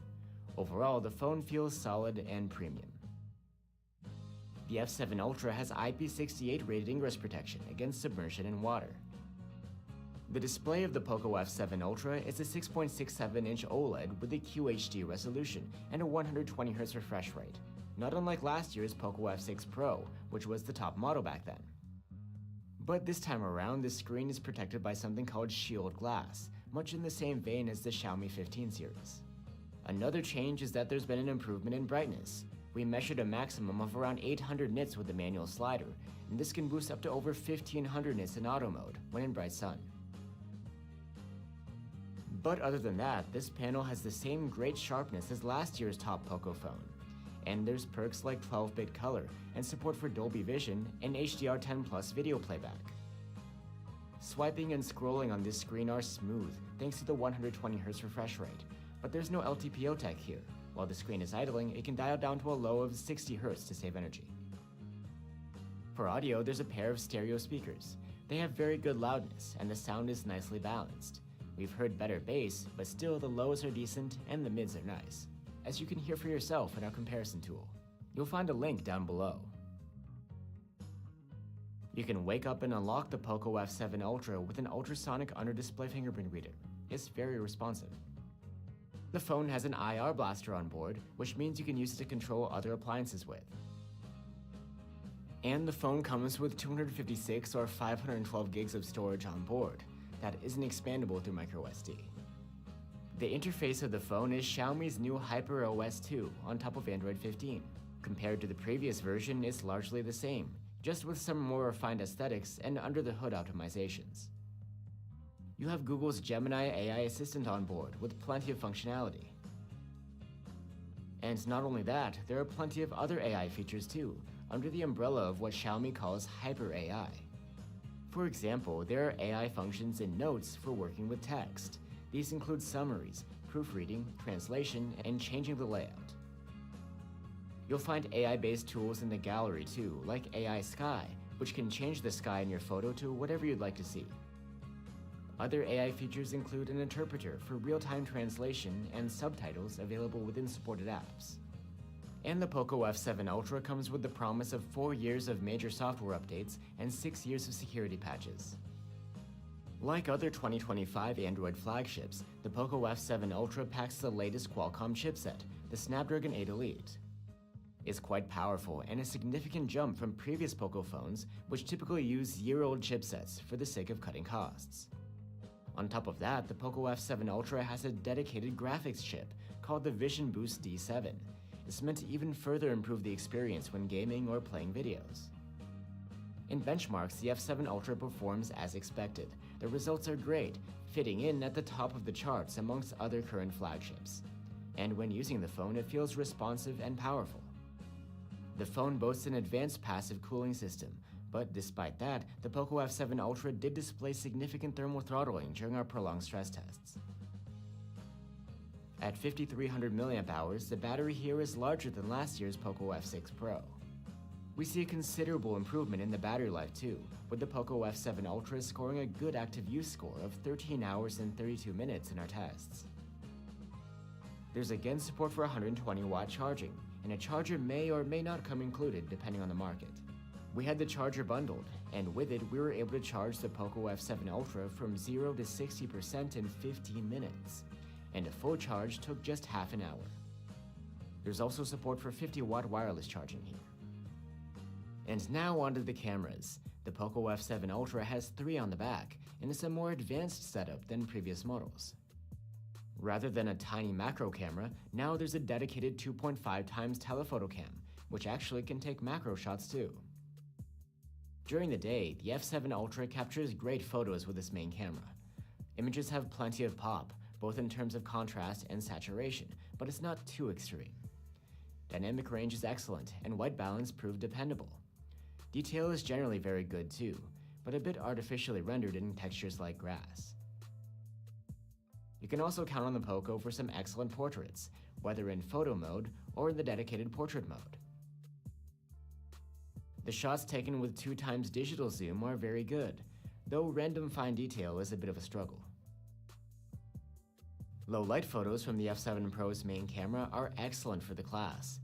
Overall, the phone feels solid and premium. The F7 Ultra has IP68 rated ingress protection against submersion in water. The display of the Poco F7 Ultra is a 6.67-inch OLED with a QHD resolution and a 120Hz refresh rate, not unlike last year's Poco F6 Pro, which was the top model back then. But this time around, the screen is protected by something called Shield Glass, much in the same vein as the Xiaomi 15 series. Another change is that there's been an improvement in brightness. We measured a maximum of around 800 nits with the manual slider, and this can boost up to over 1500 nits in auto mode when in bright sun. But other than that, this panel has the same great sharpness as last year's top Poco phone. And there's perks like 12-bit color and support for Dolby Vision and HDR10 Plus video playback. Swiping and scrolling on this screen are smooth thanks to the 120Hz refresh rate, but there's no LTPO tech here. While the screen is idling, it can dial down to a low of 60Hz to save energy. For audio, there's a pair of stereo speakers. They have very good loudness, and the sound is nicely balanced. We've heard better bass, but still the lows are decent and the mids are nice, as you can hear for yourself in our comparison tool. You'll find a link down below. You can wake up and unlock the Poco F7 Ultra with an ultrasonic under-display fingerprint reader. It's very responsive. The phone has an IR blaster on board, which means you can use it to control other appliances with. And the phone comes with 256 or 512 gigs of storage on board that isn't expandable through microSD. The interface of the phone is Xiaomi's new HyperOS 2 on top of Android 15. Compared to the previous version, it's largely the same, just with some more refined aesthetics and under-the-hood optimizations. You have Google's Gemini AI assistant on board with plenty of functionality. And not only that, there are plenty of other AI features too, under the umbrella of what Xiaomi calls Hyper AI. For example, there are AI functions in Notes for working with text. These include summaries, proofreading, translation, and changing the layout. You'll find AI-based tools in the gallery too, like AI Sky, which can change the sky in your photo to whatever you'd like to see. Other AI features include an interpreter for real-time translation and subtitles available within supported apps. And the Poco F7 Ultra comes with the promise of 4 years of major software updates and 6 years of security patches. Like other 2025 Android flagships, the Poco F7 Ultra packs the latest Qualcomm chipset, the Snapdragon 8 Elite. It's quite powerful and a significant jump from previous Poco phones, which typically use year-old chipsets for the sake of cutting costs. On top of that, the Poco F7 Ultra has a dedicated graphics chip called the Vision Boost D7. It's meant to even further improve the experience when gaming or playing videos. In benchmarks, the F7 Ultra performs as expected. The results are great, fitting in at the top of the charts amongst other current flagships. And when using the phone, it feels responsive and powerful. The phone boasts an advanced passive cooling system, but despite that, the Poco F7 Ultra did display significant thermal throttling during our prolonged stress tests. At 5300 mAh, the battery here is larger than last year's Poco F6 Pro. We see a considerable improvement in the battery life too, with the Poco F7 Ultra scoring a good active use score of 13 hours and 32 minutes in our tests. There's again support for 120-watt charging, and a charger may or may not come included depending on the market. We had the charger bundled, and with it we were able to charge the Poco F7 Ultra from 0 to 60% in 15 minutes, and a full charge took just half an hour. There's also support for 50-watt wireless charging here. And now onto the cameras. The Poco F7 Ultra has 3 on the back, and it's a more advanced setup than previous models. Rather than a tiny macro camera, now there's a dedicated 2.5 times telephoto cam, which actually can take macro shots too. During the day, the F7 Ultra captures great photos with its main camera. Images have plenty of pop, both in terms of contrast and saturation, but it's not too extreme. Dynamic range is excellent, and white balance proved dependable. Detail is generally very good too, but a bit artificially rendered in textures like grass. You can also count on the Poco for some excellent portraits, whether in photo mode or in the dedicated portrait mode. The shots taken with 2 times digital zoom are very good, though random fine detail is a bit of a struggle. Low light photos from the F7 Pro's main camera are excellent for the class.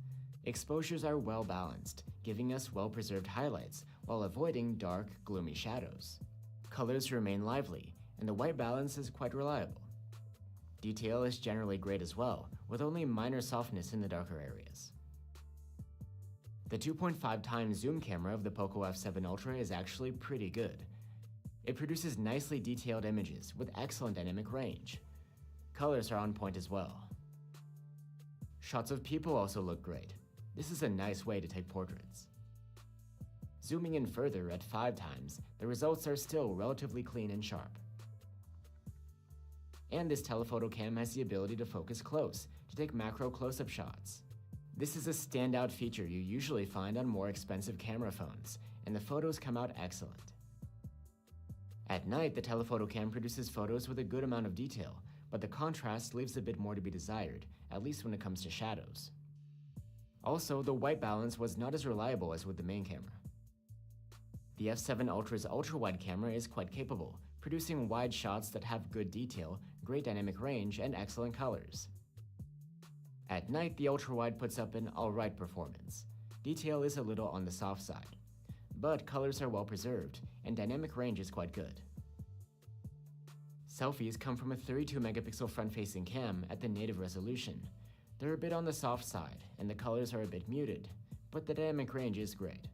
Exposures are well balanced, giving us well-preserved highlights while avoiding dark, gloomy shadows. Colors remain lively, and the white balance is quite reliable. Detail is generally great as well, with only minor softness in the darker areas. The 2.5 times zoom camera of the Poco F7 Ultra is actually pretty good. It produces nicely detailed images with excellent dynamic range. Colors are on point as well. Shots of people also look great. This is a nice way to take portraits. Zooming in further at 5 times, the results are still relatively clean and sharp. and this telephoto cam has the ability to focus close, to take macro close-up shots. This is a standout feature you usually find on more expensive camera phones, and the photos come out excellent. At night, the telephoto cam produces photos with a good amount of detail, but the contrast leaves a bit more to be desired, at least when it comes to shadows. Also, the white balance was not as reliable as with the main camera. The f7 Ultra's ultra-wide camera is quite capable, producing wide shots that have good detail, great dynamic range, and excellent colors. At night, the ultra-wide puts up an alright performance. Detail is a little on the soft side, but colors are well preserved, and dynamic range is quite good. Selfies come from a 32-megapixel front-facing cam at the native resolution. They're a bit on the soft side, and the colors are a bit muted, but the dynamic range is great.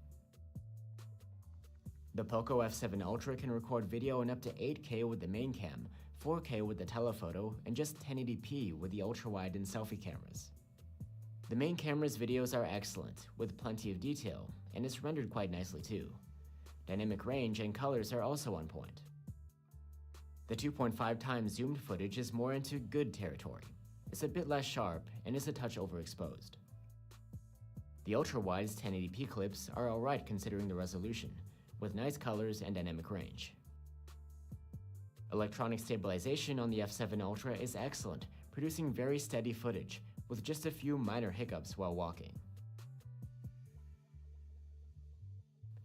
The Poco F7 Ultra can record video in up to 8K with the main cam, 4K with the telephoto, and just 1080p with the ultra-wide and selfie cameras. The main camera's videos are excellent, with plenty of detail, and it's rendered quite nicely too. Dynamic range and colors are also on point. The 2.5 times zoomed footage is more into good territory. It's a bit less sharp and is a touch overexposed. The ultra-wide's 1080p clips are alright considering the resolution, with nice colors and dynamic range. Electronic stabilization on the f7 Ultra is excellent, producing very steady footage, with just a few minor hiccups while walking.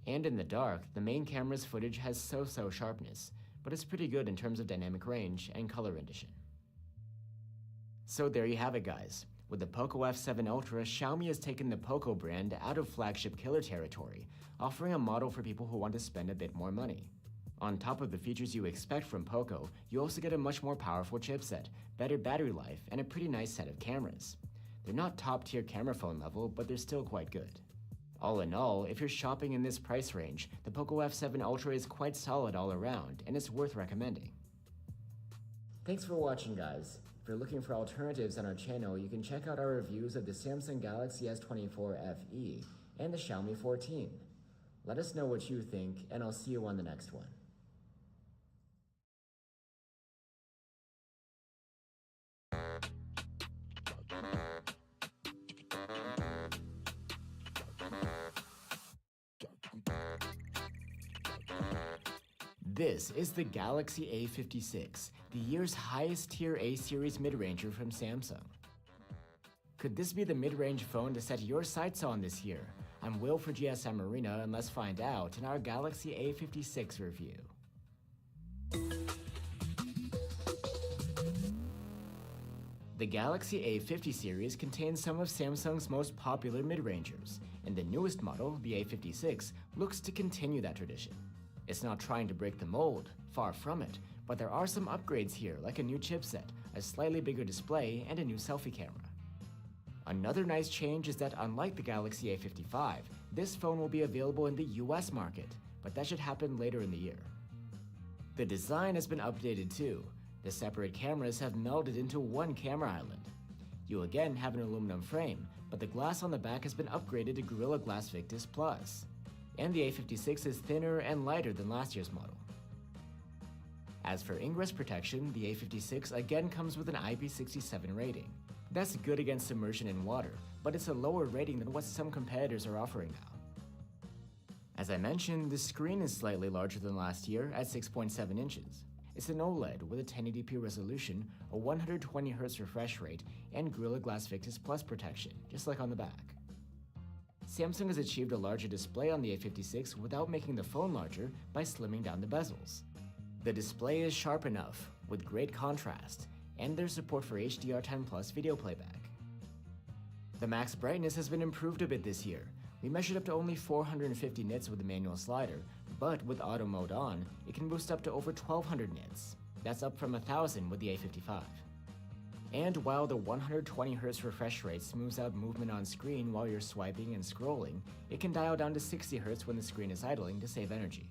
And in the dark, the main camera's footage has so-so sharpness, but it's pretty good in terms of dynamic range and color rendition. So there you have it, guys. With the Poco F7 Ultra, Xiaomi has taken the Poco brand out of flagship killer territory, offering a model for people who want to spend a bit more money. On top of the features you expect from Poco, you also get a much more powerful chipset, better battery life, and a pretty nice set of cameras. They're not top-tier camera phone level, but they're still quite good. All in all, if you're shopping in this price range, the Poco F7 Ultra is quite solid all around, and it's worth recommending. Thanks for watching, guys. If you're looking for alternatives on our channel, you can check out our reviews of the Samsung Galaxy S24 FE and the Xiaomi 14. Let us know what you think, and I'll see you on the next one. This is the Galaxy A56, the year's highest tier A-series mid-ranger from Samsung. Could this be the mid-range phone to set your sights on this year? I'm Will for GSM Arena, and let's find out in our Galaxy A56 review. The Galaxy A50 series contains some of Samsung's most popular mid-rangers, and the newest model, the A56, looks to continue that tradition. It's not trying to break the mold, far from it, but there are some upgrades here, like a new chipset, a slightly bigger display, and a new selfie camera. Another nice change is that unlike the Galaxy A55, this phone will be available in the US market, but that should happen later in the year. The design has been updated too. The separate cameras have melded into one camera island. You again have an aluminum frame, but the glass on the back has been upgraded to Gorilla Glass Victus Plus. And the A56 is thinner and lighter than last year's model. As for ingress protection, the A56 again comes with an IP67 rating. That's good against submersion in water, but it's a lower rating than what some competitors are offering now. As I mentioned, the screen is slightly larger than last year at 6.7 inches. It's an OLED with a 1080p resolution, a 120Hz refresh rate, and Gorilla Glass Victus Plus protection, just like on the back. Samsung has achieved a larger display on the A56 without making the phone larger by slimming down the bezels. The display is sharp enough, with great contrast, and there's support for HDR10+ video playback. The max brightness has been improved a bit this year. We measured up to only 450 nits with the manual slider, but with auto mode on, it can boost up to over 1200 nits. That's up from 1000 with the A55. And while the 120Hz refresh rate smooths out movement on screen while you're swiping and scrolling, it can dial down to 60Hz when the screen is idling to save energy.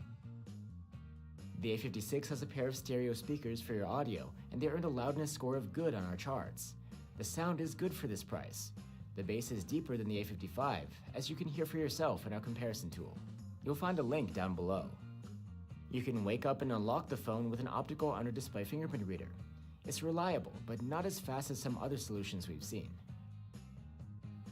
The A56 has a pair of stereo speakers for your audio, and they earned a loudness score of good on our charts. The sound is good for this price. The bass is deeper than the A55, as you can hear for yourself in our comparison tool. You'll find a link down below. You can wake up and unlock the phone with an optical under-display fingerprint reader. It's reliable, but not as fast as some other solutions we've seen.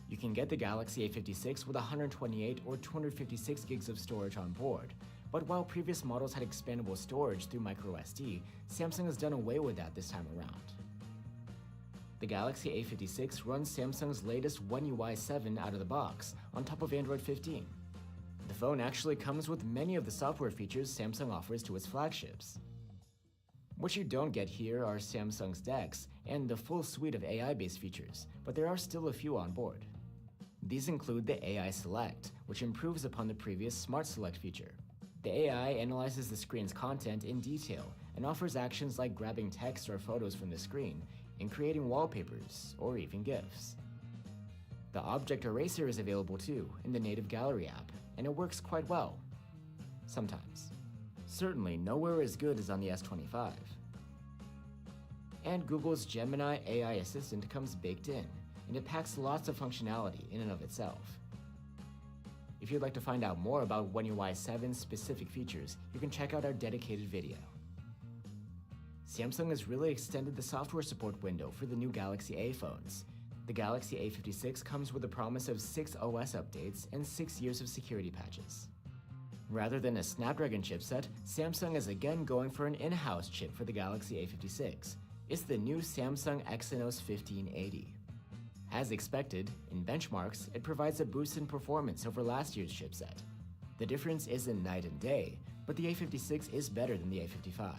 You can get the Galaxy A56 with 128 or 256 gigs of storage on board, but while previous models had expandable storage through microSD, Samsung has done away with that this time around. The Galaxy A56 runs Samsung's latest One UI 7 out of the box, on top of Android 15. The phone actually comes with many of the software features Samsung offers to its flagships. What you don't get here are Samsung's DeX and the full suite of AI-based features, but there are still a few on board. These include the AI Select, which improves upon the previous Smart Select feature. The AI analyzes the screen's content in detail and offers actions like grabbing text or photos from the screen and creating wallpapers or even GIFs. The Object Eraser is available too in the native Gallery app, and it works quite well. Sometimes. Certainly nowhere as good as on the S25. And Google's Gemini AI Assistant comes baked in, and it packs lots of functionality in and of itself. If you'd like to find out more about One UI 7's specific features, you can check out our dedicated video. Samsung has really extended the software support window for the new Galaxy A phones. The Galaxy A56 comes with a promise of 6 OS updates and 6 years of security patches. Rather than a Snapdragon chipset, Samsung is again going for an in-house chip for the Galaxy A56. It's the new Samsung Exynos 1580. As expected, in benchmarks, it provides a boost in performance over last year's chipset. The difference isn't night and day, but the A56 is better than the A55.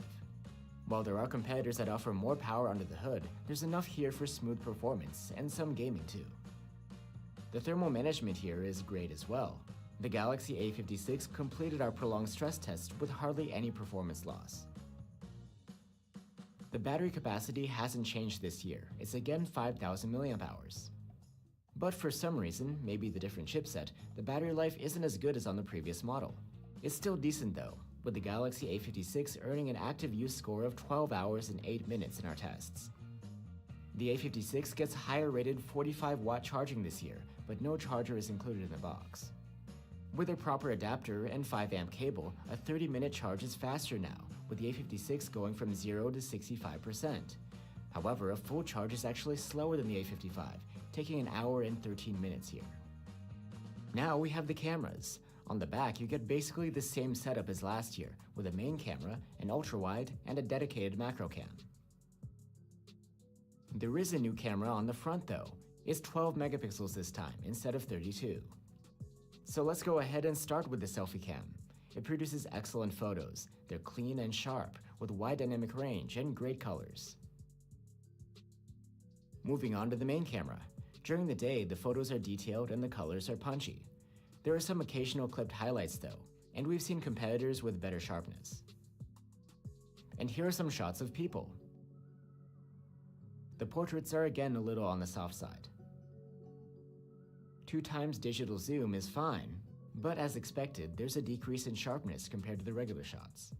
While there are competitors that offer more power under the hood, there's enough here for smooth performance and some gaming too. The thermal management here is great as well. The Galaxy A56 completed our prolonged stress test with hardly any performance loss. The battery capacity hasn't changed this year. It's again 5,000 mAh. But for some reason, maybe the different chipset, the battery life isn't as good as on the previous model. It's still decent though, with the Galaxy A56 earning an active use score of 12 hours and 8 minutes in our tests. The A56 gets higher rated 45-watt charging this year, but no charger is included in the box. With a proper adapter and 5-amp cable, a 30-minute charge is faster now, with the A56 going from 0 to 65%. However, a full charge is actually slower than the A55, taking an hour and 13 minutes here. Now we have the cameras. On the back, you get basically the same setup as last year, with a main camera, an ultra-wide, and a dedicated macro cam. There is a new camera on the front though. It's 12 megapixels this time, instead of 32. So let's go ahead and start with the selfie cam. It produces excellent photos. They're clean and sharp, with wide dynamic range and great colors. Moving on to the main camera. During the day, the photos are detailed and the colors are punchy. There are some occasional clipped highlights though, and we've seen competitors with better sharpness. And here are some shots of people. The portraits are again a little on the soft side. 2x digital zoom is fine, but as expected, there's a decrease in sharpness compared to the regular shots.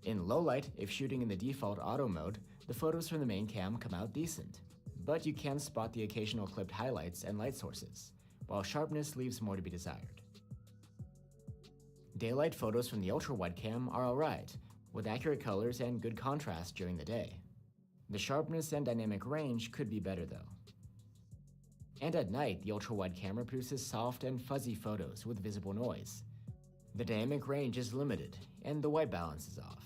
In low light, if shooting in the default auto mode, the photos from the main cam come out decent, but you can spot the occasional clipped highlights and light sources, while sharpness leaves more to be desired. Daylight photos from the ultra-wide cam are alright, with accurate colors and good contrast during the day. The sharpness and dynamic range could be better though. And at night, the ultra-wide camera produces soft and fuzzy photos with visible noise. The dynamic range is limited, and the white balance is off.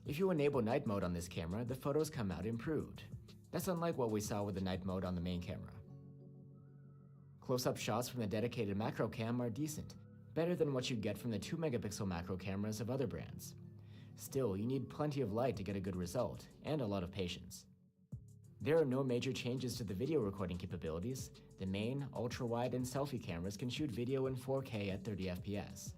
If you enable night mode on this camera, the photos come out improved. That's unlike what we saw with the night mode on the main camera. Close-up shots from the dedicated macro cam are decent, better than what you get from the 2-megapixel macro cameras of other brands. Still, you need plenty of light to get a good result, and a lot of patience. There are no major changes to the video recording capabilities. The main, ultra-wide, and selfie cameras can shoot video in 4K at 30 FPS.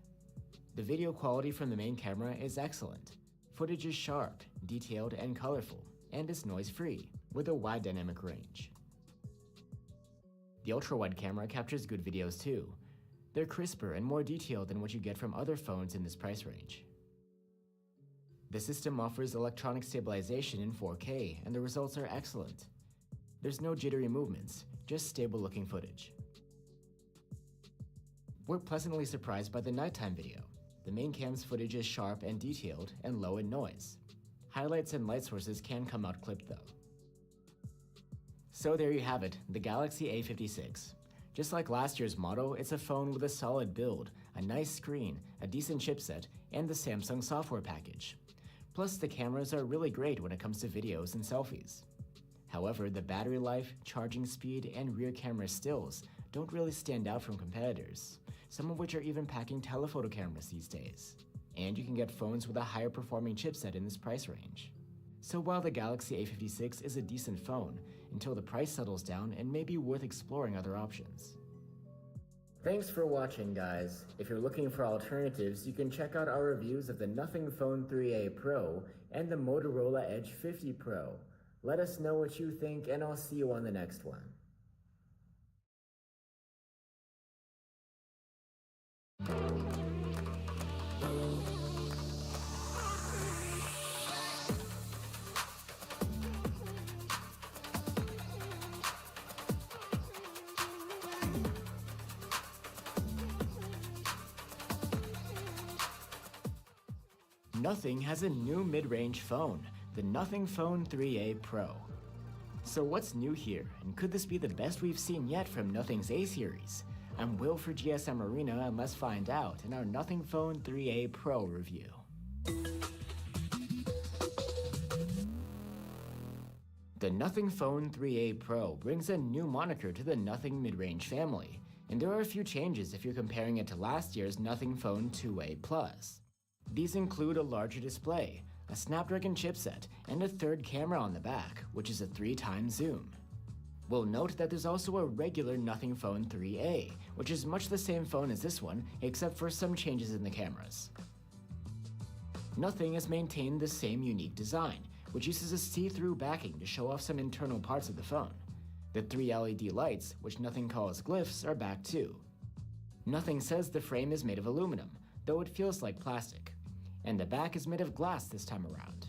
The video quality from the main camera is excellent. Footage is sharp, detailed, and colorful, and is noise-free, with a wide dynamic range. The ultra-wide camera captures good videos too. They're crisper and more detailed than what you get from other phones in this price range. The system offers electronic stabilization in 4K, and the results are excellent. There's no jittery movements, just stable-looking footage. We're pleasantly surprised by the nighttime video. The main cam's footage is sharp and detailed and low in noise. Highlights and light sources can come out clipped though. So there you have it, the Galaxy A56. Just like last year's model, it's a phone with a solid build, a nice screen, a decent chipset, and the Samsung software package. Plus, the cameras are really great when it comes to videos and selfies. However, the battery life, charging speed, and rear camera stills don't really stand out from competitors, some of which are even packing telephoto cameras these days. And you can get phones with a higher performing chipset in this price range. So while the Galaxy A56 is a decent phone, until the price settles down, it may be worth exploring other options. Thanks for watching, guys. If you're looking for alternatives, you can check out our reviews of the Nothing Phone 3a Pro and the Motorola Edge 50 Pro. Let us know what you think, and I'll see you on the next one. Nothing has a new mid-range phone, the Nothing Phone 3a Pro. So what's new here, and could this be the best we've seen yet from Nothing's A series? I'm Will for GSM Arena, and let's find out in our Nothing Phone 3a Pro review. The Nothing Phone 3a Pro brings a new moniker to the Nothing mid-range family, and there are a few changes if you're comparing it to last year's Nothing Phone 2a Plus. These include a larger display, a Snapdragon chipset, and a third camera on the back, which is a 3x zoom. We'll note that there's also a regular Nothing Phone 3a, which is much the same phone as this one, except for some changes in the cameras. Nothing has maintained the same unique design, which uses a see-through backing to show off some internal parts of the phone. The 3 LED lights, which Nothing calls glyphs, are back too. Nothing says the frame is made of aluminum, though it feels like plastic, and the back is made of glass this time around.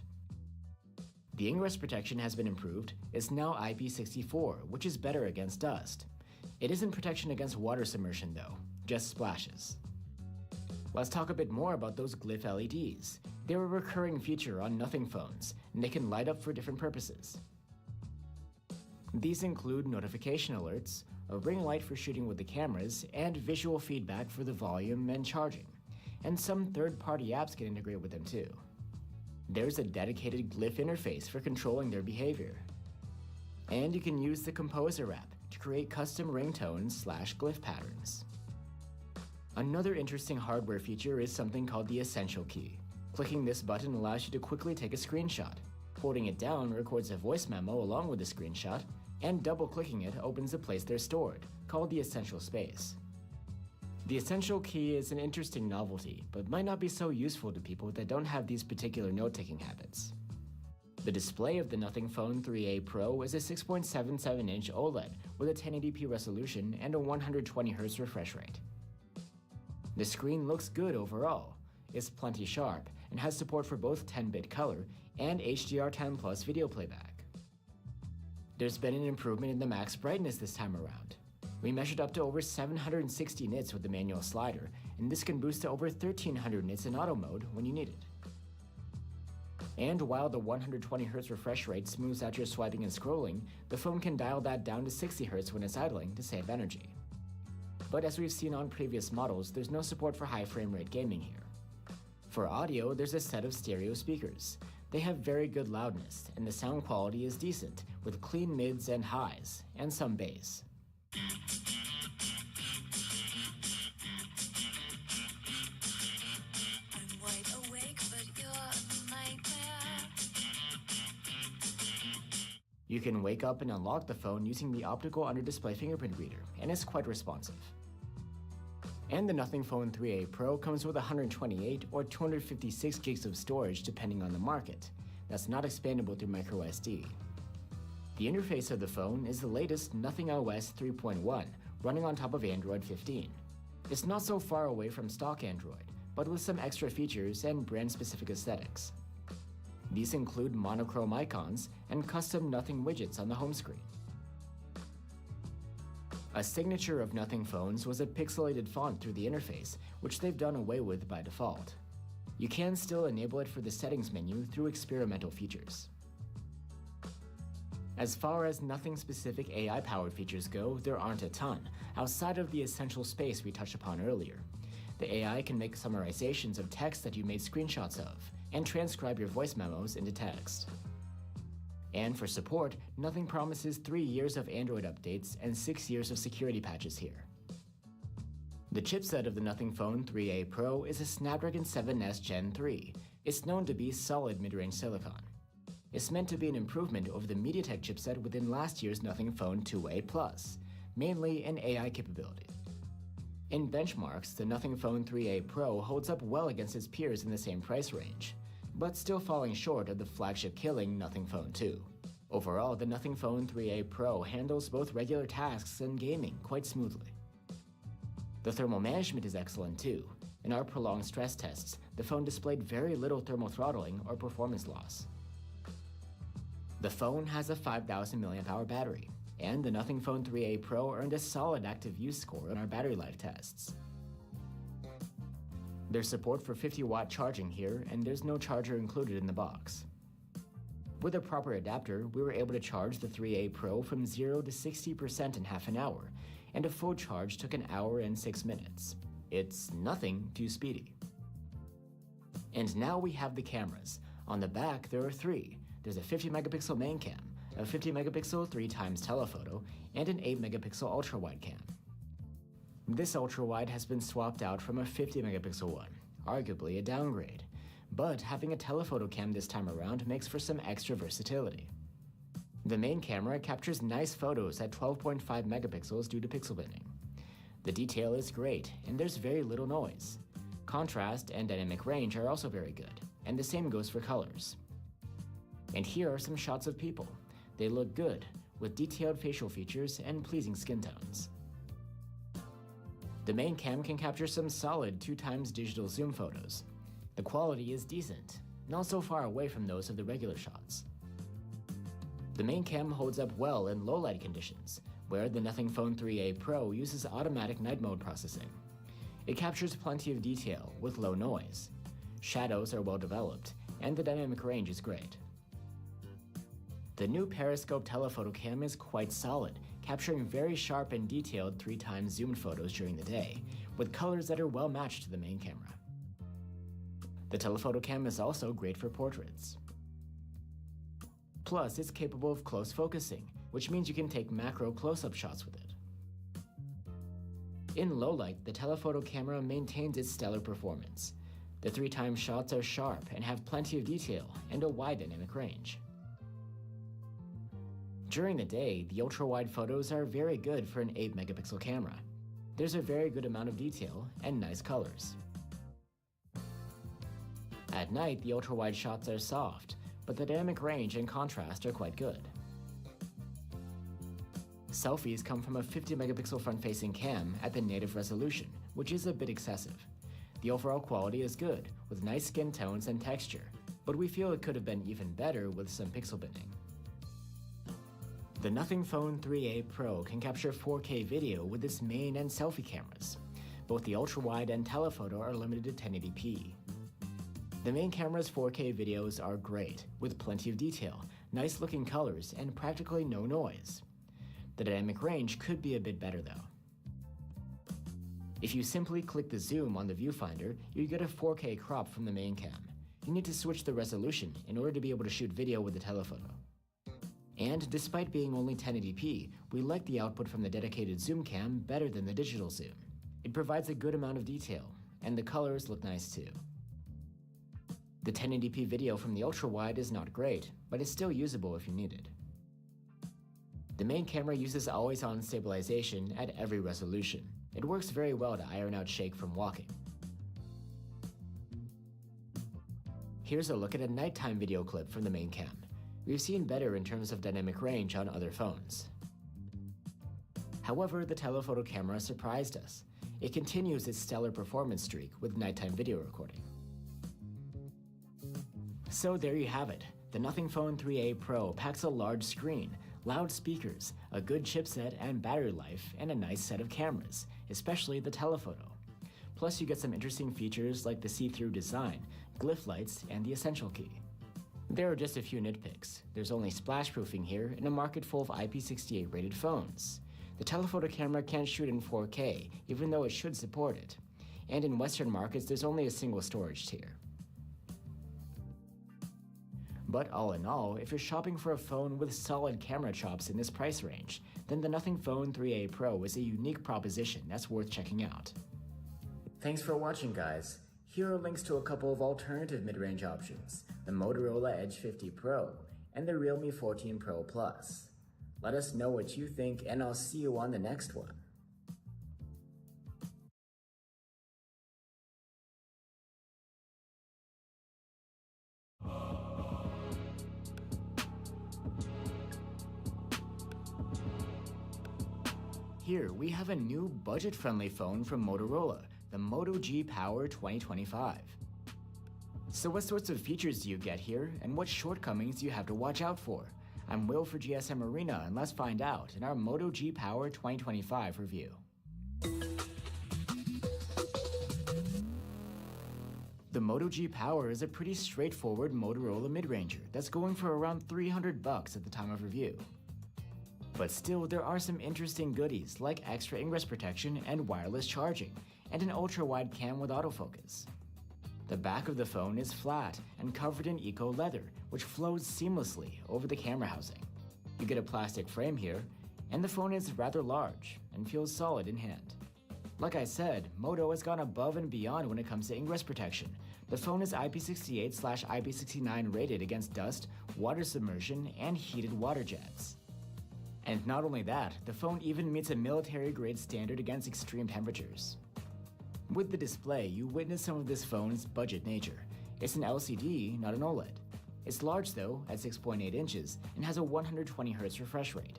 The ingress protection has been improved. It's now IP64, which is better against dust. It isn't protection against water submersion though, just splashes. Let's talk a bit more about those glyph LEDs. They're a recurring feature on Nothing phones, and they can light up for different purposes. These include notification alerts, a ring light for shooting with the cameras, and visual feedback for the volume and charging. And some third-party apps can integrate with them too. There's a dedicated glyph interface for controlling their behavior. And you can use the Composer app to create custom ringtones/glyph patterns. Another interesting hardware feature is something called the Essential key. Clicking this button allows you to quickly take a screenshot. Holding it down records a voice memo along with the screenshot, and double-clicking it opens the place they're stored, called the Essential space. The Essential key is an interesting novelty, but might not be so useful to people that don't have these particular note-taking habits. The display of the Nothing Phone 3a Pro is a 6.77-inch OLED with a 1080p resolution and a 120Hz refresh rate. The screen looks good overall, is plenty sharp, and has support for both 10-bit color and HDR10 Plus video playback. There's been an improvement in the max brightness this time around. We measured up to over 760 nits with the manual slider, and this can boost to over 1300 nits in auto mode when you need it. And while the 120Hz refresh rate smooths out your swiping and scrolling, the phone can dial that down to 60Hz when it's idling to save energy. But as we've seen on previous models, there's no support for high frame rate gaming here. For audio, there's a set of stereo speakers. They have very good loudness, and the sound quality is decent, with clean mids and highs, and some bass. I'm wide awake, but you're a nightmare. You can wake up and unlock the phone using the optical under-display fingerprint reader, and it's quite responsive. And the Nothing Phone 3a Pro comes with 128 or 256 gigs of storage depending on the market. That's not expandable through microSD. The interface of the phone is the latest Nothing OS 3.1, running on top of Android 15. It's not so far away from stock Android, but with some extra features and brand-specific aesthetics. These include monochrome icons and custom Nothing widgets on the home screen. A signature of Nothing phones was a pixelated font through the interface, which they've done away with by default. You can still enable it for the settings menu through experimental features. As far as nothing specific AI-powered features go, there aren't a ton, outside of the essential space we touched upon earlier. The AI can make summarizations of text that you made screenshots of, and transcribe your voice memos into text. And for support, Nothing promises 3 years of Android updates and 6 years of security patches here. The chipset of the Nothing Phone 3a Pro is a Snapdragon 7S Gen 3. It's known to be solid mid-range silicon. It's meant to be an improvement over the MediaTek chipset within last year's Nothing Phone 2a Plus, mainly in AI capability. In benchmarks, the Nothing Phone 3a Pro holds up well against its peers in the same price range, but still falling short of the flagship-killing Nothing Phone 2. Overall, the Nothing Phone 3a Pro handles both regular tasks and gaming quite smoothly. The thermal management is excellent too. In our prolonged stress tests, the phone displayed very little thermal throttling or performance loss. The phone has a 5000 mAh battery, and the Nothing Phone 3a Pro earned a solid active use score in our battery life tests. There's support for 50-watt charging here, and there's no charger included in the box. With a proper adapter, we were able to charge the 3a Pro from 0 to 60% in half an hour, and a full charge took an hour and 6 minutes. It's nothing too speedy. And now we have the cameras. On the back, there are 3. There's a 50-megapixel main cam, a 50-megapixel 3x telephoto, and an 8-megapixel ultra-wide cam. This ultra-wide has been swapped out from a 50-megapixel one, arguably a downgrade. But having a telephoto cam this time around makes for some extra versatility. The main camera captures nice photos at 12.5 megapixels due to pixel binning. The detail is great, and there's very little noise. Contrast and dynamic range are also very good, and the same goes for colors. And here are some shots of people. They look good, with detailed facial features and pleasing skin tones. The main cam can capture some solid 2x digital zoom photos. The quality is decent, not so far away from those of the regular shots. The main cam holds up well in low light conditions, where the Nothing Phone 3a Pro uses automatic night mode processing. It captures plenty of detail with low noise. Shadows are well developed, and the dynamic range is great. The new periscope telephoto cam is quite solid, capturing very sharp and detailed 3x zoomed photos during the day, with colors that are well matched to the main camera. The telephoto cam is also great for portraits. Plus, it's capable of close focusing, which means you can take macro close-up shots with it. In low light, the telephoto camera maintains its stellar performance. The 3x shots are sharp and have plenty of detail and a wide dynamic range. During the day, the ultra-wide photos are very good for an 8-megapixel camera. There's a very good amount of detail and nice colors. At night, the ultra-wide shots are soft, but the dynamic range and contrast are quite good. Selfies come from a 50-megapixel front-facing cam at the native resolution, which is a bit excessive. The overall quality is good, with nice skin tones and texture, but we feel it could have been even better with some pixel binning. The Nothing Phone 3a Pro can capture 4K video with its main and selfie cameras. Both the ultra-wide and telephoto are limited to 1080p. The main camera's 4K videos are great, with plenty of detail, nice looking colors, and practically no noise. The dynamic range could be a bit better though. If you simply click the zoom on the viewfinder, you get a 4K crop from the main cam. You need to switch the resolution in order to be able to shoot video with the telephoto. And despite being only 1080p, we like the output from the dedicated zoom cam better than the digital zoom. It provides a good amount of detail, and the colors look nice too. The 1080p video from the ultra-wide is not great, but it's still usable if you need it. The main camera uses always-on stabilization at every resolution. It works very well to iron out shake from walking. Here's a look at a nighttime video clip from the main cam. We've seen better in terms of dynamic range on other phones. However, the telephoto camera surprised us. It continues its stellar performance streak with nighttime video recording. So there you have it. The Nothing Phone 3a Pro packs a large screen, loud speakers, a good chipset and battery life, and a nice set of cameras, especially the telephoto. Plus you get some interesting features like the see-through design, glyph lights, and the essential key. There are just a few nitpicks. There's only splash-proofing here in a market full of IP68 rated phones. The telephoto camera can't shoot in 4K, even though it should support it. And in Western markets, there's only a single storage tier. But all in all, if you're shopping for a phone with solid camera chops in this price range, then the Nothing Phone 3A Pro is a unique proposition that's worth checking out. Thanks for watching, guys. Here are links to a couple of alternative mid-range options, the Motorola Edge 50 Pro and the Realme 14 Pro Plus. Let us know what you think, and I'll see you on the next one. Here we have a new budget-friendly phone from Motorola, the Moto G Power 2025. So what sorts of features do you get here, and what shortcomings do you have to watch out for? I'm Will for GSM Arena, and let's find out in our Moto G Power 2025 review. The Moto G Power is a pretty straightforward Motorola mid-ranger that's going for around $300 at the time of review. But still, there are some interesting goodies like extra ingress protection and wireless charging, and an ultra-wide cam with autofocus. The back of the phone is flat and covered in eco leather, which flows seamlessly over the camera housing. You get a plastic frame here, and the phone is rather large and feels solid in hand. Like I said, Moto has gone above and beyond when it comes to ingress protection. The phone is IP68/IP69 rated against dust, water submersion, and heated water jets. And not only that, the phone even meets a military-grade standard against extreme temperatures. With the display, you witness some of this phone's budget nature. It's an LCD, not an OLED. It's large though, at 6.8 inches, and has a 120Hz refresh rate.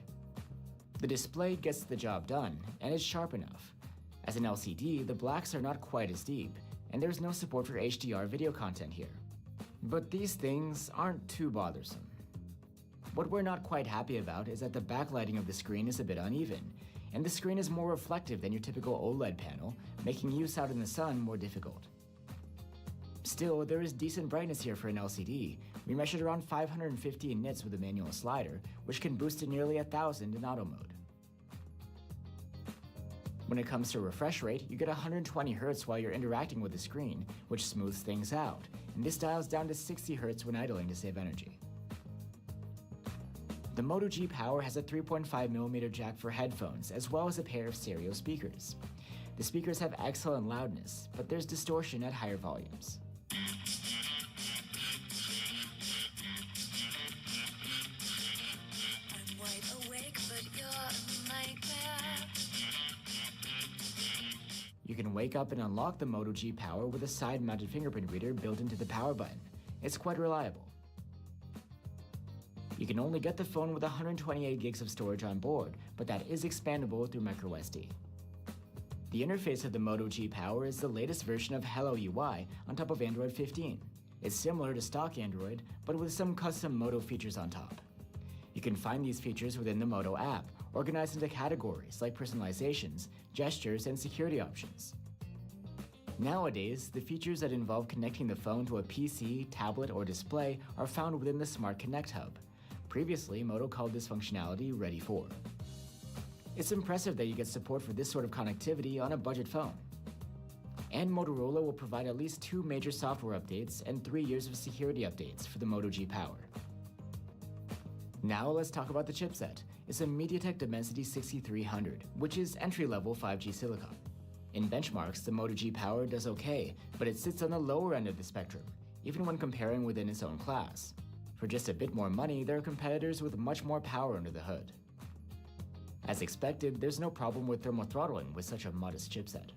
The display gets the job done, and is sharp enough. As an LCD, the blacks are not quite as deep, and there's no support for HDR video content here. But these things aren't too bothersome. What we're not quite happy about is that the backlighting of the screen is a bit uneven, and the screen is more reflective than your typical OLED panel, making use out in the sun more difficult. Still, there is decent brightness here for an LCD. We measured around 550 nits with a manual slider, which can boost to nearly 1000 in auto mode. When it comes to refresh rate, you get 120Hz while you're interacting with the screen, which smooths things out, and this dials down to 60Hz when idling to save energy. The Moto G Power has a 3.5mm jack for headphones, as well as a pair of stereo speakers. The speakers have excellent loudness, but there's distortion at higher volumes. I'm wide awake, but you're a nightmare. You can wake up and unlock the Moto G Power with a side-mounted fingerprint reader built into the power button. It's quite reliable. You can only get the phone with 128 gigs of storage on board, but that is expandable through microSD. The interface of the Moto G Power is the latest version of Hello UI on top of Android 15. It's similar to stock Android, but with some custom Moto features on top. You can find these features within the Moto app, organized into categories like personalizations, gestures, and security options. Nowadays, the features that involve connecting the phone to a PC, tablet, or display are found within the Smart Connect hub. Previously, Moto called this functionality Ready For. It's impressive that you get support for this sort of connectivity on a budget phone. And Motorola will provide at least 2 major software updates and 3 years of security updates for the Moto G Power. Now let's talk about the chipset. It's a MediaTek Dimensity 6300, which is entry-level 5G silicon. In benchmarks, the Moto G Power does okay, but it sits on the lower end of the spectrum, even when comparing within its own class. For just a bit more money, there are competitors with much more power under the hood. As expected, there's no problem with thermal throttling with such a modest chipset.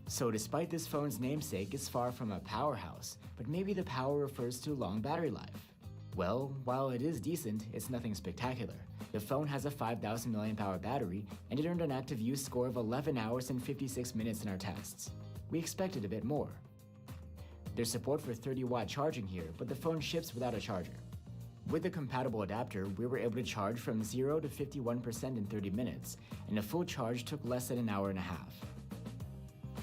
So despite this phone's namesake, it's far from a powerhouse, but maybe the power refers to long battery life. Well, while it is decent, it's nothing spectacular. The phone has a 5000 mAh battery, and it earned an active use score of 11 hours and 56 minutes in our tests. We expected a bit more. There's support for 30-watt charging here, but the phone ships without a charger. With the compatible adapter, we were able to charge from 0 to 51% in 30 minutes, and a full charge took less than an hour and a half.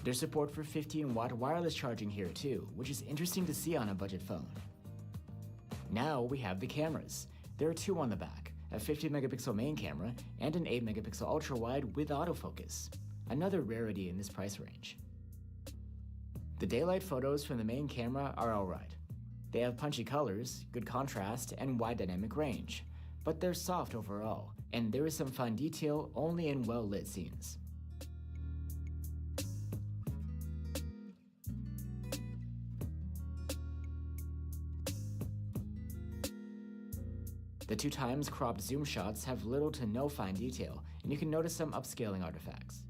There's support for 15-watt wireless charging here too, which is interesting to see on a budget phone. Now we have the cameras. There are two on the back, a 50-megapixel main camera and an 8-megapixel ultra-wide with autofocus, another rarity in this price range. The daylight photos from the main camera are alright. They have punchy colors, good contrast, and wide dynamic range, but they're soft overall, and there is some fine detail only in well-lit scenes. The 2x cropped zoom shots have little to no fine detail, and you can notice some upscaling artifacts.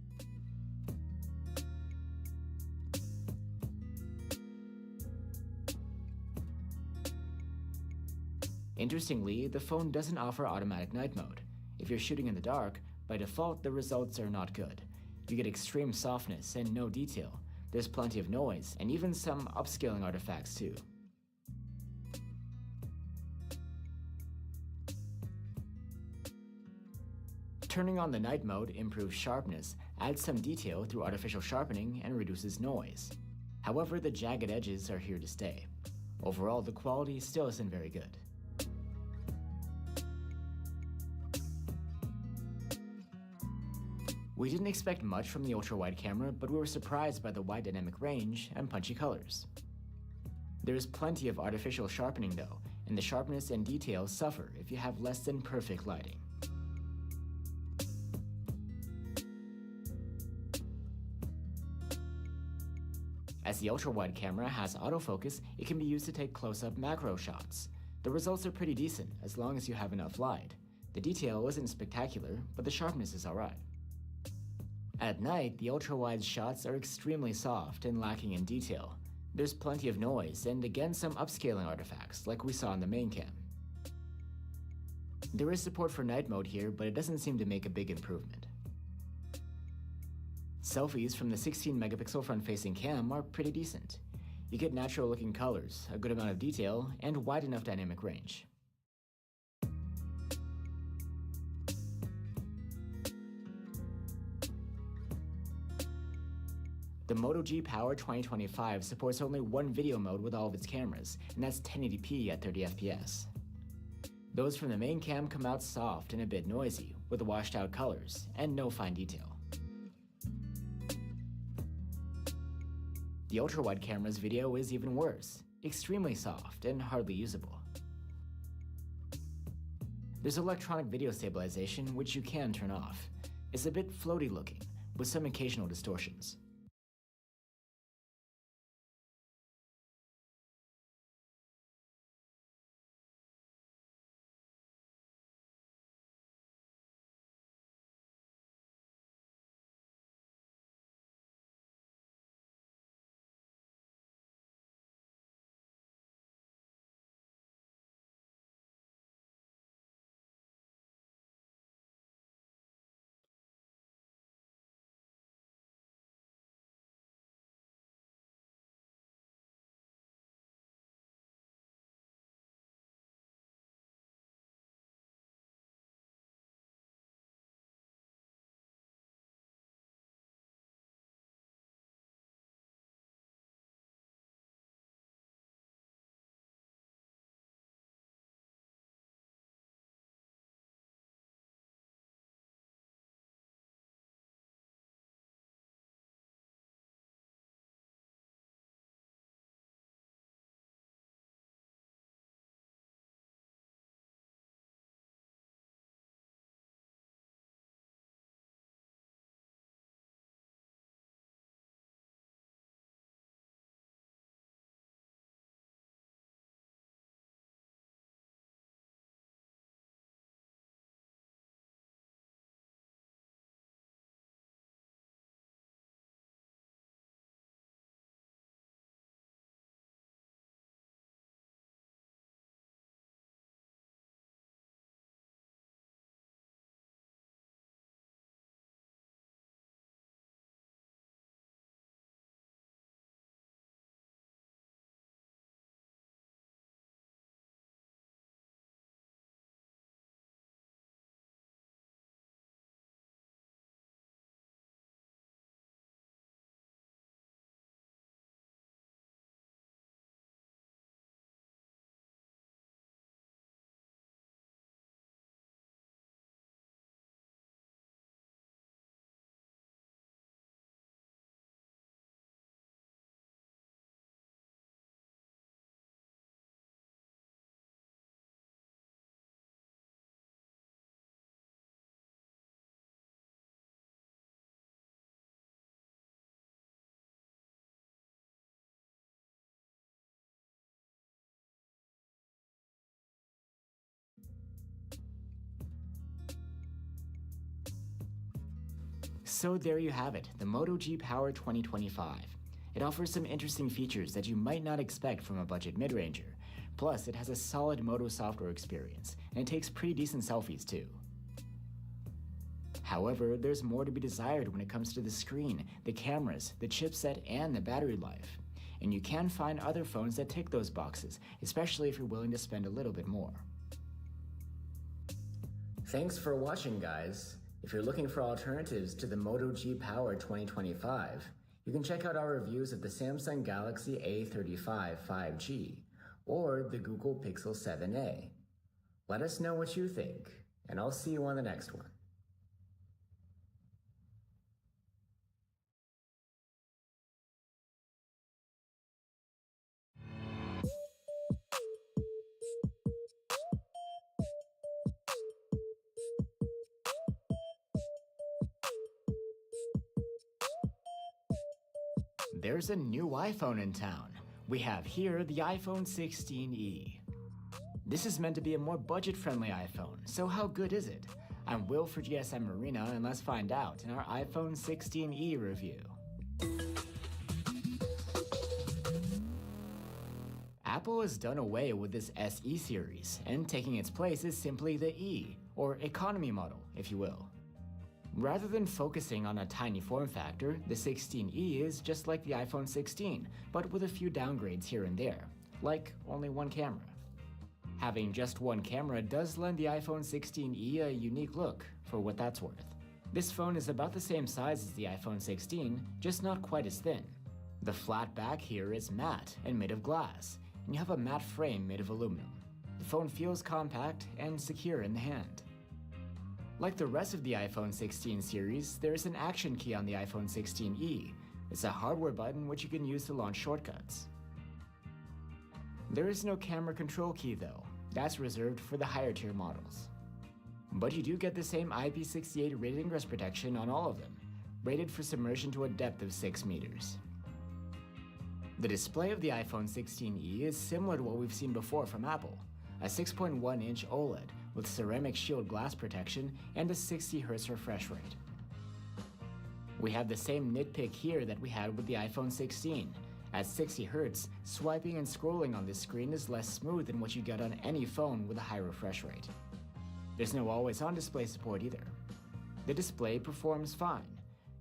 Interestingly, the phone doesn't offer automatic night mode. If you're shooting in the dark, by default the results are not good. You get extreme softness and no detail. There's plenty of noise, and even some upscaling artifacts too. Turning on the night mode improves sharpness, adds some detail through artificial sharpening, and reduces noise. However, the jagged edges are here to stay. Overall, the quality still isn't very good. We didn't expect much from the ultra-wide camera, but we were surprised by the wide dynamic range and punchy colors. There is plenty of artificial sharpening though, and the sharpness and detail suffer if you have less than perfect lighting. As the ultra-wide camera has autofocus, it can be used to take close-up macro shots. The results are pretty decent as long as you have enough light. The detail isn't spectacular, but the sharpness is alright. At night, the ultra-wide shots are extremely soft and lacking in detail. There's plenty of noise and again some upscaling artifacts like we saw in the main cam. There is support for night mode here, but it doesn't seem to make a big improvement. Selfies from the 16-megapixel front-facing cam are pretty decent. You get natural-looking colors, a good amount of detail, and wide enough dynamic range. The Moto G Power 2025 supports only one video mode with all of its cameras, and that's 1080p at 30 FPS. Those from the main cam come out soft and a bit noisy, with washed-out colors and no fine detail. The ultra-wide camera's video is even worse, extremely soft and hardly usable. There's electronic video stabilization, which you can turn off. It's a bit floaty looking, with some occasional distortions. So there you have it, the Moto G Power 2025. It offers some interesting features that you might not expect from a budget mid-ranger. Plus, it has a solid Moto software experience, and it takes pretty decent selfies too. However, there's more to be desired when it comes to the screen, the cameras, the chipset, and the battery life. And you can find other phones that tick those boxes, especially if you're willing to spend a little bit more. Thanks for watching, guys. If you're looking for alternatives to the Moto G Power 2025, you can check out our reviews of the Samsung Galaxy A35 5G or the Google Pixel 7a. Let us know what you think, and I'll see you on the next one. There's a new iPhone in town. We have here the iPhone 16e. This is meant to be a more budget-friendly iPhone, so how good is it? I'm Will for GSM Arena, and let's find out in our iPhone 16e review. Apple has done away with this SE series, and taking its place is simply the E, or economy model, if you will. Rather than focusing on a tiny form factor, the 16e is just like the iPhone 16, but with a few downgrades here and there, like only one camera. Having just one camera does lend the iPhone 16e a unique look, for what that's worth. This phone is about the same size as the iPhone 16, just not quite as thin. The flat back here is matte and made of glass, and you have a matte frame made of aluminum. The phone feels compact and secure in the hand. Like the rest of the iPhone 16 series, there is an action key on the iPhone 16e. It's a hardware button which you can use to launch shortcuts. There is no camera control key though. That's reserved for the higher tier models. But you do get the same IP68 rated ingress protection on all of them, rated for submersion to a depth of 6 meters. The display of the iPhone 16e is similar to what we've seen before from Apple, a 6.1-inch OLED with ceramic shield glass protection and a 60Hz refresh rate. We have the same nitpick here that we had with the iPhone 16. At 60Hz, swiping and scrolling on this screen is less smooth than what you get on any phone with a high refresh rate. There's no always-on display support either. The display performs fine.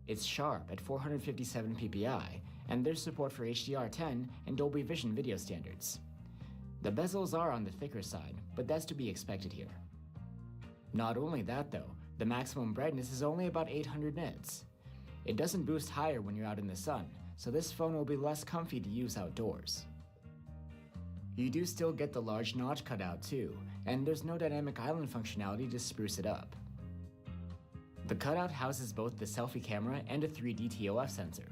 It's sharp at 457 ppi, and there's support for HDR10 and Dolby Vision video standards. The bezels are on the thicker side, but that's to be expected here. Not only that though, the maximum brightness is only about 800 nits. It doesn't boost higher when you're out in the sun, so this phone will be less comfy to use outdoors. You do still get the large notch cutout too, and there's no dynamic island functionality to spruce it up. The cutout houses both the selfie camera and a 3D TOF sensor.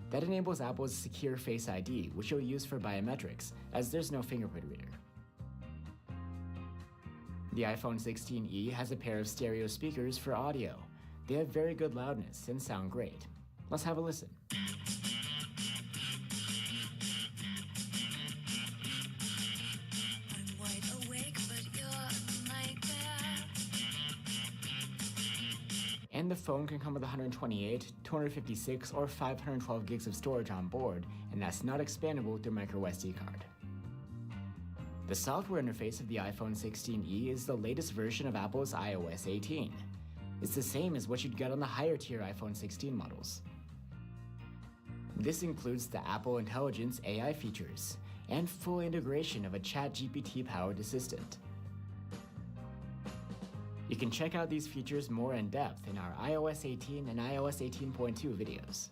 That enables Apple's secure Face ID, which you'll use for biometrics, as there's no fingerprint reader. The iPhone 16e has a pair of stereo speakers for audio. They have very good loudness and sound great. Let's have a listen. I'm wide awake, but you're a nightmare. And the phone can come with 128, 256, or 512 gigs of storage on board, and that's not expandable through microSD card. The software interface of the iPhone 16e is the latest version of Apple's iOS 18. It's the same as what you'd get on the higher tier iPhone 16 models. This includes the Apple Intelligence AI features and full integration of a ChatGPT-powered assistant. You can check out these features more in depth in our iOS 18 and iOS 18.2 videos.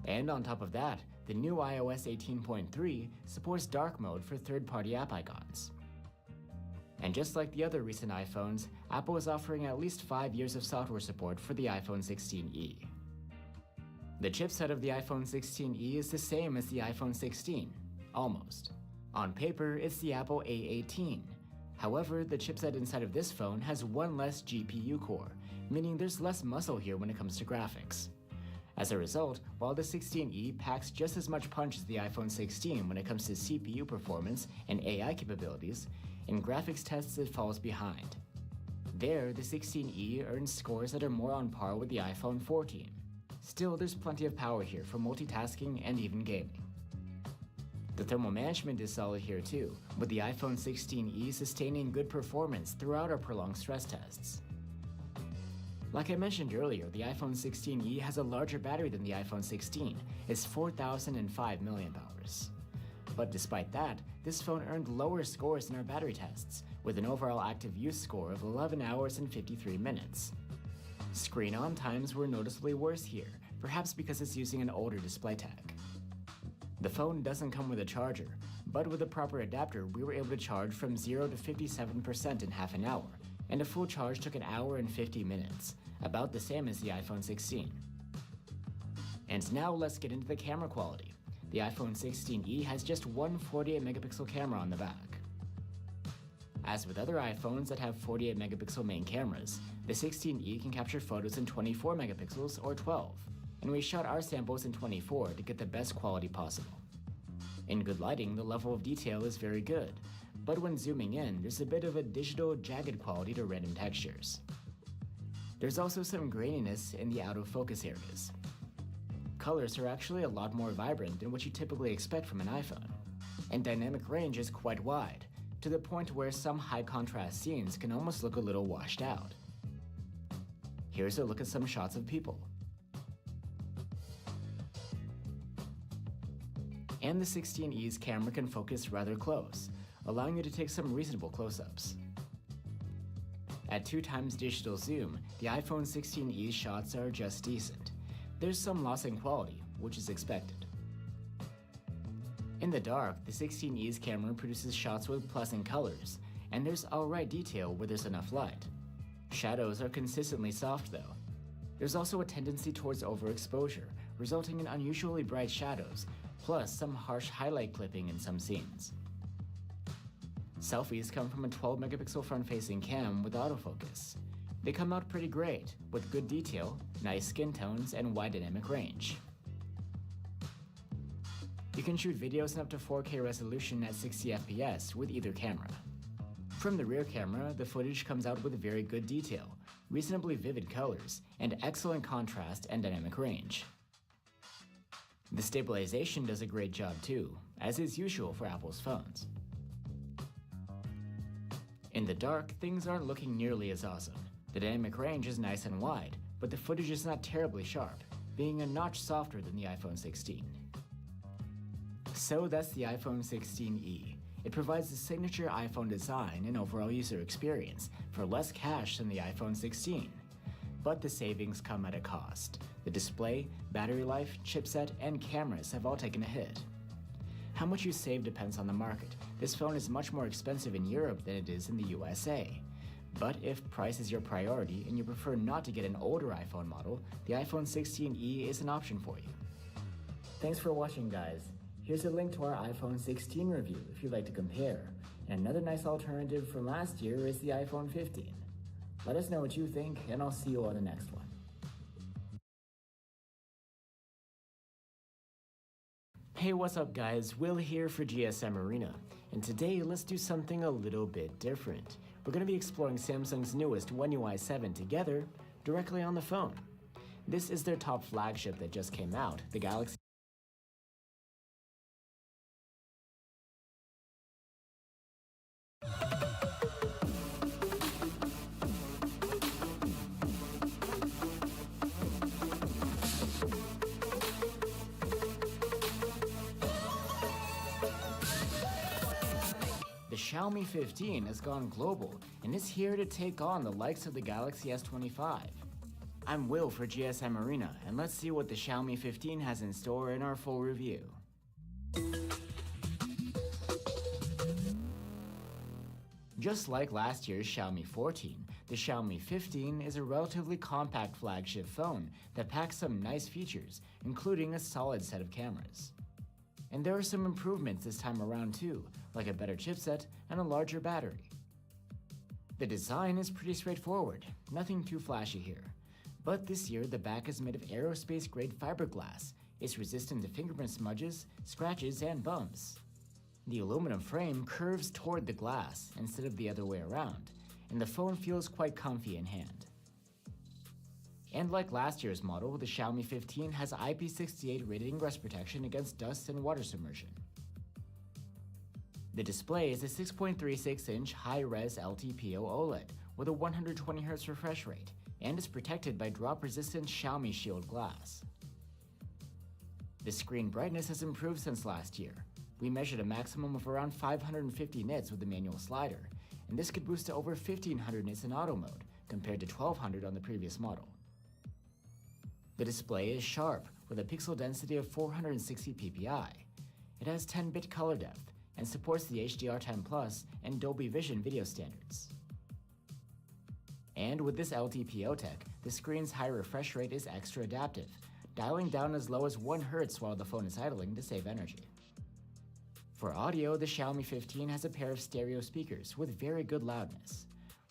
And on top of that, the new iOS 18.3 supports dark mode for third-party app icons. And just like the other recent iPhones, Apple is offering at least 5 years of software support for the iPhone 16e. The chipset of the iPhone 16e is the same as the iPhone 16, almost. On paper, it's the Apple A18. However, the chipset inside of this phone has one less GPU core, meaning there's less muscle here when it comes to graphics. As a result, while the 16e packs just as much punch as the iPhone 16 when it comes to CPU performance and AI capabilities, in graphics tests it falls behind. There, the 16E earns scores that are more on par with the iPhone 14. Still, there's plenty of power here for multitasking and even gaming. The thermal management is solid here too, with the iPhone 16E sustaining good performance throughout our prolonged stress tests. Like I mentioned earlier, the iPhone 16E has a larger battery than the iPhone 16. It's 4,005 mAh. But despite that, this phone earned lower scores in our battery tests, with an overall active use score of 11 hours and 53 minutes. Screen on times were noticeably worse here, perhaps because it's using an older display tag. The phone doesn't come with a charger, but with a proper adapter we were able to charge from 0 to 57% in half an hour, and a full charge took an hour and 50 minutes, about the same as the iPhone 16. And now let's get into the camera quality. The iPhone 16E has just one 48 megapixel camera on the back. As with other iPhones that have 48 megapixel main cameras, the 16E can capture photos in 24 megapixels or 12, and we shot our samples in 24 to get the best quality possible. In good lighting, the level of detail is very good, but when zooming in, there's a bit of a digital jagged quality to random textures. There's also some graininess in the out of focus areas. Colors are actually a lot more vibrant than what you typically expect from an iPhone, and dynamic range is quite wide, to the point where some high contrast scenes can almost look a little washed out. Here's a look at some shots of people. And the 16E's camera can focus rather close, allowing you to take some reasonable close-ups. At 2x digital zoom, the iPhone 16E's shots are just decent. There's some loss in quality, which is expected. In the dark, the 16E's camera produces shots with pleasant colors, and there's alright detail where there's enough light. Shadows are consistently soft though. There's also a tendency towards overexposure, resulting in unusually bright shadows, plus some harsh highlight clipping in some scenes. Selfies come from a 12 megapixel front-facing cam with autofocus. They come out pretty great, with good detail, nice skin tones, and wide dynamic range. You can shoot videos in up to 4K resolution at 60 FPS with either camera. From the rear camera, the footage comes out with very good detail, reasonably vivid colors, and excellent contrast and dynamic range. The stabilization does a great job too, as is usual for Apple's phones. In the dark, things aren't looking nearly as awesome. The dynamic range is nice and wide, but the footage is not terribly sharp, being a notch softer than the iPhone 16. So that's the iPhone 16E. It provides the signature iPhone design and overall user experience for less cash than the iPhone 16. But the savings come at a cost. The display, battery life, chipset, and cameras have all taken a hit. How much you save depends on the market. This phone is much more expensive in Europe than it is in the USA. But if price is your priority and you prefer not to get an older iPhone model, the iPhone 16E is an option for you. Thanks for watching, guys. Here's a link to our iPhone 16 review if you'd like to compare. And another nice alternative from last year is the iPhone 15. Let us know what you think, and I'll see you on the next one. Hey, what's up guys? Will here for GSM Arena, and today let's do something a little bit different. We're going to be exploring Samsung's newest One UI 7 together, directly on the phone. This is their top flagship that just came out, the Galaxy. The Xiaomi 15 has gone global and is here to take on the likes of the Galaxy S25. I'm Will for GSM Arena, and let's see what the Xiaomi 15 has in store in our full review. Just like last year's Xiaomi 14, the Xiaomi 15 is a relatively compact flagship phone that packs some nice features, including a solid set of cameras. And there are some improvements this time around too, like a better chipset and a larger battery. The design is pretty straightforward, nothing too flashy here. But this year the back is made of aerospace-grade fiberglass. It's resistant to fingerprint smudges, scratches, and bumps. The aluminum frame curves toward the glass instead of the other way around, and the phone feels quite comfy in hand. And like last year's model, the Xiaomi 15 has IP68 rated ingress protection against dust and water submersion. The display is a 6.36-inch high-res LTPO OLED with a 120Hz refresh rate and is protected by drop-resistant Xiaomi Shield glass. The screen brightness has improved since last year. We measured a maximum of around 550 nits with the manual slider, and this could boost to over 1500 nits in auto mode, compared to 1200 on the previous model. The display is sharp, with a pixel density of 460 ppi. It has 10-bit color depth, and supports the HDR10 Plus and Dolby Vision video standards. And with this LTPO tech, the screen's high refresh rate is extra adaptive, dialing down as low as 1 Hz while the phone is idling to save energy. For audio, the Xiaomi 15 has a pair of stereo speakers with very good loudness.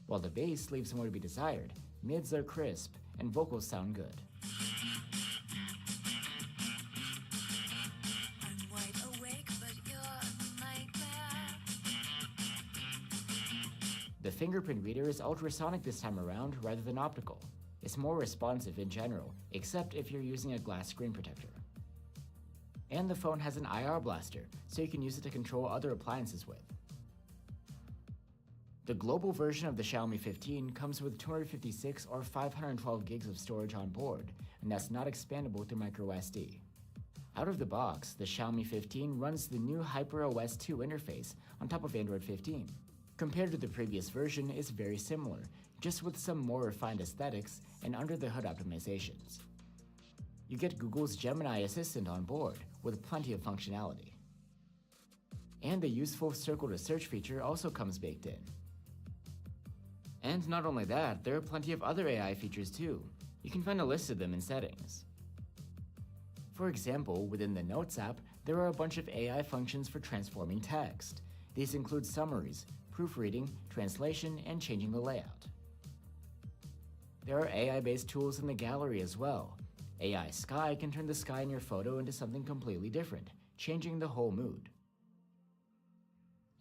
While the bass leaves more to be desired, mids are crisp and vocals sound good. I'm wide awake, but you're a nightmare. The fingerprint reader is ultrasonic this time around rather than optical. It's more responsive in general, except if you're using a glass screen protector. And the phone has an IR blaster, so you can use it to control other appliances with. The global version of the Xiaomi 15 comes with 256 or 512 gigs of storage on board, and that's not expandable through microSD. Out of the box, the Xiaomi 15 runs the new HyperOS 2 interface on top of Android 15. Compared to the previous version, it's very similar, just with some more refined aesthetics and under-the-hood optimizations. You get Google's Gemini Assistant on board, with plenty of functionality. And the useful circle to search feature also comes baked in. And not only that, there are plenty of other AI features too. You can find a list of them in settings. For example, within the Notes app, there are a bunch of AI functions for transforming text. These include summaries, proofreading, translation, and changing the layout. There are AI-based tools in the gallery as well. AI Sky can turn the sky in your photo into something completely different, changing the whole mood.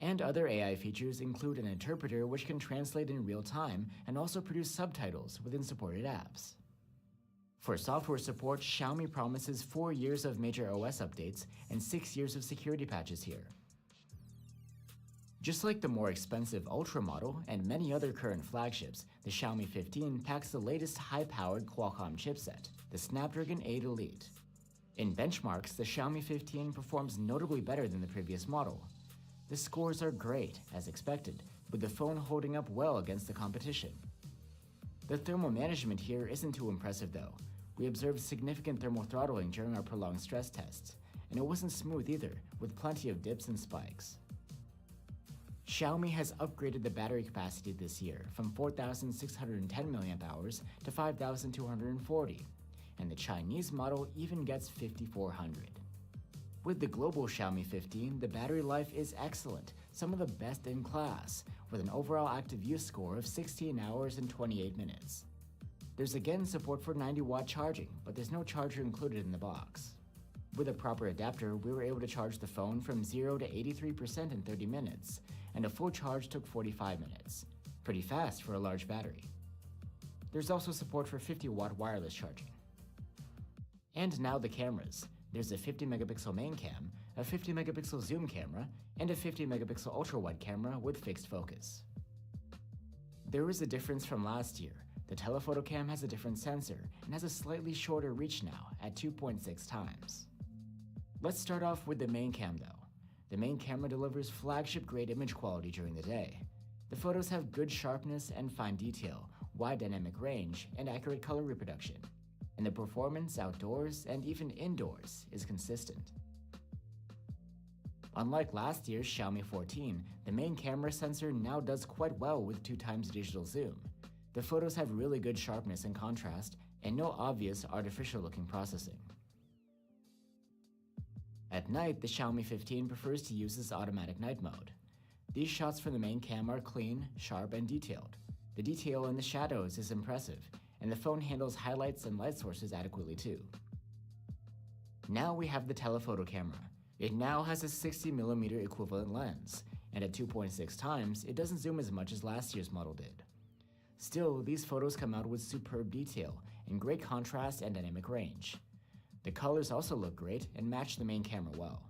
And other AI features include an interpreter which can translate in real time and also produce subtitles within supported apps. For software support, Xiaomi promises 4 years of major OS updates and 6 years of security patches here. Just like the more expensive Ultra model and many other current flagships, the Xiaomi 15 packs the latest high-powered Qualcomm chipset, the Snapdragon 8 Elite. In benchmarks, the Xiaomi 15 performs notably better than the previous model. The scores are great, as expected, with the phone holding up well against the competition. The thermal management here isn't too impressive though. We observed significant thermal throttling during our prolonged stress tests, and it wasn't smooth either, with plenty of dips and spikes. Xiaomi has upgraded the battery capacity this year from 4,610 mAh to 5,240, and the Chinese model even gets 5,400. With the global Xiaomi 15, the battery life is excellent, some of the best in class, with an overall active use score of 16 hours and 28 minutes. There's again support for 90-watt charging, but there's no charger included in the box. With a proper adapter, we were able to charge the phone from 0 to 83% in 30 minutes, and a full charge took 45 minutes. Pretty fast for a large battery. There's also support for 50-watt wireless charging. And now the cameras. There's a 50-megapixel main cam, a 50-megapixel zoom camera, and a 50-megapixel ultra-wide camera with fixed focus. There is a difference from last year. The telephoto cam has a different sensor and has a slightly shorter reach now at 2.6 times. Let's start off with the main cam though. The main camera delivers flagship-grade image quality during the day. The photos have good sharpness and fine detail, wide dynamic range, and accurate color reproduction. And the performance outdoors and even indoors is consistent. Unlike last year's Xiaomi 14, the main camera sensor now does quite well with 2x digital zoom. The photos have really good sharpness and contrast, and no obvious artificial-looking processing. At night, the Xiaomi 15 prefers to use its automatic night mode. These shots from the main cam are clean, sharp, and detailed. The detail in the shadows is impressive, and the phone handles highlights and light sources adequately too. Now we have the telephoto camera. It now has a 60mm equivalent lens, and at 2.6 times, it doesn't zoom as much as last year's model did. Still, these photos come out with superb detail and great contrast and dynamic range. The colors also look great and match the main camera well.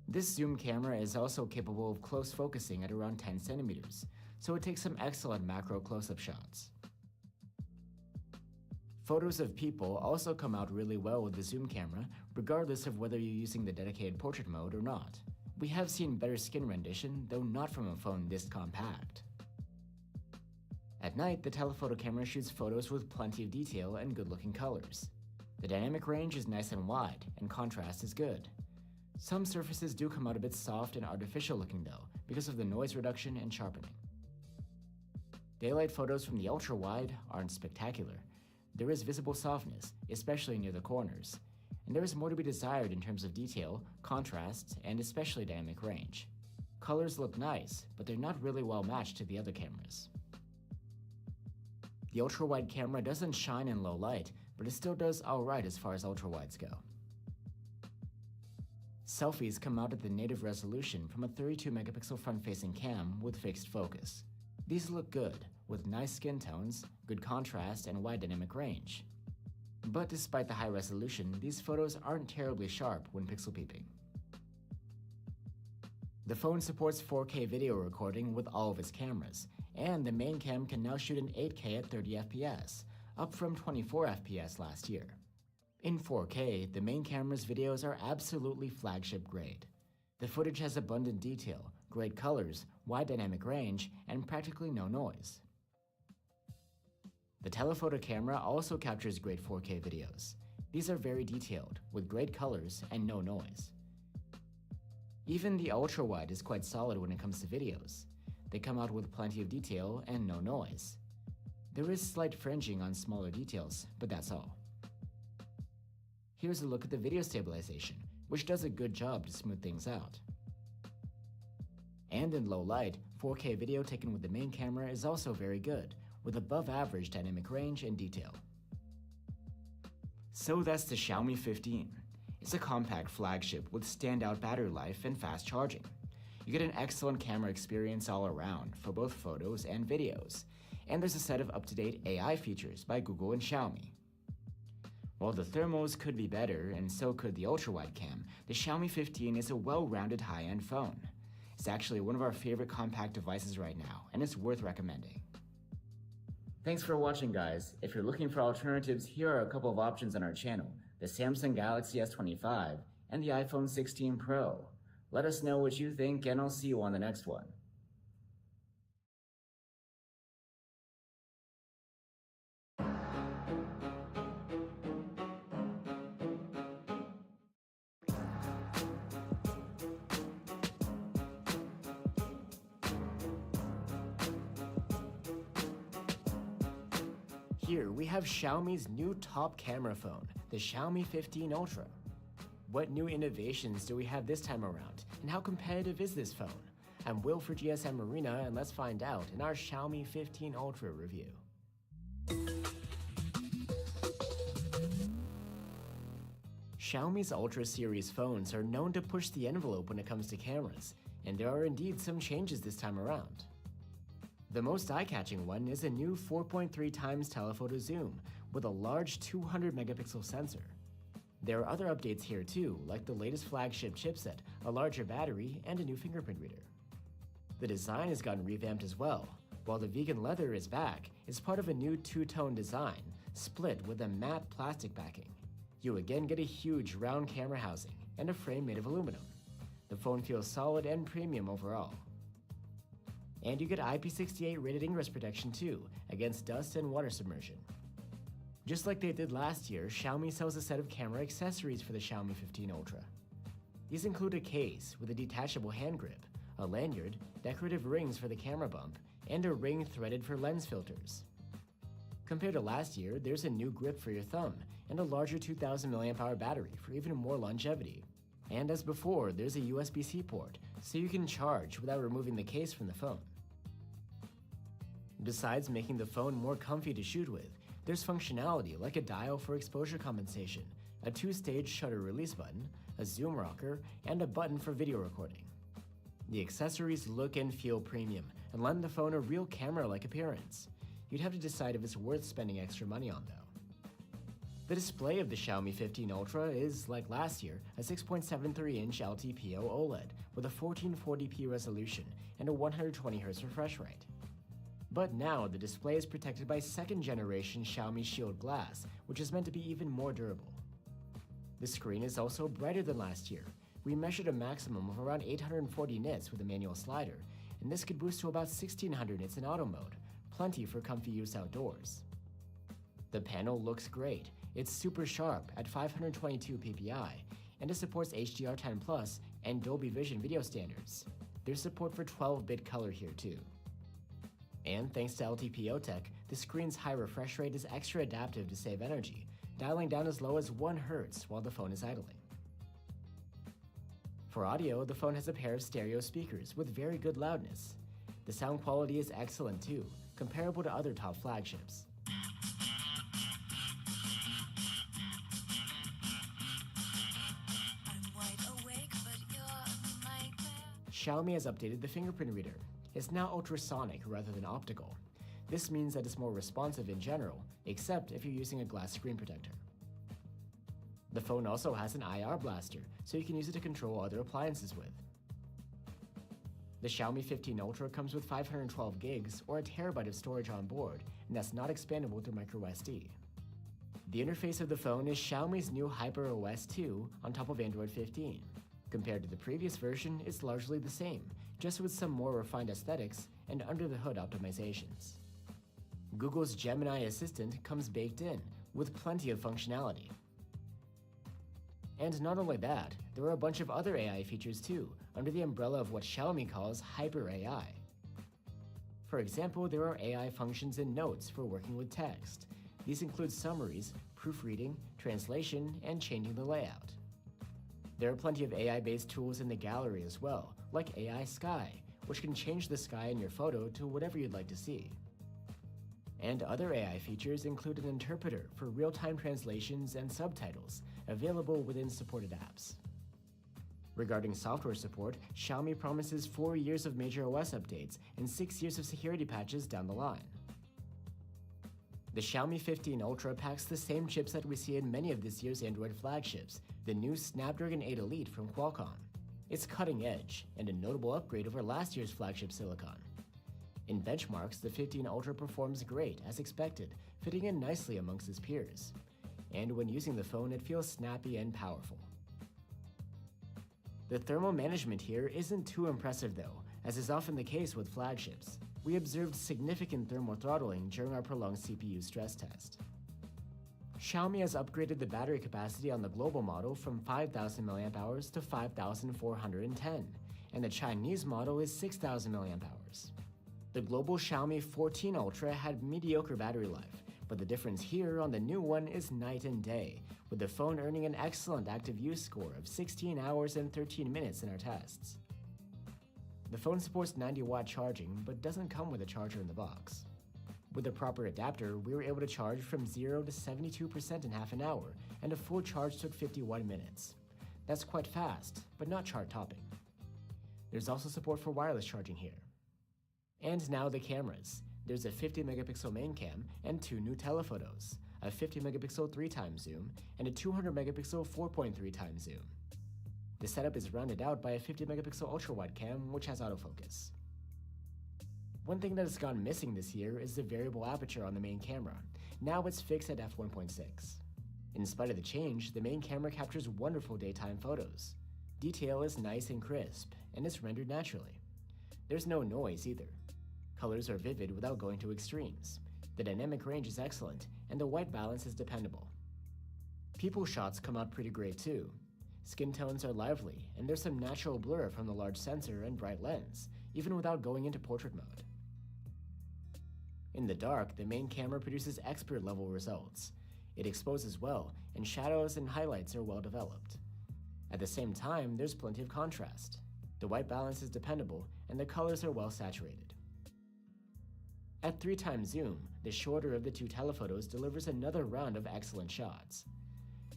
This zoom camera is also capable of close focusing at around 10 centimeters, so it takes some excellent macro close-up shots. Photos of people also come out really well with the zoom camera, regardless of whether you're using the dedicated portrait mode or not. We have seen better skin rendition, though not from a phone this compact. At night, the telephoto camera shoots photos with plenty of detail and good-looking colors. The dynamic range is nice and wide, and contrast is good. Some surfaces do come out a bit soft and artificial looking though, because of the noise reduction and sharpening. Daylight photos from the ultra-wide aren't spectacular. There is visible softness, especially near the corners, and there is more to be desired in terms of detail, contrast, and especially dynamic range. Colors look nice, but they're not really well matched to the other cameras. The ultra-wide camera doesn't shine in low light, but it still does alright as far as ultra-wides go. Selfies come out at the native resolution from a 32 megapixel front-facing cam with fixed focus. These look good, with nice skin tones, good contrast, and wide dynamic range. But despite the high resolution, these photos aren't terribly sharp when pixel peeping. The phone supports 4K video recording with all of its cameras, and the main cam can now shoot in 8K at 30 FPS, up from 24 FPS last year. In 4K, the main camera's videos are absolutely flagship grade. The footage has abundant detail, great colors, wide dynamic range, and practically no noise. The telephoto camera also captures great 4K videos. These are very detailed, with great colors and no noise. Even the ultra-wide is quite solid when it comes to videos. They come out with plenty of detail and no noise. There is slight fringing on smaller details, but that's all. Here's a look at the video stabilization, which does a good job to smooth things out. And in low light, 4K video taken with the main camera is also very good, with above average dynamic range and detail. So that's the Xiaomi 15. It's a compact flagship with standout battery life and fast charging. You get an excellent camera experience all around for both photos and videos, and there's a set of up-to-date AI features by Google and Xiaomi. While the thermals could be better, and so could the ultra-wide cam, the Xiaomi 15 is a well-rounded high-end phone. It's actually one of our favorite compact devices right now, and it's worth recommending. Thanks for watching, guys. If you're looking for alternatives, here are a couple of options on our channel: the Samsung Galaxy S25 and the iPhone 16 Pro. Let us know what you think, and I'll see you on the next one. Here we have Xiaomi's new top camera phone, the Xiaomi 15 Ultra. What new innovations do we have this time around, and how competitive is this phone? I'm Will for GSM Arena, and let's find out in our Xiaomi 15 Ultra review. Xiaomi's Ultra series phones are known to push the envelope when it comes to cameras, and there are indeed some changes this time around. The most eye-catching one is a new 4.3 times telephoto zoom with a large 200 megapixel sensor. There are other updates here too, like the latest flagship chipset, a larger battery, and a new fingerprint reader. The design has gotten revamped as well. While the vegan leather is back, it's part of a new two-tone design, split with a matte plastic backing. You again get a huge round camera housing and a frame made of aluminum. The phone feels solid and premium overall. And you get IP68 rated ingress protection too, against dust and water submersion. Just like they did last year, Xiaomi sells a set of camera accessories for the Xiaomi 15 Ultra. These include a case with a detachable hand grip, a lanyard, decorative rings for the camera bump, and a ring threaded for lens filters. Compared to last year, there's a new grip for your thumb, and a larger 2000 mAh battery for even more longevity. And as before, there's a USB-C port, so you can charge without removing the case from the phone. Besides making the phone more comfy to shoot with, there's functionality like a dial for exposure compensation, a 2-stage shutter release button, a zoom rocker, and a button for video recording. The accessories look and feel premium and lend the phone a real camera-like appearance. You'd have to decide if it's worth spending extra money on though. The display of the Xiaomi 15 Ultra is, like last year, a 6.73-inch LTPO OLED with a 1440p resolution and a 120Hz refresh rate. But now the display is protected by second-generation Xiaomi Shield glass, which is meant to be even more durable. The screen is also brighter than last year. We measured a maximum of around 840 nits with a manual slider, and this could boost to about 1600 nits in auto mode, plenty for comfy use outdoors. The panel looks great. It's super sharp at 522 ppi, and it supports HDR10+ and Dolby Vision video standards. There's support for 12-bit color here too. And thanks to LTPO tech, the screen's high refresh rate is extra adaptive to save energy, dialing down as low as 1 Hz while the phone is idling. For audio, the phone has a pair of stereo speakers with very good loudness. The sound quality is excellent too, comparable to other top flagships. Xiaomi has updated the fingerprint reader. It's now ultrasonic rather than optical. This means that it's more responsive in general, except if you're using a glass screen protector. The phone also has an IR blaster, so you can use it to control other appliances with. The Xiaomi 15 Ultra comes with 512 gigs or a terabyte of storage on board, and that's not expandable through microSD. The interface of the phone is Xiaomi's new HyperOS 2 on top of Android 15. Compared to the previous version, it's largely the same, just with some more refined aesthetics and under-the-hood optimizations. Google's Gemini Assistant comes baked in, with plenty of functionality. And not only that, there are a bunch of other AI features too, under the umbrella of what Xiaomi calls Hyper AI. For example, there are AI functions in Notes for working with text. These include summaries, proofreading, translation, and changing the layout. There are plenty of AI-based tools in the gallery as well, like AI Sky, which can change the sky in your photo to whatever you'd like to see. And other AI features include an interpreter for real-time translations and subtitles, available within supported apps. Regarding software support, Xiaomi promises 4 years of major OS updates and 6 years of security patches down the line. The Xiaomi 15 Ultra packs the same chipset we see in many of this year's Android flagships, the new Snapdragon 8 Elite from Qualcomm. It's cutting edge, and a notable upgrade over last year's flagship silicon. In benchmarks, the 15 Ultra performs great, as expected, fitting in nicely amongst its peers. And when using the phone, it feels snappy and powerful. The thermal management here isn't too impressive though, as is often the case with flagships. We observed significant thermal throttling during our prolonged CPU stress test. Xiaomi has upgraded the battery capacity on the global model from 5,000 mAh to 5,410, and the Chinese model is 6,000 mAh. The global Xiaomi 14 Ultra had mediocre battery life, but the difference here on the new one is night and day, with the phone earning an excellent active use score of 16 hours and 13 minutes in our tests. The phone supports 90-watt charging, but doesn't come with a charger in the box. With the proper adapter, we were able to charge from 0 to 72% in half an hour, and a full charge took 51 minutes. That's quite fast, but not chart-topping. There's also support for wireless charging here. And now the cameras. There's a 50-megapixel main cam and 2 new telephotos, a 50-megapixel 3x zoom, and a 200-megapixel 4.3x zoom. The setup is rounded out by a 50-megapixel ultra-wide cam, which has autofocus. One thing that has gone missing this year is the variable aperture on the main camera. Now it's fixed at f1.6. In spite of the change, the main camera captures wonderful daytime photos. Detail is nice and crisp, and it's rendered naturally. There's no noise either. Colors are vivid without going to extremes. The dynamic range is excellent, and the white balance is dependable. People shots come out pretty great too. Skin tones are lively, and there's some natural blur from the large sensor and bright lens, even without going into portrait mode. In the dark, the main camera produces expert-level results. It exposes well, and shadows and highlights are well developed. At the same time, there's plenty of contrast. The white balance is dependable, and the colors are well saturated. At 3x zoom, the shorter of the 2 telephotos delivers another round of excellent shots.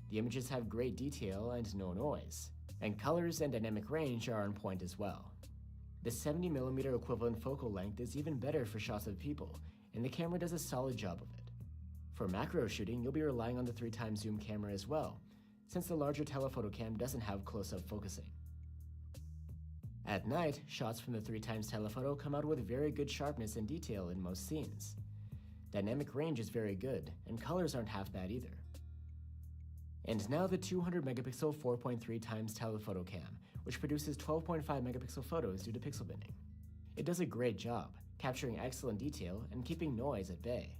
The images have great detail and no noise, and colors and dynamic range are on point as well. The 70mm equivalent focal length is even better for shots of people, and the camera does a solid job of it. For macro shooting, you'll be relying on the 3x zoom camera as well, since the larger telephoto cam doesn't have close-up focusing. At night, shots from the 3x telephoto come out with very good sharpness and detail in most scenes. Dynamic range is very good, and colors aren't half bad either. And now the 200 megapixel 4.3x telephoto cam, which produces 12.5 megapixel photos due to pixel binning. It does a great job, capturing excellent detail and keeping noise at bay.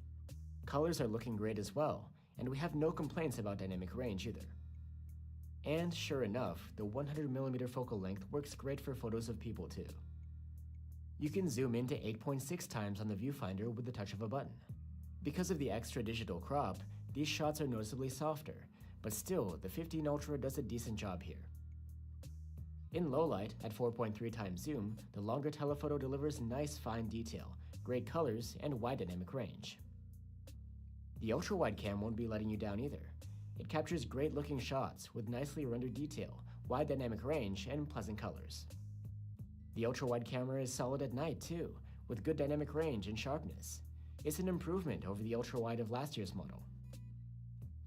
Colors are looking great as well, and we have no complaints about dynamic range either. And sure enough, the 100mm focal length works great for photos of people too. You can zoom in to 8.6 times on the viewfinder with the touch of a button. Because of the extra digital crop, these shots are noticeably softer, but still, the 15 Ultra does a decent job here. In low light, at 4.3x zoom, the longer telephoto delivers nice fine detail, great colors, and wide dynamic range. The ultra-wide cam won't be letting you down either. It captures great looking shots with nicely rendered detail, wide dynamic range, and pleasant colors. The ultra-wide camera is solid at night too, with good dynamic range and sharpness. It's an improvement over the ultra-wide of last year's model.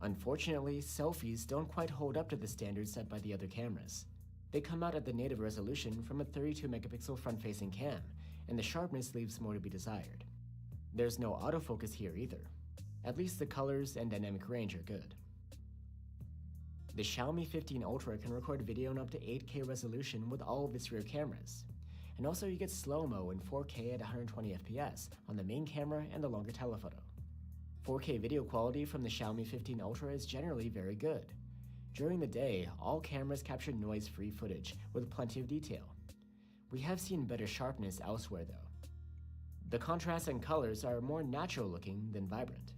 Unfortunately, selfies don't quite hold up to the standards set by the other cameras. They come out at the native resolution from a 32 megapixel front-facing cam, and the sharpness leaves more to be desired. There's no autofocus here either. At least the colors and dynamic range are good. The Xiaomi 15 Ultra can record video in up to 8K resolution with all of its rear cameras. And also you get slow-mo in 4K at 120 FPS on the main camera and the longer telephoto. 4K video quality from the Xiaomi 15 Ultra is generally very good. During the day, all cameras capture noise-free footage with plenty of detail. We have seen better sharpness elsewhere though. The contrast and colors are more natural looking than vibrant,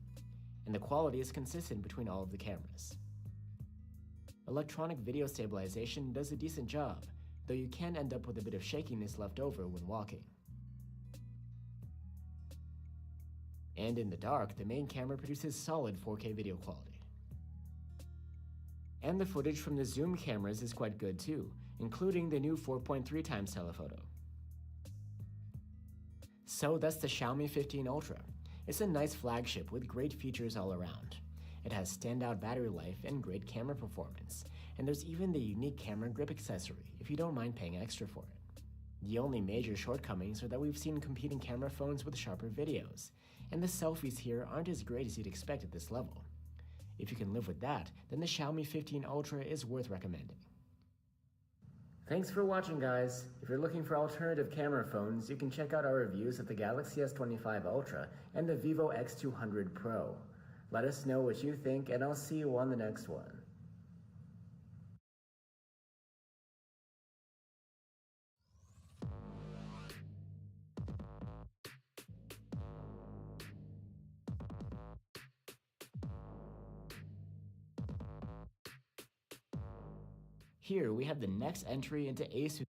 and the quality is consistent between all of the cameras. Electronic video stabilization does a decent job, though you can end up with a bit of shakiness left over when walking. And in the dark, the main camera produces solid 4K video quality. And the footage from the zoom cameras is quite good too, including the new 4.3x telephoto. So that's the Xiaomi 15 Ultra. It's a nice flagship with great features all around. It has standout battery life and great camera performance, and there's even the unique camera grip accessory if you don't mind paying extra for it. The only major shortcomings are that we've seen competing camera phones with sharper videos, and the selfies here aren't as great as you'd expect at this level. If you can live with that, then the Xiaomi 15 Ultra is worth recommending. Thanks for watching, guys. If you're looking for alternative camera phones, you can check out our reviews of the Galaxy S25 Ultra and the Vivo X200 Pro. Let us know what you think, and I'll see you on the next one. Here we have the next entry into Asus